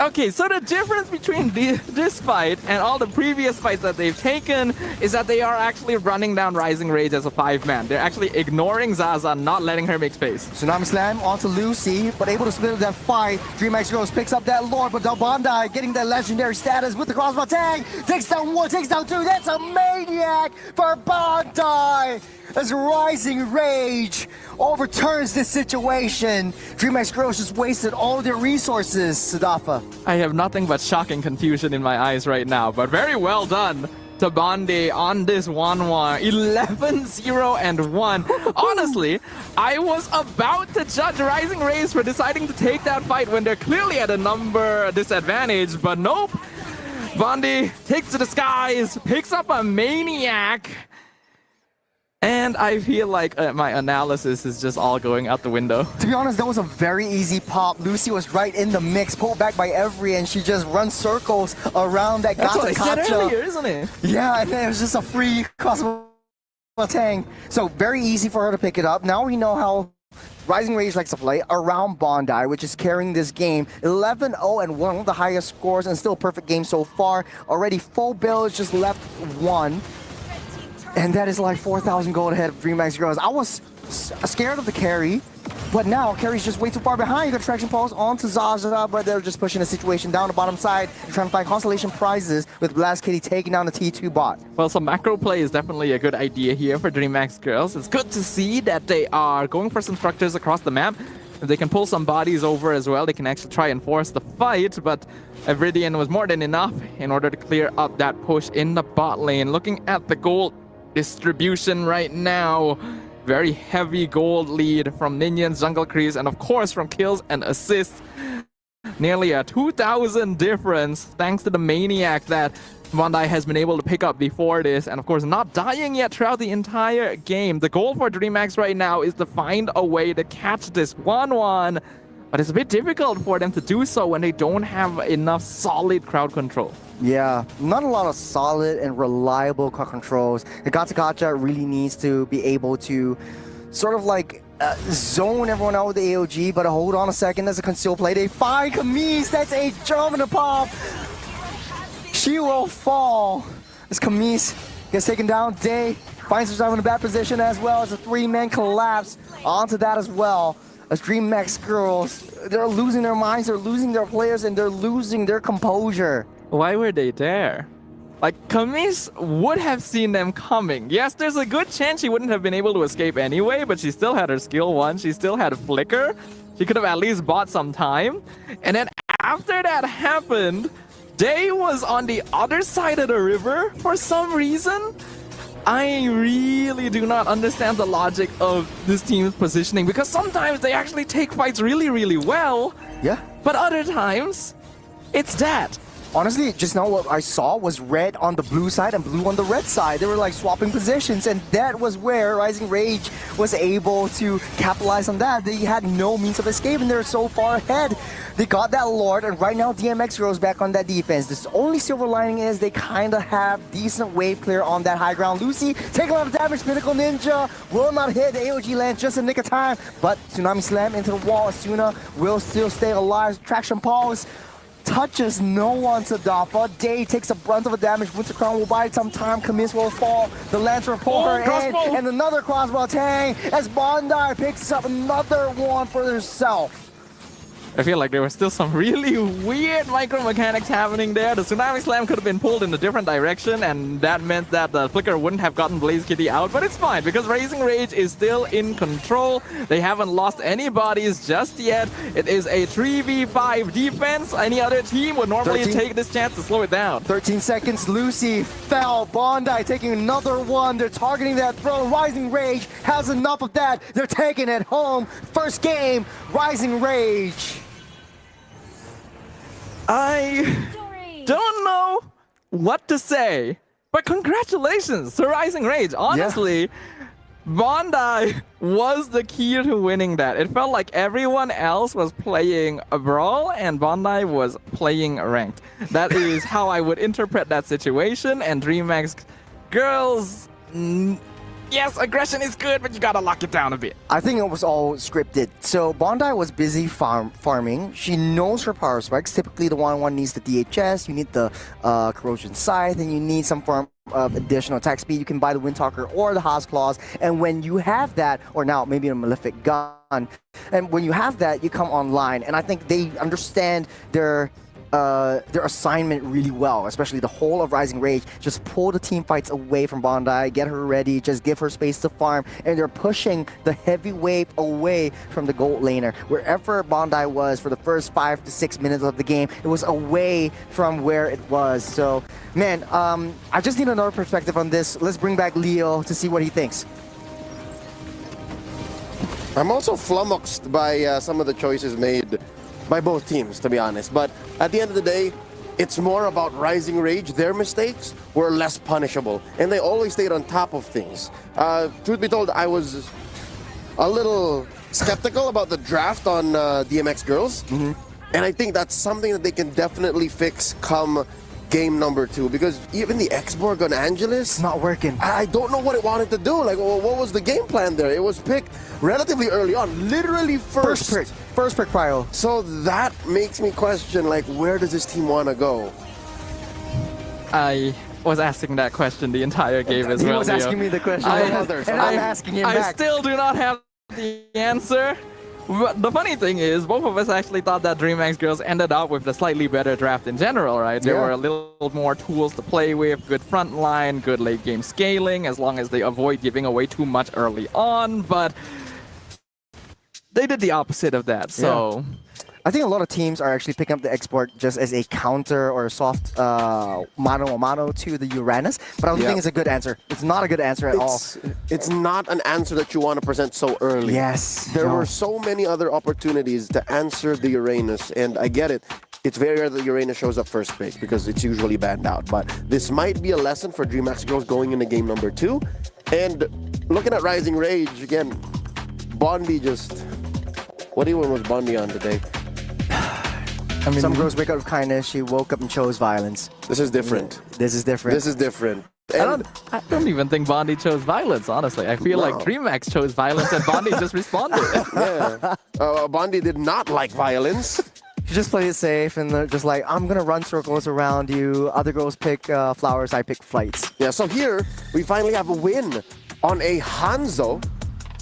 Okay, so the difference between this fight and all the previous fights that they've taken is that they are actually running down Rising Rage as a 5-man. They're actually ignoring Zaza, not letting her make space. Tsunami Slam onto Lucy, but able to split up that fight. DreamX Girls picks up that Lord, but Bondi getting that legendary status with the crossbow tag. Takes down 1, takes down 2. That's a maniac for Bondi as Rising Rage overturns this situation. DreamX Girls just wasted all their resources, Sadafa. I have nothing but shocking confusion in my eyes right now, but very well done to Bondi on this 1-1. 11-0-1. Honestly, I was about to judge Rising Rage for deciding to take that fight when they're clearly at a number disadvantage, but nope. Bondi takes to the skies, picks up a maniac. And I feel like my analysis is just all going out the window. To be honest, that was a very easy pop. Lucy was right in the mix, pulled back by Every, and she just runs circles around that That's what I said Gata. earlier, isn't it? Yeah, and then it was just a free crossbow tang. So very easy for her to pick it up. Now we know how Rising Rage likes to play around Bondi, which is carrying this game 11-0 and one of the highest scores, and still a perfect game so far. Already full bill is just left one. And that is like 4,000 gold ahead of DreamHack Girls. I was scared of the carry, but now carry's just way too far behind. You got traction pulse onto Zaza, but they're just pushing the situation down the bottom side. They're trying to find constellation prizes with Blast Kitty taking down the T2 bot. Well, some macro play is definitely a good idea here for DreamHack Girls. It's good to see that they are going for some structures across the map. If they can pull some bodies over as well, they can actually try and force the fight, but Iridian was more than enough in order to clear up that push in the bot lane. Looking at the gold distribution right now, very heavy gold lead from minions, jungle creeps, and of course from kills and assists. Nearly a 2,000 difference thanks to the Maniac that Bondi has been able to pick up before this, and of course not dying yet throughout the entire game. The goal for DreamHack right now is to find a way to catch this 1-1, but it's a bit difficult for them to do so when they don't have enough solid crowd control. Yeah, not a lot of solid and reliable crowd controls. The Gata really needs to be able to sort of like zone everyone out with the AOG, but hold on a second, there's a conceal play. They find Camise, that's a jump in the pop. She will fall as Camise gets taken down. Day finds herself in a bad position as well as a three-man collapse onto that as well. As DreamHack Girls, they're losing their minds, they're losing their players, and they're losing their composure. Why were they there? Like, Camise would have seen them coming. Yes, there's a good chance she wouldn't have been able to escape anyway, but she still had her skill 1, she still had a flicker. She could have at least bought some time. And then after that happened, Day was on the other side of the river for some reason. I really do not understand the logic of this team's positioning, because sometimes they actually take fights really, really well. Yeah. But other times, it's that. Honestly, just now what I saw was red on the blue side and blue on the red side. They were like swapping positions, and that was where Rising Rage was able to capitalize on that. They had no means of escape, and they're so far ahead. They got that Lord, and right now DMX goes back on that defense. The only silver lining is they kind of have decent wave clear on that high ground. Lucy taking a lot of damage. Pinnacle Ninja will not hit. The AOG land just in nick of time, but Tsunami Slam into the wall. Asuna will still stay alive. Traction pulse touches no one to Dafa. Day takes a brunt of the damage. Winter Crown will buy some time. Camise will fall. The Lancer pull her in, and another crossbow tang as Bondi picks up another one for herself. I feel like there were still some really weird micro mechanics happening there. The Tsunami Slam could have been pulled in a different direction, and that meant that the Flicker wouldn't have gotten Blaze Kitty out, but it's fine because Rising Rage is still in control. They haven't lost any bodies just yet. It is a 3v5 defense. Any other team would normally take this chance to slow it down. 13 seconds, Lucy fell. Bondi taking another one. They're targeting that throne. Rising Rage has enough of that. They're taking it home. First game, Rising Rage. I don't know what to say, but congratulations to Rising Rage. Honestly, Bondi was the key to winning that. It felt like everyone else was playing a brawl and Bondi was playing ranked. That is how I would interpret that situation. And DreamHack Girls, yes, aggression is good, but you gotta lock it down a bit. I think it was all scripted. So Bondi was busy farming. She knows her power spikes. Typically, the 1-1 needs the DHS, you need the Corrosion Scythe, and you need some form of additional attack speed. You can buy the Windtalker or the Haas Claws. And when you have that, or now maybe a Malefic Gun, and when you have that, you come online. And I think they understand their assignment really well, especially the whole of Rising Rage. Just pull the team fights away from Bondi, get her ready, just give her space to farm, and they're pushing the heavy wave away from the gold laner. Wherever Bondi was for the first 5 to 6 minutes of the game, it was away from where it was. So, man, I just need another perspective on this. Let's bring back Leo to see what he thinks. I'm also flummoxed by some of the choices made by both teams, to be honest. But at the end of the day, it's more about Rising Rage. Their mistakes were less punishable, and they always stayed on top of things. Truth be told, I was a little skeptical about the draft on DMX Girls, and I think that's something that they can definitely fix come game number 2, because even the X-Borg on Angeles, Not working. I don't know what it wanted to do. Like, what was the game plan there? It was picked relatively early on, literally first. First pick prio. So that makes me question, like, where does this team want to go? I was asking that question the entire game as He well. was Leo. asking me the question, I- and I'm asking him I back. still do not have the answer. But the funny thing is, both of us actually thought that DreamHack Girls ended up with the slightly better draft in general, right? There Yeah. were a little more tools to play with, good front line, good late game scaling, as long as they avoid giving away too much early on. But they did the opposite of that, so... I think a lot of teams are actually picking up the export just as a counter or a soft mano-a-mano to the Uranus, but I don't think it's a good answer. It's not a good answer at all. It's not an answer that you want to present so early. Yes. There were so many other opportunities to answer the Uranus, and I get it. It's very rare that Uranus shows up first pick because it's usually banned out. But this might be a lesson for DreamHack Girls going into game number 2. And looking at Rising Rage, again, Bondi just... What even was Bondi on today? I mean, some girls wake up with kindness. She woke up and chose violence. This is different. This is different. This is different. I don't even think Bondi chose violence, honestly. I feel like DreamHack chose violence and Bondi just responded. Yeah. Bondi did not like violence. She just played it safe and they're just like, I'm gonna run circles around you. Other girls pick flowers, I pick flights. Yeah, so here we finally have a win on a Hanzo.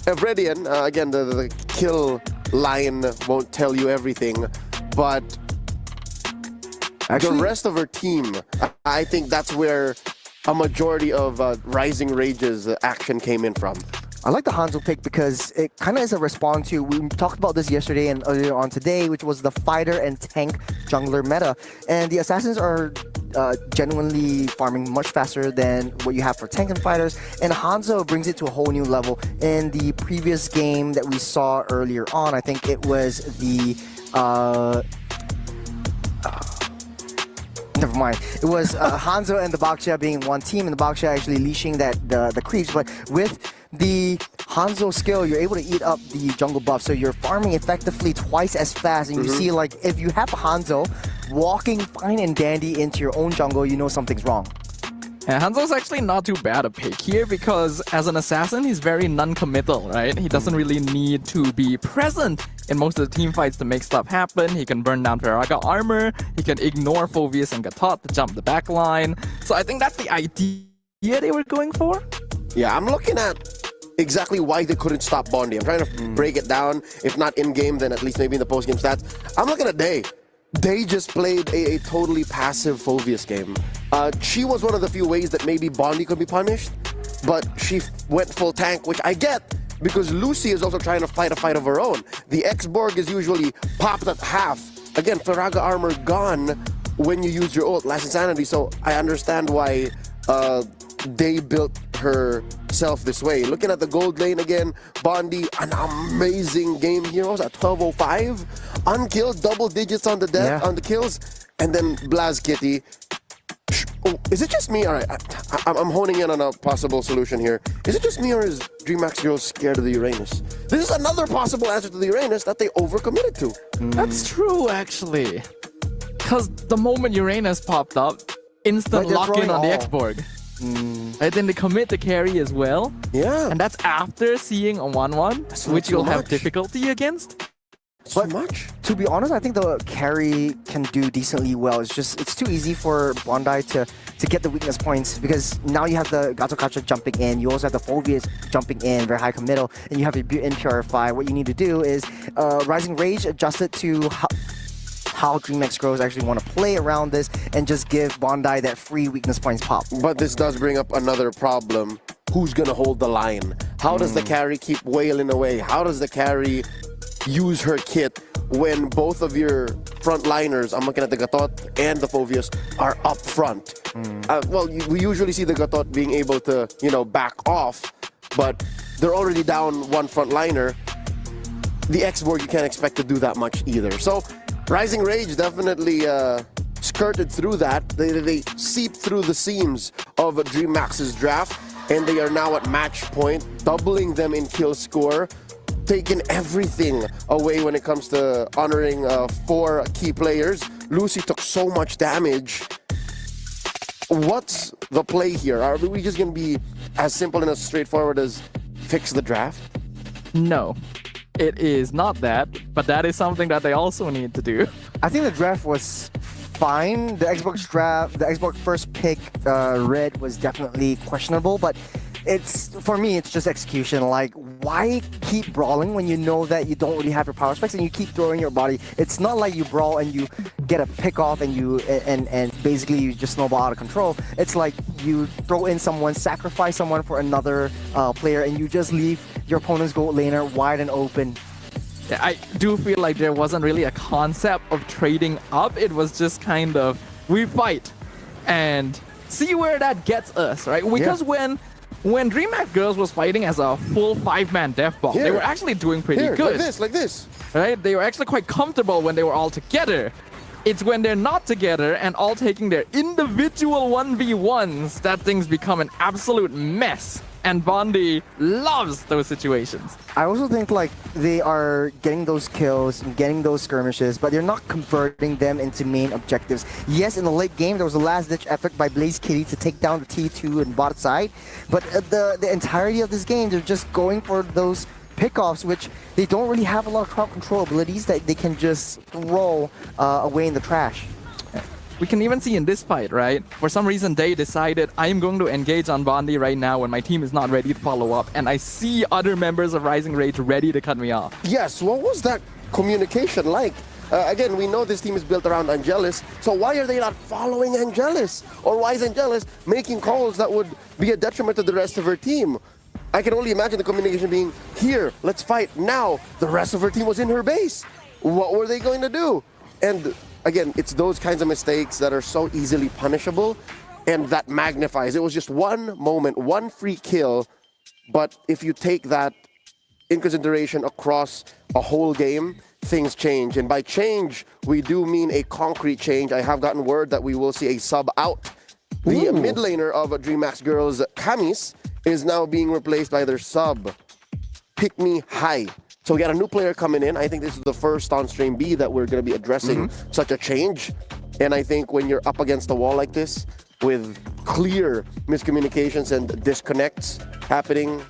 Evredian, again, the kill line won't tell you everything, but the rest of her team, I think that's where a majority of Rising Rage's action came in from. I like the Hanzo pick because it kind of is a response to, we talked about this yesterday and earlier on today, which was the fighter and tank jungler meta. And the assassins are genuinely farming much faster than what you have for tank and fighters. And Hanzo brings it to a whole new level. In the previous game that we saw earlier on, I think it was the... never mind. It was Hanzo and the Baksha being one team, and the Baksha actually leashing the creeps. But with the Hanzo skill, you're able to eat up the jungle buff, so you're farming effectively twice as fast. And you see, like, if you have a Hanzo walking fine and dandy into your own jungle, you know something's wrong. And Hanzo's actually not too bad a pick here because as an assassin, he's very non-committal, right? He doesn't really need to be present in most of the team fights to make stuff happen. He can burn down Ferraga armor, he can ignore Phoveus and Gatot to jump the back line. So I think that's the idea they were going for. Yeah, I'm looking at exactly why they couldn't stop Bondi. I'm trying to break it down. If not in-game, then at least maybe in the post-game stats. I'm looking at Day. They just played a totally passive Phoveus game. She was one of the few ways that maybe Bondi could be punished, but she went full tank, which I get, because Lucy is also trying to fight a fight of her own. The X-Borg is usually popped at half. Again, Ferraga armor gone when you use your ult, last insanity, so I understand why they built herself this way. Looking at the gold lane again, Bondi, an amazing game here. What was that, 1205? Unkilled, double digits on the death, on the kills, and then Blaz Kitty. Oh, is it just me? All right, I'm honing in on a possible solution here. Is it just me or is DreamHack Girls scared of the Uranus? This is another possible answer to the Uranus that they overcommitted to. That's true, actually. Because the moment Uranus popped up, instant lock-in on the X-Borg. And then they commit the carry as well. Yeah. And that's after seeing a 1-1, which you'll have difficulty against. So much. To be honest, I think the carry can do decently well. It's just, it's too easy for Bondi to get the weakness points because now you have the Gatokacha jumping in, you also have the Phoveus jumping in, very high committal, and you have your Butte and Purify. What you need to do is Rising Rage, adjust it to how DreamHack Girls actually want to play around this and just give Bondi that free weakness points pop. But this does bring up another problem. Who's going to hold the line? How does the carry keep wailing away? How does the carry use her kit when both of your frontliners, I'm looking at the Gatot and the Phoveus, are up front? Well, we usually see the Gatot being able to, you know, back off, but they're already down one frontliner. The X-Borg, you can't expect to do that much either. So Rising Rage definitely skirted through that. They seeped through the seams of DreamHack's draft, and they are now at match point, doubling them in kill score, taking everything away when it comes to honoring 4 key players. Lucy took so much damage. What's the play here? Are we just going to be as simple and as straightforward as fix the draft? No, it is not that, but that is something that they also need to do. I think the draft was fine. The Xbox draft, the Xbox first pick, red, was definitely questionable, but for me, it's just execution. Like, why keep brawling when you know that you don't really have your power specs and you keep throwing your body? It's not like you brawl and you get a pick off and and basically you just snowball out of control. It's like you throw in someone, sacrifice someone for another player, and you just leave your opponent's gold laner wide and open. Yeah, I do feel like there wasn't really a concept of trading up. It was just kind of, we fight and see where that gets us, right? Because when DreamHack Girls was fighting as a full 5-man death bomb, they were actually doing pretty good. Like this. Right? They were actually quite comfortable when they were all together. It's when they're not together and all taking their individual 1v1s that things become an absolute mess. And Bondi loves those situations. I also think like they are getting those kills and getting those skirmishes, but they're not converting them into main objectives. Yes, in the late game, there was a last-ditch effort by Blaze Kitty to take down the T2 and bot side, but the entirety of this game, they're just going for those pickoffs, which they don't really have a lot of crowd control abilities that they can just throw away in the trash. We can even see in this fight, right? For some reason, they decided, I'm going to engage on Bondi right now when my team is not ready to follow up. And I see other members of Rising Rage ready to cut me off. Yes, what was that communication like? Again, we know this team is built around Angelus, so why are they not following Angelus? Or why is Angelus making calls that would be a detriment to the rest of her team? I can only imagine the communication being, here, let's fight now. The rest of her team was in her base. What were they going to do? And again, it's those kinds of mistakes that are so easily punishable and that magnifies. It was just one moment, one free kill, but if you take that in consideration across a whole game, things change. And by change, we do mean a concrete change. I have gotten word that we will see a sub out. The mid laner of DreamHack Girls, Camis, is now being replaced by their sub, Pick Me High. So we got a new player coming in. I think this is the first on stream B that we're going to be addressing such a change. And I think when you're up against the wall like this, with clear miscommunications and disconnects happening,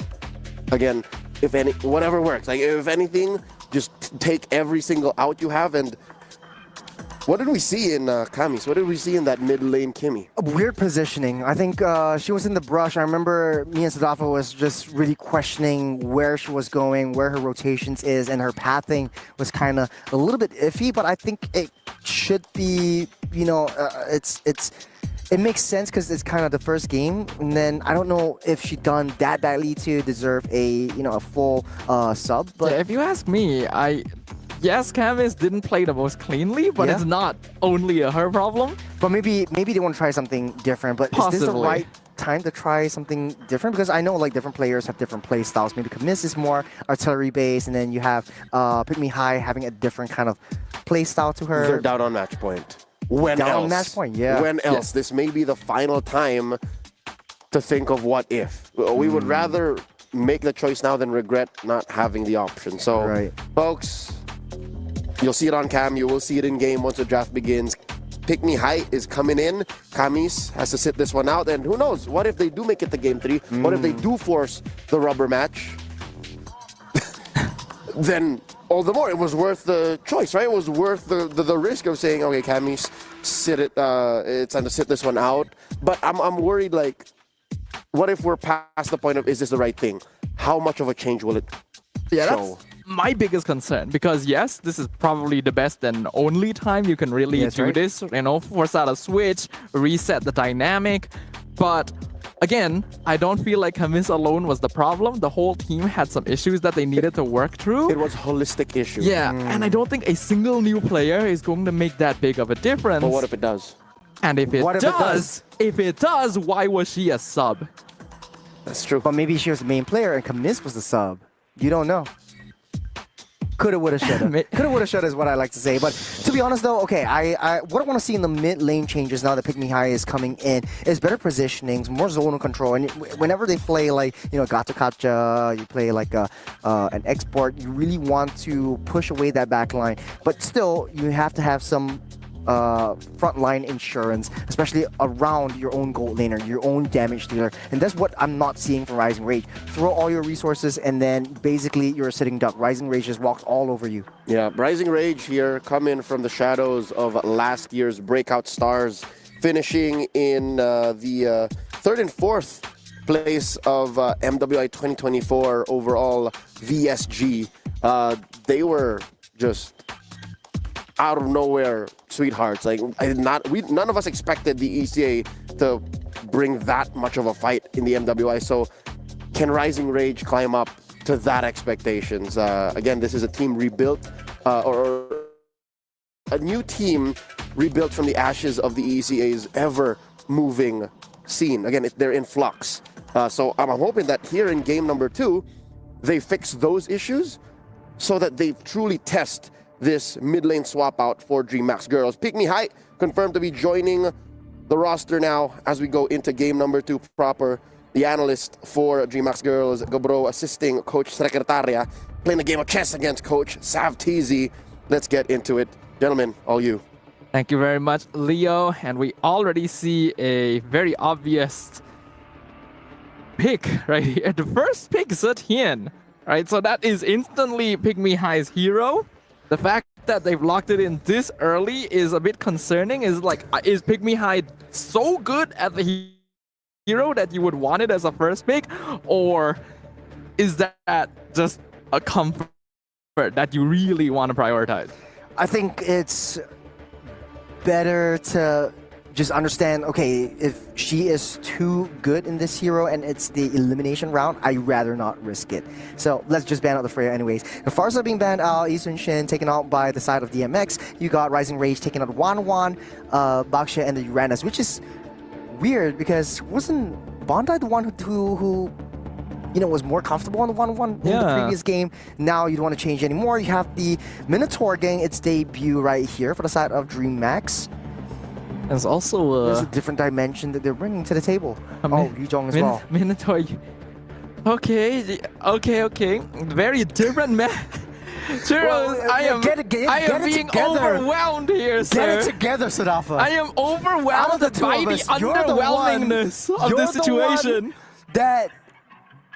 again, if any, whatever works. Like if anything, just take every single out you have. And what did we see in Camis? What did we see in that mid lane Kimmy? A weird positioning. I think she was in the brush. I remember me and Sadafa was just really questioning where she was going, where her rotations is, and her pathing was kind of a little bit iffy, but I think it should be, you know, it makes sense because it's kind of the first game, and then I don't know if she done that badly to deserve a full sub. But yeah, if you ask me, yes, Camis didn't play the most cleanly, but it's not only her problem. But maybe they want to try something different. But Possibly. Is this the right time to try something different? Because I know like different players have different play styles. Maybe Camis is more artillery based, and then you have Pick Me High having a different kind of play style to her. They're down on match point. When down else? on match point, yeah. When else? This may be the final time to think of what if. We would rather make the choice now than regret not having the option. So, folks, you'll see it on cam. You will see it in game once the draft begins. Pick Me High is coming in. Camis has to sit this one out. And who knows? What if they do make it to game 3? What if they do force the rubber match? Then all the more, it was worth the choice, right? It was worth the risk of saying, okay, Camis, sit it. It's time to sit this one out. But I'm worried, like, what if we're past the point of, is this the right thing? How much of a change will it show? That's my biggest concern, because yes, this is probably the best and only time you can really do this, force out a switch, reset the dynamic. But again, I don't feel like Camis alone was the problem. The whole team had some issues that they needed to work through. It was holistic issues. Yeah, and I don't think a single new player is going to make that big of a difference. But what if it does? And if it does, why was she a sub? That's true. But maybe she was the main player and Camis was the sub. You don't know. Coulda, woulda, shoulda. Coulda, woulda, shoulda is what I like to say. But to be honest, though, okay, what I want to see in the mid lane changes now that Pick Me High is coming in is better positionings, more zonal control. And whenever they play like, Gato Kacha, you play like an export, you really want to push away that back line. But still, you have to have some frontline insurance, especially around your own gold laner, your own damage dealer. And that's what I'm not seeing from Rising Rage. Throw all your resources and then basically you're a sitting duck. Rising Rage just walks all over you. Yeah, Rising Rage here coming from the shadows of last year's breakout stars, finishing in the 3rd and 4th place of MWI 2024 overall VSG. They were just out of nowhere sweethearts. Like none of us expected the ECA to bring that much of a fight in the MWI. So can Rising Rage climb up to that expectations? Again, this is a team rebuilt or a new team rebuilt from the ashes of the ECA's ever moving scene. Again, they're in flux. So I'm hoping that here in game number 2, they fix those issues so that they truly test this mid lane swap out for DreamHack Girls. Pick Me High confirmed to be joining the roster now as we go into game number 2 proper. The analyst for DreamHack Girls, Gabro, assisting Coach Secretaria, playing a game of chess against Coach Sav TZ. Let's get into it. Gentlemen, all you. Thank you very much, Leo. And we already see a very obvious pick right here. The first pick, Zetian, right? So that is instantly Pick Me High's hero. The fact that they've locked it in this early is a bit concerning. Is Pick Me High so good at the hero that you would want it as a first pick? Or is that just a comfort that you really want to prioritize? I think it's better to just understand, okay, if she is too good in this hero and it's the elimination round, I'd rather not risk it. So let's just ban out the Freya anyways. The Farsa being banned out, Isun Shin taken out by the side of DMX. You got Rising Rage taking out Wan, Baksha, and the Uranus, which is weird because wasn't Bondi the one who was more comfortable on the 1-1 in the previous game? Now you don't want to change anymore. You have the Minotaur getting its debut right here for the side of DreamHack. There's also there's a different dimension that they're bringing to the table. Yujong as well. Minotaur. Okay. Very different man. Churros, I am being overwhelmed here, sir. Get it together, Sadafa. I am overwhelmed by the underwhelmingness of the situation. That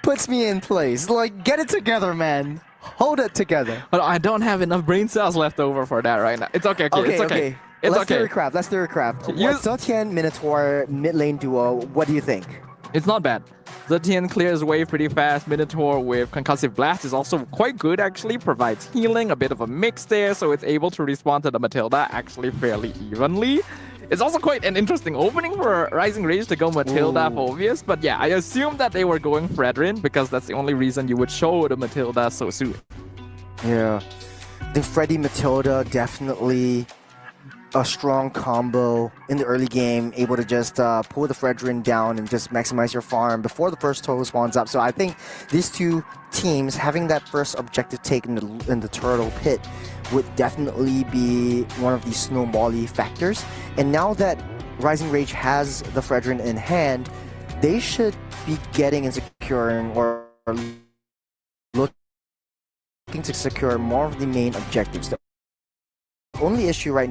puts me in place. Like, get it together, man. Hold it together. But I don't have enough brain cells left over for that right now. It's okay. It's okay. Let's do a craft. Zetian Minotaur mid lane duo. What do you think? It's not bad. Zetian clears wave pretty fast. Minotaur with Concussive Blast is also quite good actually. Provides healing, a bit of a mix there, so it's able to respond to the Matilda actually fairly evenly. It's also quite an interesting opening for Rising Rage to go Matilda for obvious, but yeah, I assume that they were going Fredrin because that's the only reason you would show the Matilda so soon. Yeah, I think Freddy Matilda definitely a strong combo in the early game, able to just pull the Fredrin down and just maximize your farm before the first turtle spawns up. So I think these two teams having that first objective take in the turtle pit would definitely be one of the snowbally factors. And now that Rising Rage has the Fredrin in hand, they should be getting and securing or looking to secure more of the main objectives. The only issue right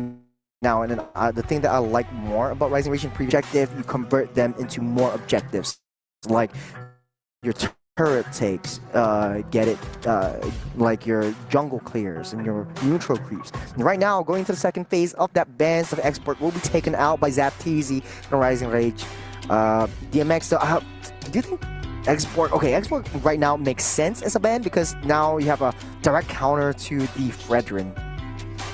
now, and then the thing that I like more about Rising Rage and previous objective, you convert them into more objectives, like your turret takes, like your jungle clears and your neutral creeps. And right now, going to the second phase of that ban of export will be taken out by Zapteezy from Rising Rage. DMX, do you think export right now makes sense as a ban because now you have a direct counter to the Fredrin?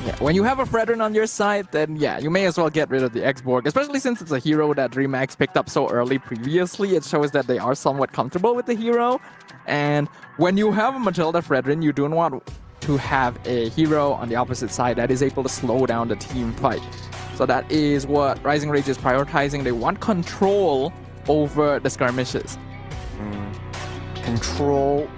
Yeah, when you have a Fredrin on your side, then yeah, you may as well get rid of the X-Borg, especially since it's a hero that DreamHack picked up so early previously. It shows that they are somewhat comfortable with the hero. And when you have a Matilda Fredrin, you don't want to have a hero on the opposite side that is able to slow down the team fight. So that is what Rising Rage is prioritizing. They want control over the skirmishes. Control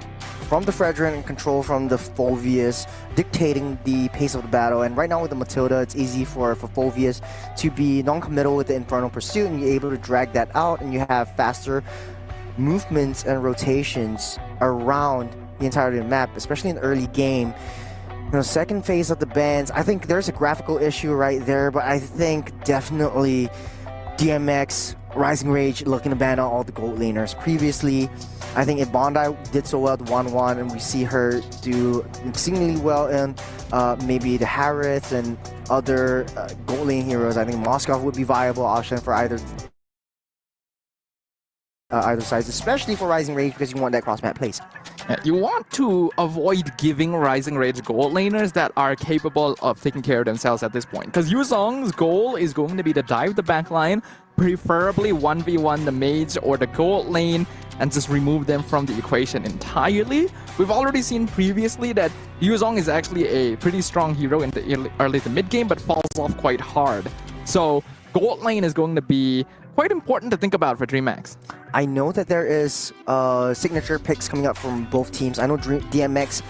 from the Fredrin and control from the Fulvius, dictating the pace of the battle. And right now with the Matilda, it's easy for Fulvius to be non-committal with the Infernal Pursuit, and you're able to drag that out, and you have faster movements and rotations around the entirety of the map, especially in the early game. You know, second phase of the bans, I think there's a graphical issue right there, but I think definitely DMX, Rising Rage looking to ban out all the gold laners. Previously, I think if Bondi did so well at 1-1, and we see her do exceedingly well in maybe the Harith and other gold lane heroes, I think Moskov would be viable option for either sides, especially for Rising Rage, because you want that cross-map place. You want to avoid giving Rising Rage gold laners that are capable of taking care of themselves at this point. Because Yuzong's goal is going to be to dive the backline, preferably 1v1 the mage or the gold lane, and just remove them from the equation entirely. We've already seen previously that Yuzong is actually a pretty strong hero in the early to mid game, but falls off quite hard. So gold lane is going to be quite important to think about for DreamHack. I know that there is signature picks coming up from both teams. I know DMX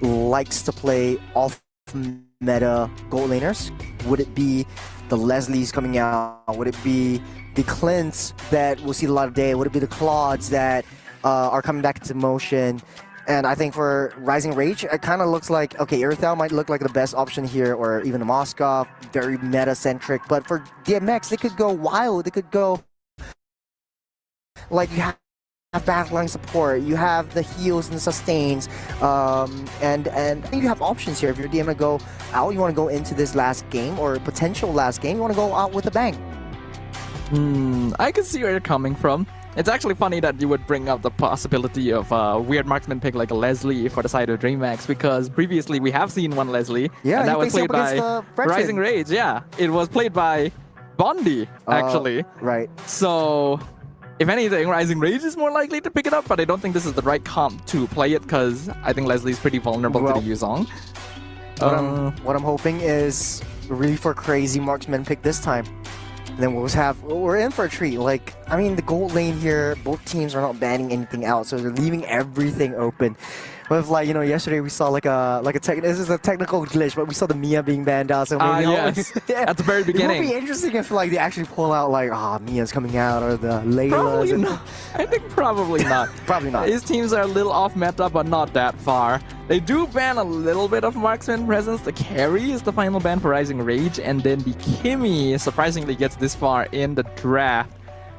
likes to play off-meta gold laners. Would it be the Leslies coming out? Would it be the Clint's that will see the light of day? Would it be the Claudes that are coming back into motion? And I think for Rising Rage, it kind of looks like, okay, Earthel might look like the best option here, or even a Moskov, very meta-centric. But for DMX, they could go wild. They could go, like, you have backline support, you have the heals and the sustains, and I think you have options here. If you're DM to go out, you want to go into this last game, or potential last game, you want to go out with a bang. I can see where you're coming from. It's actually funny that you would bring up the possibility of a weird marksman pick like a Leslie for the side of DreamHack, because previously we have seen one Leslie, yeah, and that was played by Rising Rage. Yeah, it was played by Bondi, actually. Right. So, if anything, Rising Rage is more likely to pick it up, but I don't think this is the right comp to play it, because I think Leslie's pretty vulnerable to the Yuzong. What I'm hoping is really for crazy marksman pick this time. Then we're in for a treat. Like, I mean, the gold lane here, both teams are not banning anything out, so they're leaving everything open. But like, you know, yesterday we saw like a this is a technical glitch, but we saw the Mia being banned out. So maybe yes. At the very beginning. It would be interesting if like they actually pull out like, Mia's coming out, or the Laylas. Probably not. I think probably not. Probably not. His teams are a little off meta, but not that far. They do ban a little bit of marksman presence. The carry is the final ban for Rising Rage, and then the Kimmy surprisingly gets this far in the draft.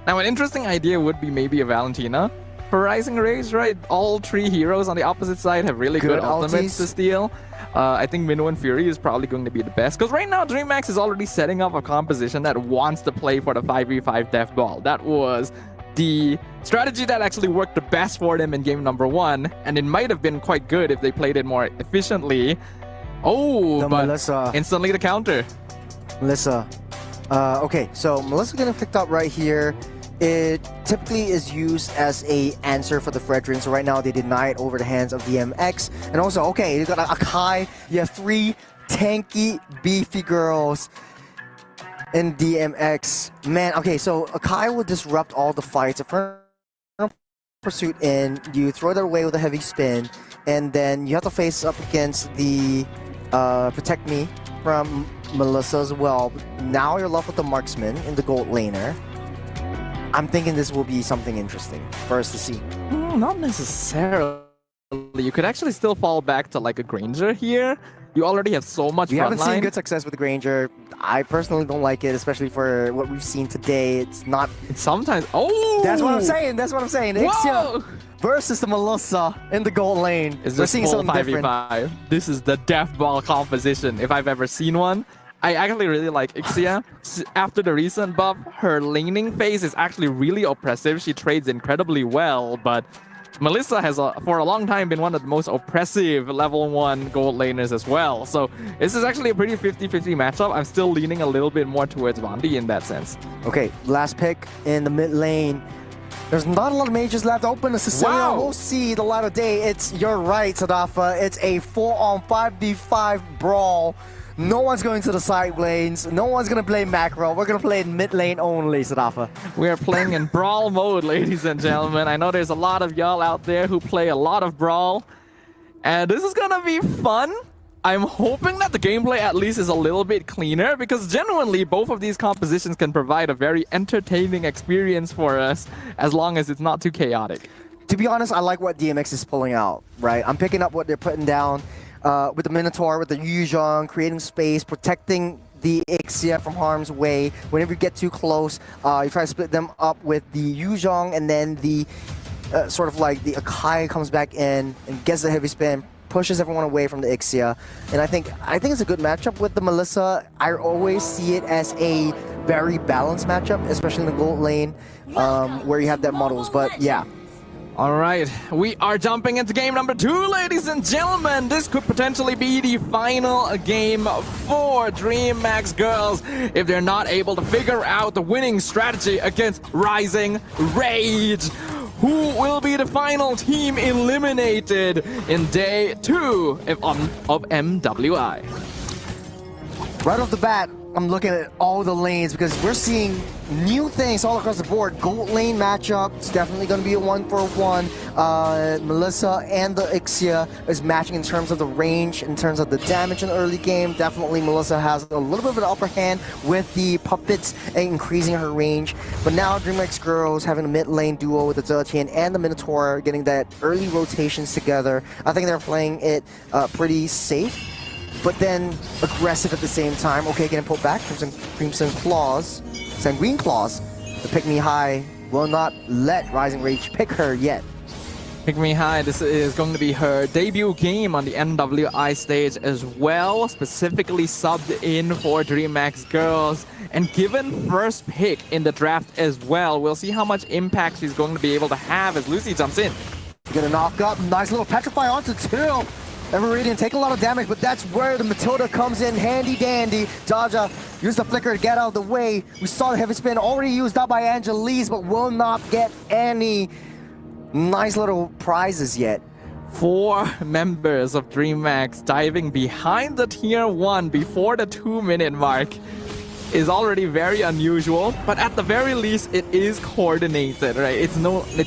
Now, an interesting idea would be maybe a Valentina for Rising Rage, right? All three heroes on the opposite side have really good ultimates to steal. I think Minnow and Fury is probably going to be the best, because right now DreamHack is already setting up a composition that wants to play for the 5v5 death ball. That was the strategy that actually worked the best for them in game number 1, and it might have been quite good if they played it more efficiently. Oh, but Melissa. Instantly the counter. Melissa. Okay, so Melissa getting picked up right here. It typically is used as a answer for the Fredrin, so right now they deny it over the hands of DMX. And also, okay, you got Akai, you have 3 tanky, beefy girls in DMX. Man, okay, so Akai will disrupt all the fights. If pursuit in, you throw that away with a heavy spin, and then you have to face up against the Protect Me from Melissa as well. Now you're left with the marksman in the gold laner. I'm thinking this will be something interesting for us to see. Not necessarily. You could actually still fall back to like a Granger here. You already have so much We haven't frontline. seen good success with the Granger. I personally don't like it, especially for what we've seen today. It's not... Sometimes... Oh! That's what I'm saying. That's what I'm saying. Ixia versus the Melissa in the gold lane. Is this full 5v5? This is the death ball composition, if I've ever seen one. I actually really like Ixia. After the recent buff, her laning phase is actually really oppressive. She trades incredibly well, but Melissa has, for a long time, been one of the most oppressive level 1 gold laners as well. So this is actually a pretty 50-50 matchup. I'm still leaning a little bit more towards Bondi in that sense. Okay, last pick in the mid lane. There's not a lot of mages left open. Cecilia will see the light of day. You're right, Sadafa. It's a 4-on 5v5 brawl. No one's going to the side lanes. No one's going to play macro. We're going to play in mid lane only, Sadafa. We are playing in brawl mode, ladies and gentlemen. I know there's a lot of y'all out there who play a lot of brawl. And this is gonna be fun. I'm hoping that the gameplay at least is a little bit cleaner, because genuinely both of these compositions can provide a very entertaining experience for us as long as it's not too chaotic. To be honest, I like what DMX is pulling out, right? I'm picking up what they're putting down with the Minotaur, with the Yuzhong, creating space, protecting the Ixia from harm's way. Whenever you get too close, you try to split them up with the Yuzhong, and then the sort of like the Akai comes back in and gets the heavy spin, pushes everyone away from the Ixia. And I think it's a good matchup with the Melissa. I always see it as a very balanced matchup, especially in the gold lane, where you have that models. But yeah. All right, we are jumping into game number 2, ladies and gentlemen. This could potentially be the final game for DreamHack girls if they're not able to figure out the winning strategy against Rising Rage. Who will be the final team eliminated in day 2 of MWI? Right off the bat, I'm looking at all the lanes because we're seeing new things all across the board. Gold lane matchup, it's definitely going to be a 1-for-1. Melissa and the Ixia is matching in terms of the range, in terms of the damage in the early game. Definitely Melissa has a little bit of an upper hand with the puppets and increasing her range. But now DreamHack girls having a mid lane duo with the Zetian and the Minotaur, getting that early rotations together. I think they're playing it pretty safe, but then aggressive at the same time. Okay, getting pulled back from some Crimson Claws, Sanguine Claws. The Pick Me High will not let Rising Rage pick her yet. Pick Me High, this is going to be her debut game on the MWI stage as well, specifically subbed in for DreamHack girls. And given first pick in the draft as well, we'll see how much impact she's going to be able to have as Lucy jumps in. Gonna knock up, nice little Petrify onto Till. Everyridian take a lot of damage, but that's where the Matilda comes in handy dandy. Jaja used the flicker to get out of the way. We saw the heavy spin already used up by Angelise, but will not get any nice little prizes yet. 4 members of DreamHack diving behind the tier 1 before the 2-minute mark is already very unusual, but at the very least it is coordinated, right? It's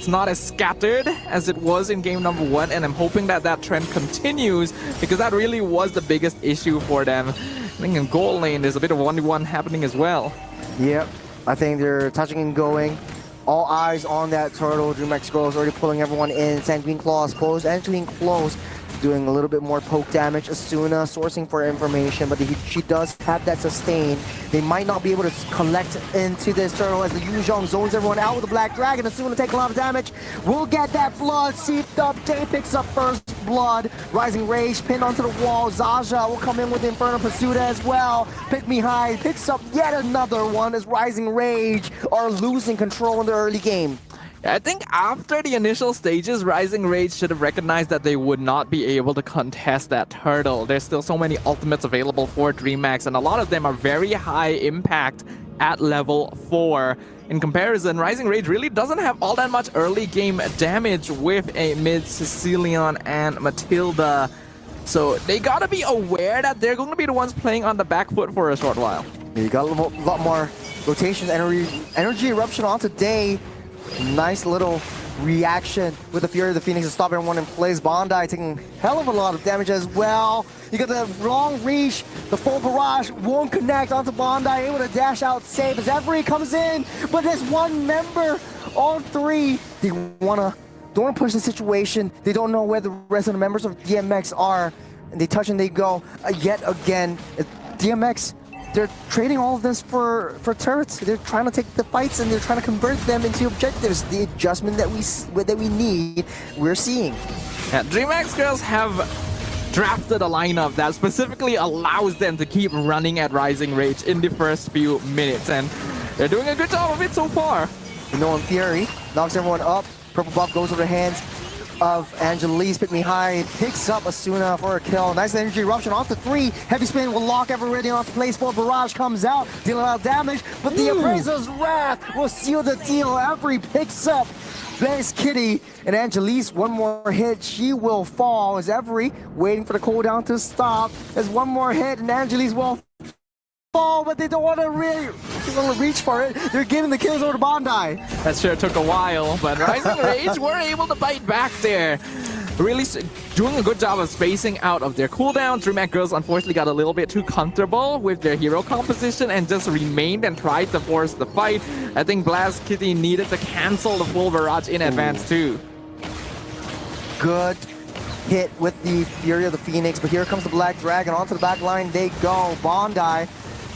not as scattered as it was in game number 1, and I'm hoping that that trend continues, because that really was the biggest issue for them. I think in gold lane there's a bit of 1v1 happening as well. Yep, I think they're touching and going. All eyes on that turtle. DreamHack girls already pulling everyone in. Sanguine Claws close, entering close, doing a little bit more poke damage. Asuna sourcing for information, but she does have that sustain. They might not be able to collect into this turtle as the Yuzhong zones everyone out with the Black Dragon. Asuna take a lot of damage. We'll get that blood seeped up. Jay picks up first blood. Rising Rage pinned onto the wall. Zaja will come in with the Infernal Pursuit as well. Pick Me High picks up yet another one as Rising Rage are losing control in the early game. I think after the initial stages, Rising Rage should have recognized that they would not be able to contest that turtle. There's still so many ultimates available for DreamHack, and a lot of them are very high impact at level 4. In comparison, Rising Rage really doesn't have all that much early game damage with a mid-Sicilian and Matilda. So they gotta be aware that they're going to be the ones playing on the back foot for a short while. You got a lot more rotation, energy eruption onto Day. Nice little reaction with the Fury of the Phoenix to stop everyone in place. Bondi taking hell of a lot of damage as well. You got the long reach, the full barrage won't connect onto Bondi, able to dash out safe as Every comes in, but there's one member on 3. They don't wanna push the situation. They don't know where the rest of the members of DMX are, and they touch and they go. Yet again, DMX, they're trading all of this for turrets. They're trying to take the fights and they're trying to convert them into objectives. The adjustment that we need, we're seeing. Yeah, DreamHack girls have drafted a lineup that specifically allows them to keep running at Rising Rage in the first few minutes, and they're doing a good job of it so far. You know, Fury knocks everyone up. Purple buff goes over the hands of Angelise. Pick Me High picks up Asuna for a kill. Nice energy eruption off the 3. Heavy spin will lock Everridian off the place. 4 barrage comes out, dealing a lot of damage, but the Appraiser's Wrath will seal the deal. Every picks up Blaze Kitty, and Angelise, one more hit, she will fall as Every waiting for the cooldown to stop. There's one more hit and Angelise will fall, but they don't want to really reach for it. They're giving the kills over to Bondi. That sure took a while, but Rising Rage were able to bite back there. really doing a good job of spacing out of their cooldown. DreamHack Girls unfortunately got a little bit too comfortable with their hero composition and just remained and tried to force the fight. I think Blast Kitty needed to cancel the full barrage in advance too. Good hit with the Fury of the Phoenix, but here comes the Black Dragon. Onto the back line they go. Bondi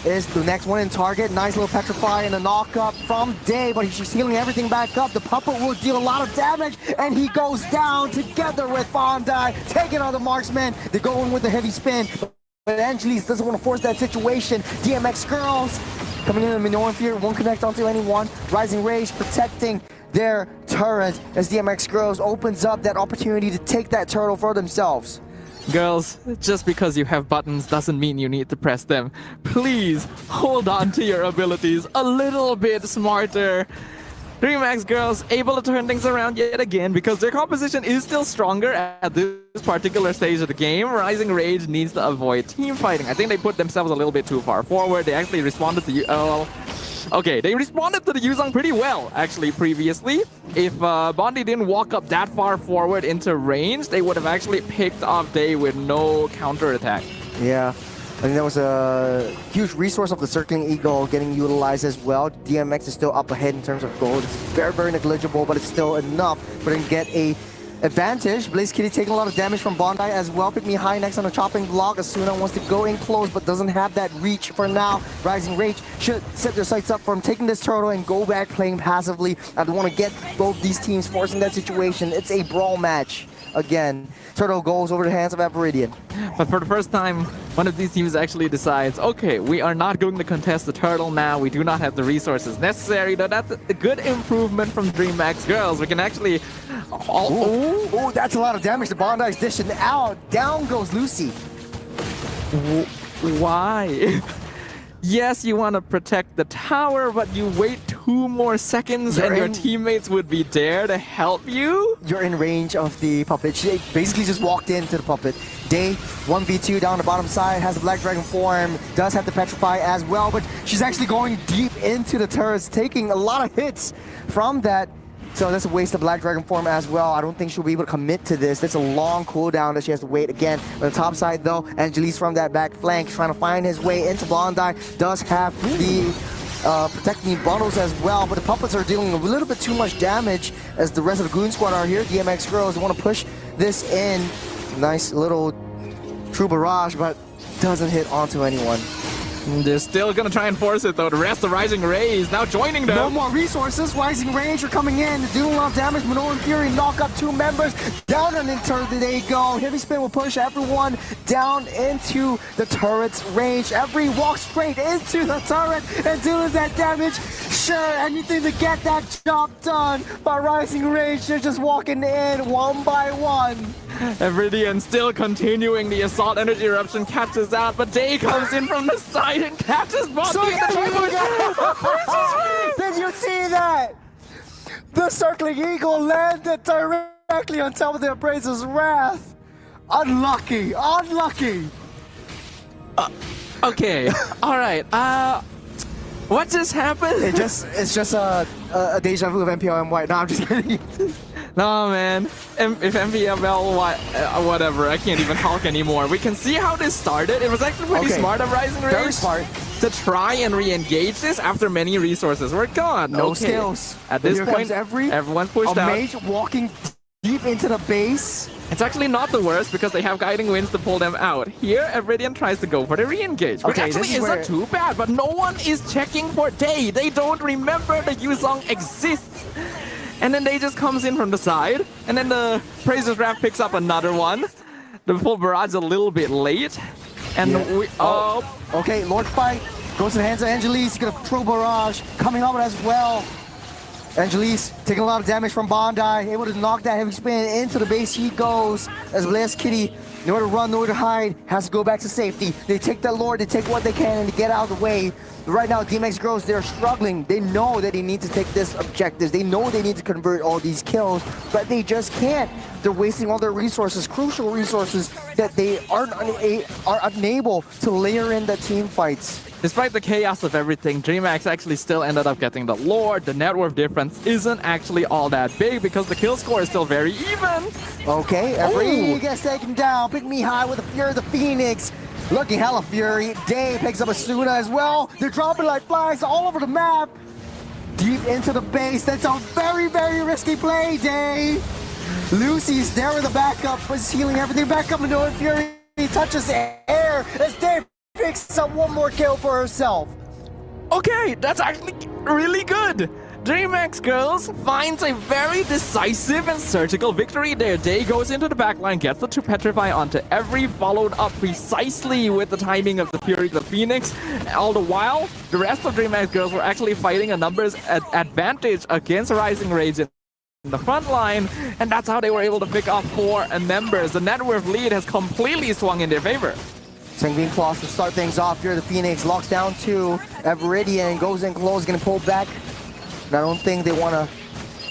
is the next one in target. Nice little Petrify and a knock up from Day, but she's healing everything back up. The puppet will deal a lot of damage, and he goes down together with Bondi, taking on the marksman. They're going with the heavy spin, but Angelis doesn't want to force that situation. DMX Girls coming in the Minoan Fury, won't connect onto anyone. Rising Rage protecting their turret as DMX Girls opens up that opportunity to take that turtle for themselves. Girls, just because you have buttons doesn't mean you need to press them. Please hold on to your abilities a little bit smarter. DreamHack Girls able to turn things around yet again because their composition is still stronger at this particular stage of the game. Rising Rage needs to avoid team fighting. I think they put themselves a little bit too far forward. They actually responded to they responded to the Yuzong pretty well, actually, previously. If Bondi didn't walk up that far forward into range, they would have actually picked off Day with no counterattack. Yeah, I think that was a huge resource of the Circling Eagle getting utilized as well. DMX is still up ahead in terms of gold. It's very, very negligible, but it's still enough for them to get a advantage. Blaze Kitty taking a lot of damage from Bondi as well. Pick Me High next on a chopping block. Asuna wants to go in close but doesn't have that reach for now. Rising Rage should set their sights up from taking this turtle and go back playing passively. I don't want to get both these teams forcing that situation. It's a brawl match. Again, turtle goes over the hands of Viridian. But for the first time, one of these teams actually decides, okay, we are not going to contest the turtle now. We do not have the resources necessary. Though that's a good improvement from DreamHack Girls. We can actually... Oh, that's a lot of damage. The Bondi's dishing out. Down goes Lucy. Why? Yes, you want to protect the tower, but you wait 2 more seconds and your teammates would be there to help you? You're in range of the puppet. She basically just walked into the puppet. Day 1v2 down the bottom side, has the Black Dragon form, does have to petrify as well, but she's actually going deep into the turrets, taking a lot of hits from that. So that's a waste of Black Dragon form as well. I don't think she'll be able to commit to this. That's a long cooldown that she has to wait again. On the top side though, Angelis from that back flank trying to find his way into Bondi. Does have the protecting bundles as well, but the puppets are dealing a little bit too much damage as the rest of the Goon Squad are here. DMX Girls want to push this in. Nice little true barrage, but doesn't hit onto anyone. They're still gonna try and force it though. The rest of Rising Rays now joining them. No more resources. Rising Range are coming in. They're doing a lot of damage. Minoan Fury knock up 2 members. Down and in turret they go. Heavy Spin will push everyone down into the turret's range. Every walk straight into the turret and dealing that damage. Sure, anything to get that job done. But Rising Range, they're just walking in one by one. Evridian still continuing the assault. Energy eruption catches out, but Day comes in from the side and catches Bondi. So did you see that? The Circling Eagle landed directly on top of the Appraiser's Wrath. Unlucky, unlucky. Okay, all right. What just happened? It's just a deja vu of MPLMY. No, I'm just kidding. No, man. If MPLMY, whatever, I can't even talk anymore. We can see how this started. It was actually pretty smart of Rising Rage. Very smart. To try and re-engage this after many resources were gone. No skills. At this point, everyone's pushed out. A mage walking deep into the base. It's actually not the worst because they have Guiding Winds to pull them out. Here, Evridian tries to go for the re-engage, which actually isn't too bad, but no one is checking for Day. They don't remember the Yuzong exists. And then Day just comes in from the side, and then the Praiser's Wrath picks up another one. The full barrage a little bit late. And okay, Lord Fight goes to the hands of Angelis. He's got a true barrage coming up as well. Angelis taking a lot of damage from Bondi, able to knock that heavy spin into the base. He goes as Blaze Kitty, nowhere to run, nowhere to hide, has to go back to safety. They take that Lord, they take what they can, and they get out of the way. But right now, DMX Girls, they're struggling. They know that they need to take this objective. They know they need to convert all these kills, but they just can't. They're wasting all their resources, crucial resources that they are unable to layer in the team fights. Despite the chaos of everything, DreamHack actually still ended up getting the Lord. The net worth difference isn't actually all that big because the kill score is still very even. Okay, every gets taken down. Pick me high with the Fury of the Phoenix. Looking hella Fury. Day picks up Asuna as well. They're dropping like flies all over the map. Deep into the base. That's a very, very risky play, Day. Lucy's there with the backup, was healing everything back up into Fury. He touches air as Day picks up one more kill for herself. Okay, that's actually really good. DreamHack Girls finds a very decisive and surgical victory there. Day goes into the backline, gets the 2 Petrify onto every, followed up precisely with the timing of the Fury of the Phoenix. All the while, the rest of DreamHack Girls were actually fighting a numbers advantage against Rising Rage in the front line, and that's how they were able to pick off 4 members. The net worth lead has completely swung in their favor. Sanguine Claws to start things off here. The Phoenix locks down 2. Everidian goes in close, gonna pull back. And I don't think they want to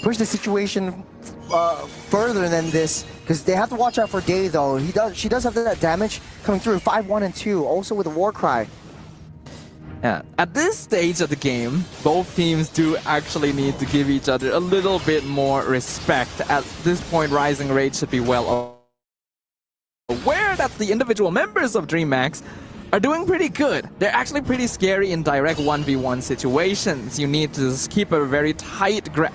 push the situation further than this, because they have to watch out for Day though. She does have that damage coming through. 5-1 and 2, also with a war cry. Yeah. At this stage of the game, both teams do actually need to give each other a little bit more respect. At this point, Rising Rage should be well aware that the individual members of DreamHack are doing pretty good. They're actually pretty scary in direct 1v1 situations. You need to just keep a very tight grip.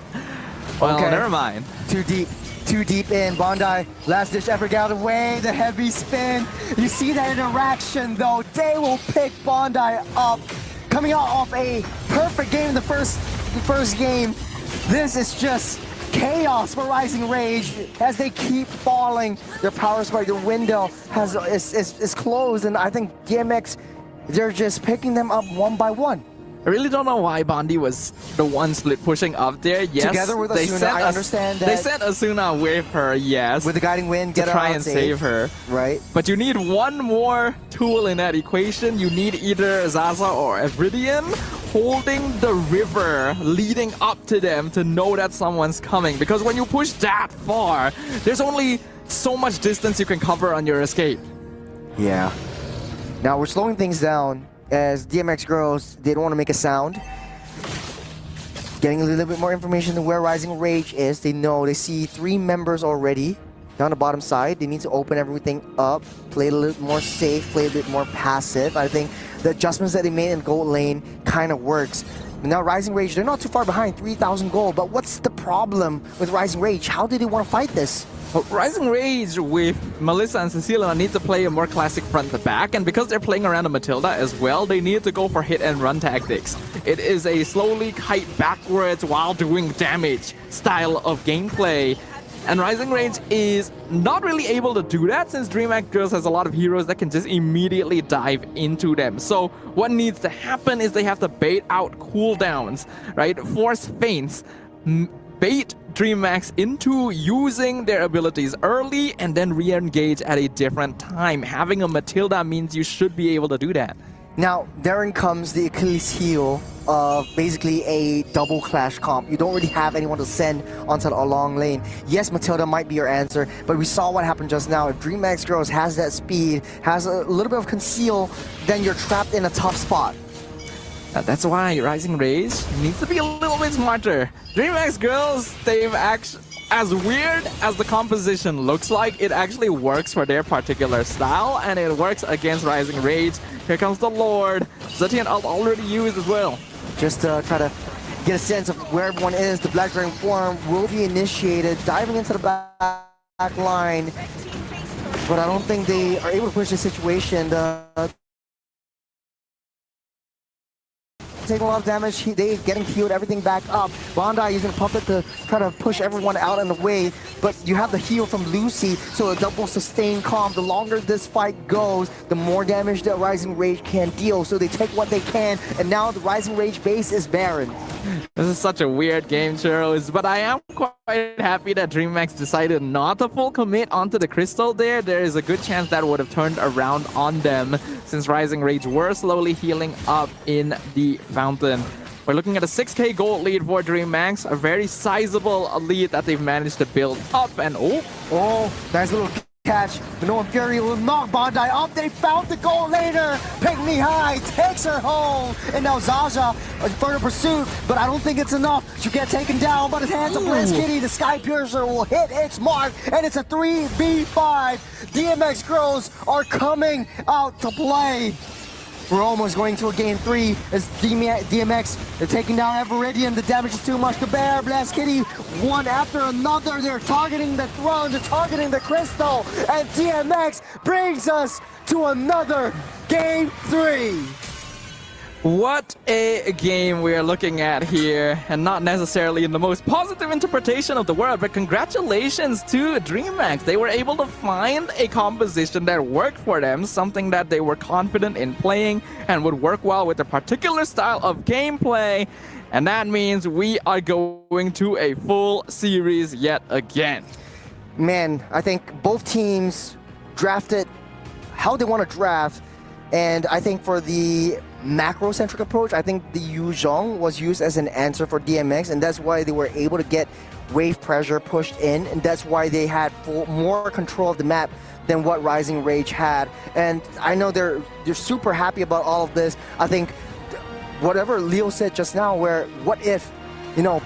Well, okay. Never mind. Too deep in. Bondi, last ditch effort got away. The heavy spin. You see that interaction though. Day will pick Bondi up. Coming out off a perfect game in the first game. This is just chaos for Rising Rage as they keep falling. Their power spike, their window is closed, and I think DMX, they're just picking them up one by one. I really don't know why Bondi was the one split pushing up there. Yes, together with Asuna, I understand that. They sent Asuna with her, yes. With the guiding wind, get to her try out and safe. save her. Right. But you need one more tool in that equation. You need either Zaza or Evridian holding the river leading up to them to know that someone's coming. Because when you push that far, there's only so much distance you can cover on your escape. Yeah. Now we're slowing things down as DMX Girls, they don't want to make a sound. Getting a little bit more information on where Rising Rage is. They know, they see 3 members already down the bottom side. They need to open everything up, play a little more safe, play a bit more passive. I think the adjustments that they made in gold lane kind of works. Now Rising Rage, they're not too far behind, 3,000 gold, but what's the problem with Rising Rage? How do they want to fight this? Well, Rising Rage with Melissa and Cecilia need to play a more classic front to back, and because they're playing around a Matilda as well, they need to go for hit and run tactics. It is a slowly kite backwards while doing damage style of gameplay. And Rising Rage is not really able to do that since DreamHack Girls has a lot of heroes that can just immediately dive into them. So what needs to happen is they have to bait out cooldowns, right? Force feints, bait DreamHack into using their abilities early and then re-engage at a different time. Having a Matilda means you should be able to do that. Now, therein comes the Achilles heel of basically a double clash comp. You don't really have anyone to send onto a long lane. Yes, Matilda might be your answer, but we saw what happened just now. If DreamHack Girls has that speed, has a little bit of conceal, then you're trapped in a tough spot. That's why Rising Rage needs to be a little bit smarter. DreamHack Girls, they've actually, as weird as the composition looks like, it actually works for their particular style, and it works against Rising Rage. Here comes the Lord. Zetian already used as well. Just to try to get a sense of where everyone is, the Black Dragon form will be initiated, diving into the back line. But I don't think they are able to push the situation. Taking a lot of damage, they getting healed, everything back up. Bondi using a puppet to try to push everyone out in the way, but you have the heal from Lucy, so a double sustain comp. The longer this fight goes, the more damage that Rising Rage can deal, so they take what they can, and now the Rising Rage base is barren. This is such a weird game, Churros, but I am quite happy that DreamHack decided not to full commit onto the crystal there. There is a good chance that would have turned around on them since Rising Rage were slowly healing up in the fountain. We're looking at a 6k gold lead for DreamHack, a very sizable lead that they've managed to build up, and oh, nice little catch. But no Fury will knock Bondi up. They found the goal later. Pick Me High takes her home. And now Zaza further pursuit, but I don't think it's enough. She get taken down by the hands of Blaze Kitty. The Sky Piercer will hit its mark, and it's a 3v5. DMX girls are coming out to play. We're almost going to a game 3 as DMX, they're taking down Everidian. The damage is too much to bear. Blast Kitty, one after another. They're targeting the throne, they're targeting the crystal. And DMX brings us to another game 3. What a game we are looking at here, and not necessarily in the most positive interpretation of the word, but congratulations to DreamHack. They were able to find a composition that worked for them, something that they were confident in playing and would work well with a particular style of gameplay, and that means we are going to a full series yet again. Man, I think both teams drafted how they want to draft, and I think for the macro-centric approach, I think the Yuzhong was used as an answer for DMX, and that's why they were able to get wave pressure pushed in, and that's why they had more control of the map than what Rising Rage had. And I know they're super happy about all of this. I think whatever Leo said just now, where what if, you know,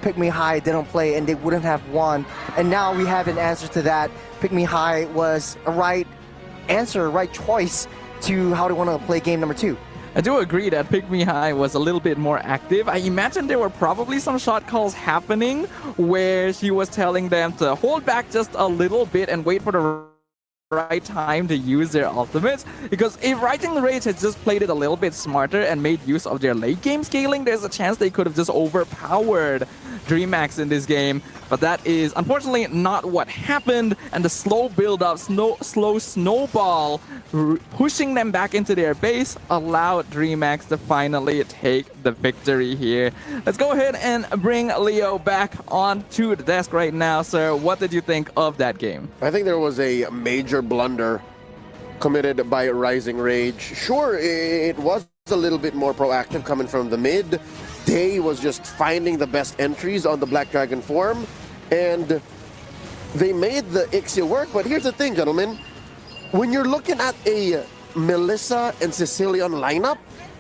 Pick Me High didn't play and they wouldn't have won, and now we have an answer to that. Pick Me High was a right answer, right choice to how they want to play game number 2. I do agree that Pick Me High was a little bit more active. I imagine there were probably some shot calls happening where she was telling them to hold back just a little bit and wait for the right time to use their ultimates, because if Rising Rage had just played it a little bit smarter and made use of their late game scaling, there's a chance they could have just overpowered DreamHack in this game, but that is unfortunately not what happened, and the slow build-up, slow snowball pushing them back into their base allowed DreamHack to finally take the victory here. Let's go ahead and bring Leo back onto the desk right now, sir. What did you think of that game? I think there was a major blunder committed by Rising Rage. Sure, it was a little bit more proactive coming from the mid. Day was just finding the best entries on the Black Dragon form, and they made the Ixia work. But here's the thing, gentlemen. When you're looking at a Melissa and Sicilian lineup,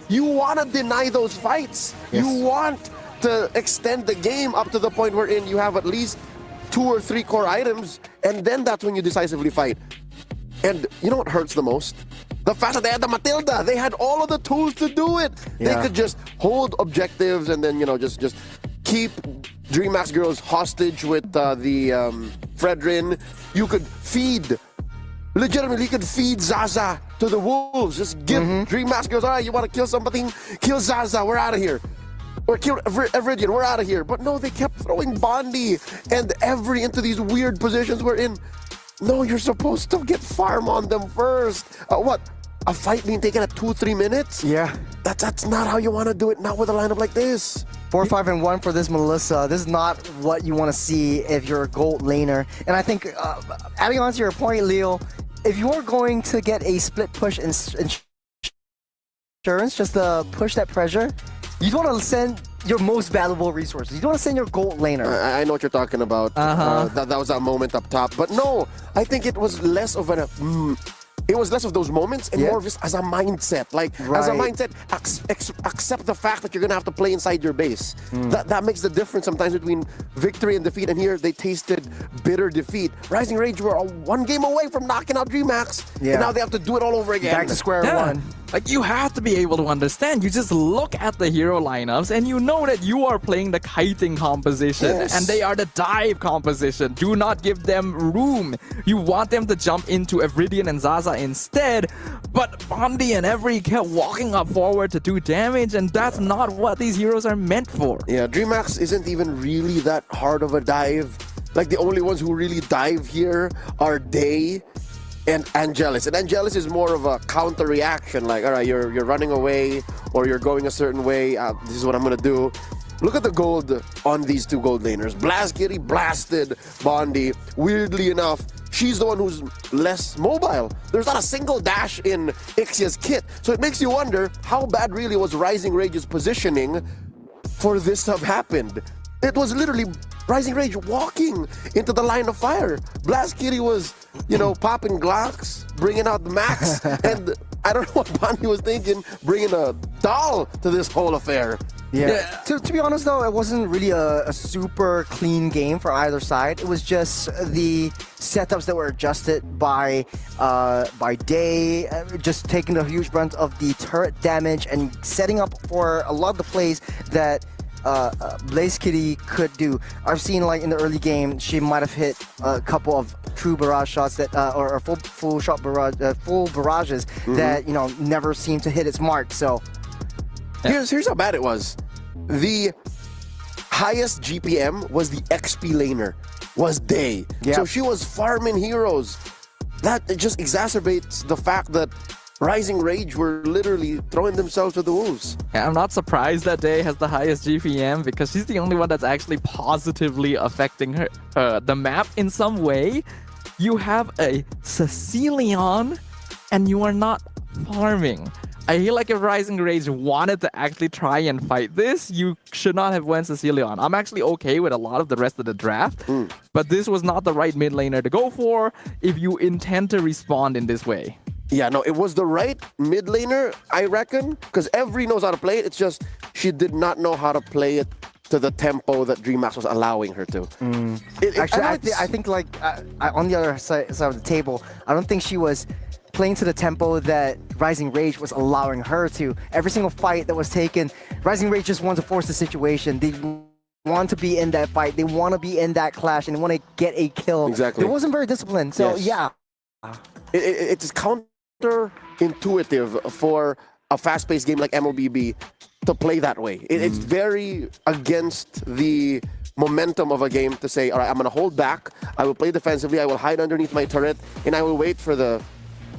you want to deny those fights. Yes. You want to extend the game up to the point wherein you have at least 2 or 3 core items, and then that's when you decisively fight. And you know what hurts the most? The fact that they had the Matilda. They had all of the tools to do it. Yeah. They could just hold objectives and then, you know, just keep DreamHack girls hostage with the Fredrin. You could feed, legitimately, you could feed Zaza to the wolves. Just give DreamHack girls, all right, you want to kill somebody? Kill Zaza, we're out of here. Or kill Everidian, we're out of here. But no, they kept throwing Bondi and Every into these weird positions we're in. No, you're supposed to get farm on them first. What? A fight being taken at 2-3 minutes? Yeah. That's not how you want to do it, not with a lineup like this. 4-5-1 for this Melissa. This is not what you want to see if you're a gold laner. And I think, adding on to your point, Leo, if you're going to get a split push insurance just to push that pressure, you don't want to send your most valuable resources. You don't want to send your gold laner. I know what you're talking about. That was that moment up top. But no, I think it was less of it was less of those moments and more of just as a mindset. Like, as a mindset, accept the fact that you're going to have to play inside your base. That makes the difference sometimes between victory and defeat. And here, they tasted bitter defeat. Rising Rage were 1 game away from knocking out DreamHack. And now they have to do it all over again. Back to square one. Like, you have to be able to understand. You just look at the hero lineups and you know that you are playing the kiting composition and they are the dive composition. Do not give them room. You want them to jump into Everidian and Zaza instead, but Bondi and Every kept walking up forward to do damage, and that's not what these heroes are meant for. Yeah, DreamHack isn't even really that hard of a dive. Like, the only ones who really dive here are Day and Angelus. And Angelus is more of a counter reaction, like, all right, you're running away or you're going a certain way, this is what I'm gonna do. Look at the gold on these 2 gold laners. Blast Kitty blasted Bondi. Weirdly enough, she's the one who's less mobile. There's not a single dash in Ixia's kit. So it makes you wonder how bad really was Rising Rage's positioning for this to have happened. It was literally Rising Rage walking into the line of fire. Blast Kitty was, popping Glocks, bringing out the Max, and I don't know what Bonnie was thinking, bringing a doll to this whole affair. Yeah. To be honest, though, it wasn't really a super clean game for either side. It was just the setups that were adjusted by Day, just taking a huge brunt of the turret damage and setting up for a lot of the plays that Blaze Kitty could do. I've seen like in the early game, she might have hit a couple of true barrage shots that, or full shot barrage, full barrages that never seemed to hit its mark. So. Here's how bad it was. The highest GPM was the XP laner, was Day. Yep. So she was farming heroes. That just exacerbates the fact that Rising Rage were literally throwing themselves to the wolves. Yeah, I'm not surprised that Day has the highest GPM because she's the only one that's actually positively affecting her the map in some way. You have a Cecilion and you are not farming. I feel like if Rising Rage wanted to actually try and fight this, you should not have went Cecilion. I'm actually okay with a lot of the rest of the draft, but this was not the right mid laner to go for if you intend to respond in this way. Yeah, no, it was the right mid laner, I reckon, because Every knows how to play it. It's just she did not know how to play it to the tempo that DreamHack was allowing her to. Actually, I think like on the other side of the table, I don't think she was playing to the tempo that Rising Rage was allowing her to. Every single fight that was taken, Rising Rage just wanted to force the situation. They want to be in that fight. They want to be in that clash and they want to get a kill. Exactly. It wasn't very disciplined. So Yes. yeah. It's counterintuitive for a fast-paced game like MLBB to play that way. It's very against the momentum of a game to say, all right, I'm going to hold back. I will play defensively. I will hide underneath my turret and I will wait for the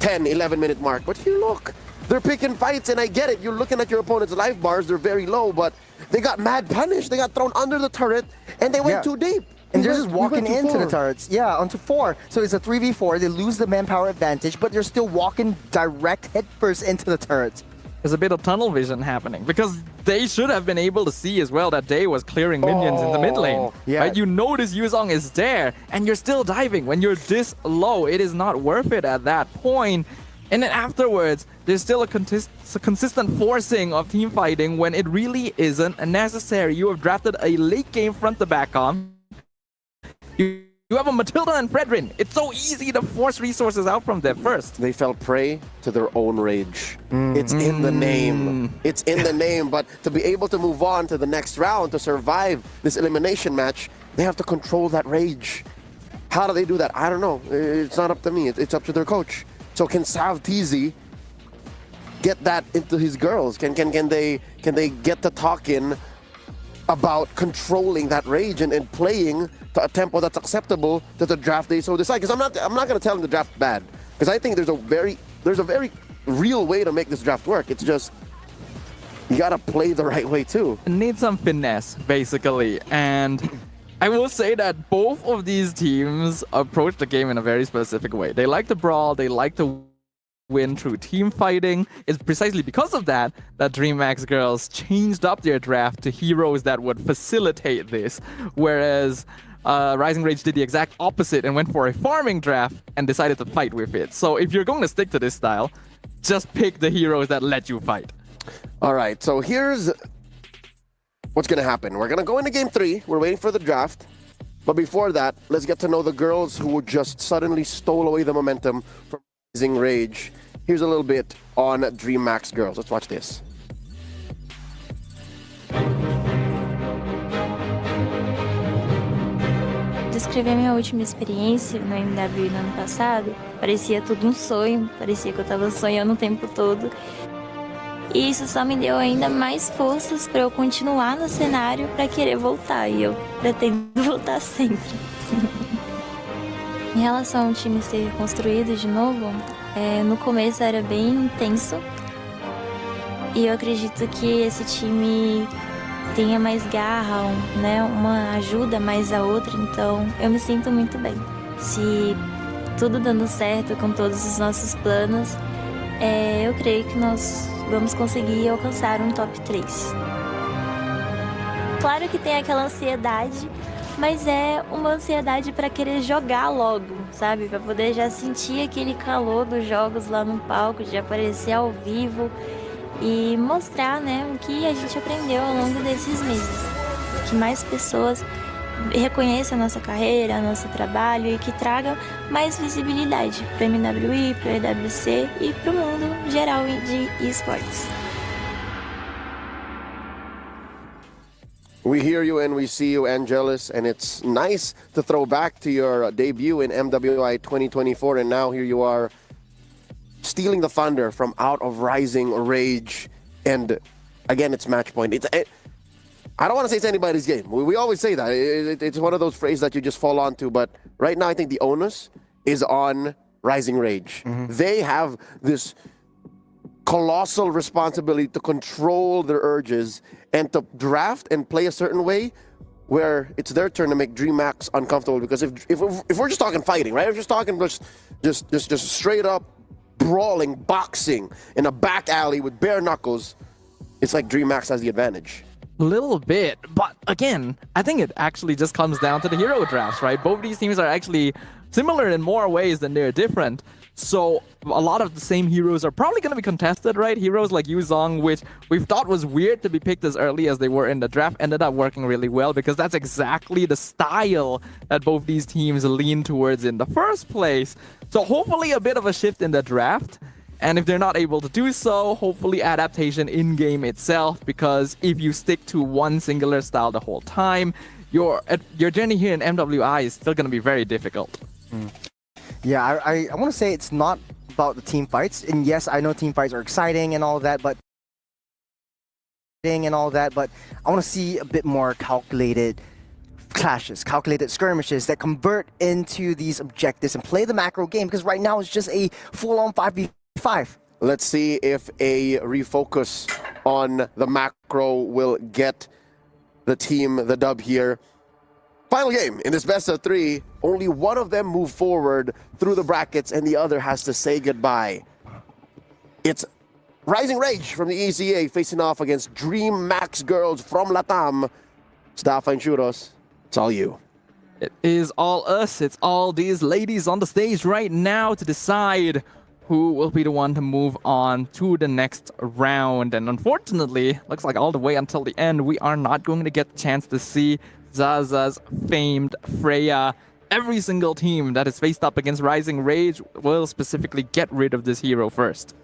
10, 11-minute mark. But here, look, they're picking fights, and I get it. You're looking at your opponent's life bars. They're very low, but they got mad punished. They got thrown under the turret, and they went too deep. And they're just walking into the turrets. Yeah, onto 4. So it's a 3v4. They lose the manpower advantage, but they're still walking direct headfirst into the turrets. There's a bit of tunnel vision happening because they should have been able to see as well that Day was clearing minions in the mid lane. Yeah. Right? You notice Yuzong is there and you're still diving. When you're this low, it is not worth it at that point. And then afterwards, there's still a consistent forcing of team fighting when it really isn't necessary. You have drafted a late game front to back on. You have a Matilda and Fredrin. It's so easy to force resources out from there first. They fell prey to their own rage. It's in the name. It's in the name, but to be able to move on to the next round, to survive this elimination match, they have to control that rage. How do they do that? I don't know. It's not up to me. It's up to their coach. So can Sav TZ get that into his girls? Can they get the talk in about controlling that rage and playing to a tempo that's acceptable to the draft they so decide? Because I'm not going to tell them the draft bad, because I think there's a very real way to make this draft work. It's just you got to play the right way too. It needs some finesse, basically, and I will say that both of these teams approach the game in a very specific way. They like to brawl, they like to win through team fighting. It's precisely because of that DreamHack's girls changed up their draft to heroes that would facilitate this, whereas Rising Rage did the exact opposite and went for a farming draft and decided to fight with it. So if you're going to stick to this style, just pick the heroes that let you fight. All right, so here's what's going to happen. We're going to go into game 3. We're waiting for the draft. But before that, let's get to know the girls who just suddenly stole away the momentum from Rising Rage. Here's a little bit on DreamHack's girls. Let's watch this. Descrever minha última experiência no MWI no ano passado, parecia tudo um sonho, parecia que eu estava sonhando o tempo todo. E isso só me deu ainda mais forças para eu continuar no cenário para querer voltar, e eu pretendo voltar sempre. Em relação ao time ser construído de novo, no começo era bem intenso, e eu acredito que esse time tenha mais garra, né, uma ajuda mais a outra, então eu me sinto muito bem. Se tudo dando certo com todos os nossos planos, eu creio que nós vamos conseguir alcançar um top 3. Claro que tem aquela ansiedade, mas é uma ansiedade para querer jogar logo, sabe? Para poder já sentir aquele calor dos jogos lá no palco, de aparecer ao vivo e mostrar, né, o que a gente aprendeu ao longo desses meses. Que mais pessoas reconheçam a nossa carreira, nosso trabalho e que tragam mais visibilidade para a MWI, para o EWC e para o mundo geral de esportes. We hear you and we see you, Angelus, and it's nice to throw back to your debut in MWI 2024, and now here you are stealing the thunder from out of Rising Rage, and again, it's match point. I don't want to say it's anybody's game. We always say that. It's one of those phrases that you just fall onto, but right now I think the onus is on Rising Rage. They have this colossal responsibility to control their urges and to draft and play a certain way where it's their turn to make DreamHack uncomfortable. Because if we're just talking fighting, right? If we're just talking just straight up brawling, boxing in a back alley with bare knuckles, it's like DreamHack has the advantage. Little bit, but again, I think it actually just comes down to the hero drafts, right? Both these teams are actually similar in more ways than they're different. So a lot of the same heroes are probably going to be contested, right? Heroes like Yuzong, which we thought was weird to be picked as early as they were in the draft, ended up working really well because that's exactly the style that both these teams lean towards in the first place. So hopefully a bit of a shift in the draft. And if they're not able to do so, hopefully adaptation in-game itself, because if you stick to one singular style the whole time, your journey here in MWI is still going to be very difficult. Yeah, I want to say it's not about the team fights. And yes, I know team fights are exciting and all that, but I want to see a bit more calculated clashes, calculated skirmishes that convert into these objectives and play the macro game, because right now it's just a full-on 5v5. Let's see if a refocus on the macro will get the team the dub here. Final game in this best of 3, only one of them move forward through the brackets and the other has to say goodbye. It's Rising Rage from the ECA facing off against DreamHack girls from Latam. Staff and Churros, it's all you. It is all us, it's all these ladies on the stage right now to decide who will be the one to move on to the next round. And unfortunately, looks like all the way until the end, we are not going to get the chance to see Zaza's famed Freya. Every single team that is faced up against Rising Rage will specifically get rid of this hero first.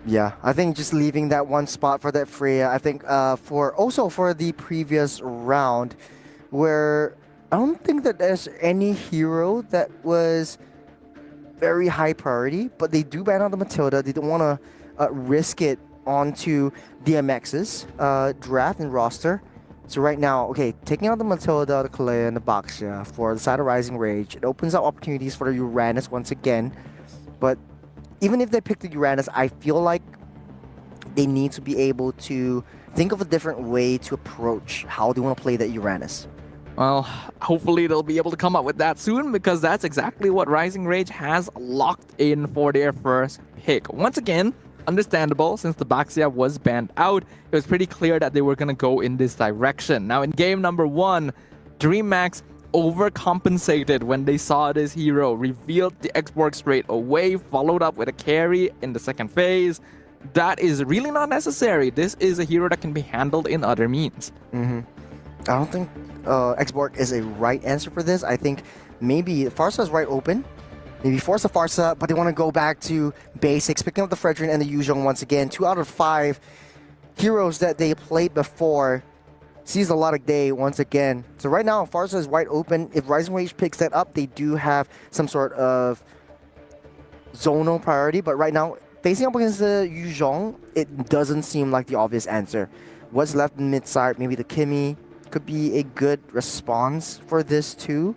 Yeah, I think just leaving that one spot for that Freya, I think for the previous round, where I don't think that there's any hero that was very high priority, but they do ban on the Matilda. They don't want to risk it onto DMX's draft and roster. So right now, okay, taking out the Matilda, the Kalea, and the Baxia for the side of Rising Rage, it opens up opportunities for the Uranus once again. But even if they pick the Uranus, I feel like they need to be able to think of a different way to approach how they want to play that Uranus. Well, hopefully they'll be able to come up with that soon, because that's exactly what Rising Rage has locked in for their first pick. Once again, understandable, since the Baxia was banned out, it was pretty clear that they were going to go in this direction. Now in game number 1, DreamHack overcompensated when they saw this hero, revealed the X-Borg straight away, followed up with a carry in the second phase. That is really not necessary. This is a hero that can be handled in other means. I don't think X-Borg is a right answer for this. I think maybe Farsa is right open. Maybe force a Farsa, but they want to go back to basics, picking up the Fredrin and the Yuzhong once again. 2 out of 5 heroes that they played before sees a lot of day once again. So right now, Farsa is wide open. If Rising Rage picks that up, they do have some sort of zonal priority. But right now, facing up against the Yuzhong, it doesn't seem like the obvious answer. What's left in mid-side, maybe the Kimmy could be a good response for this too.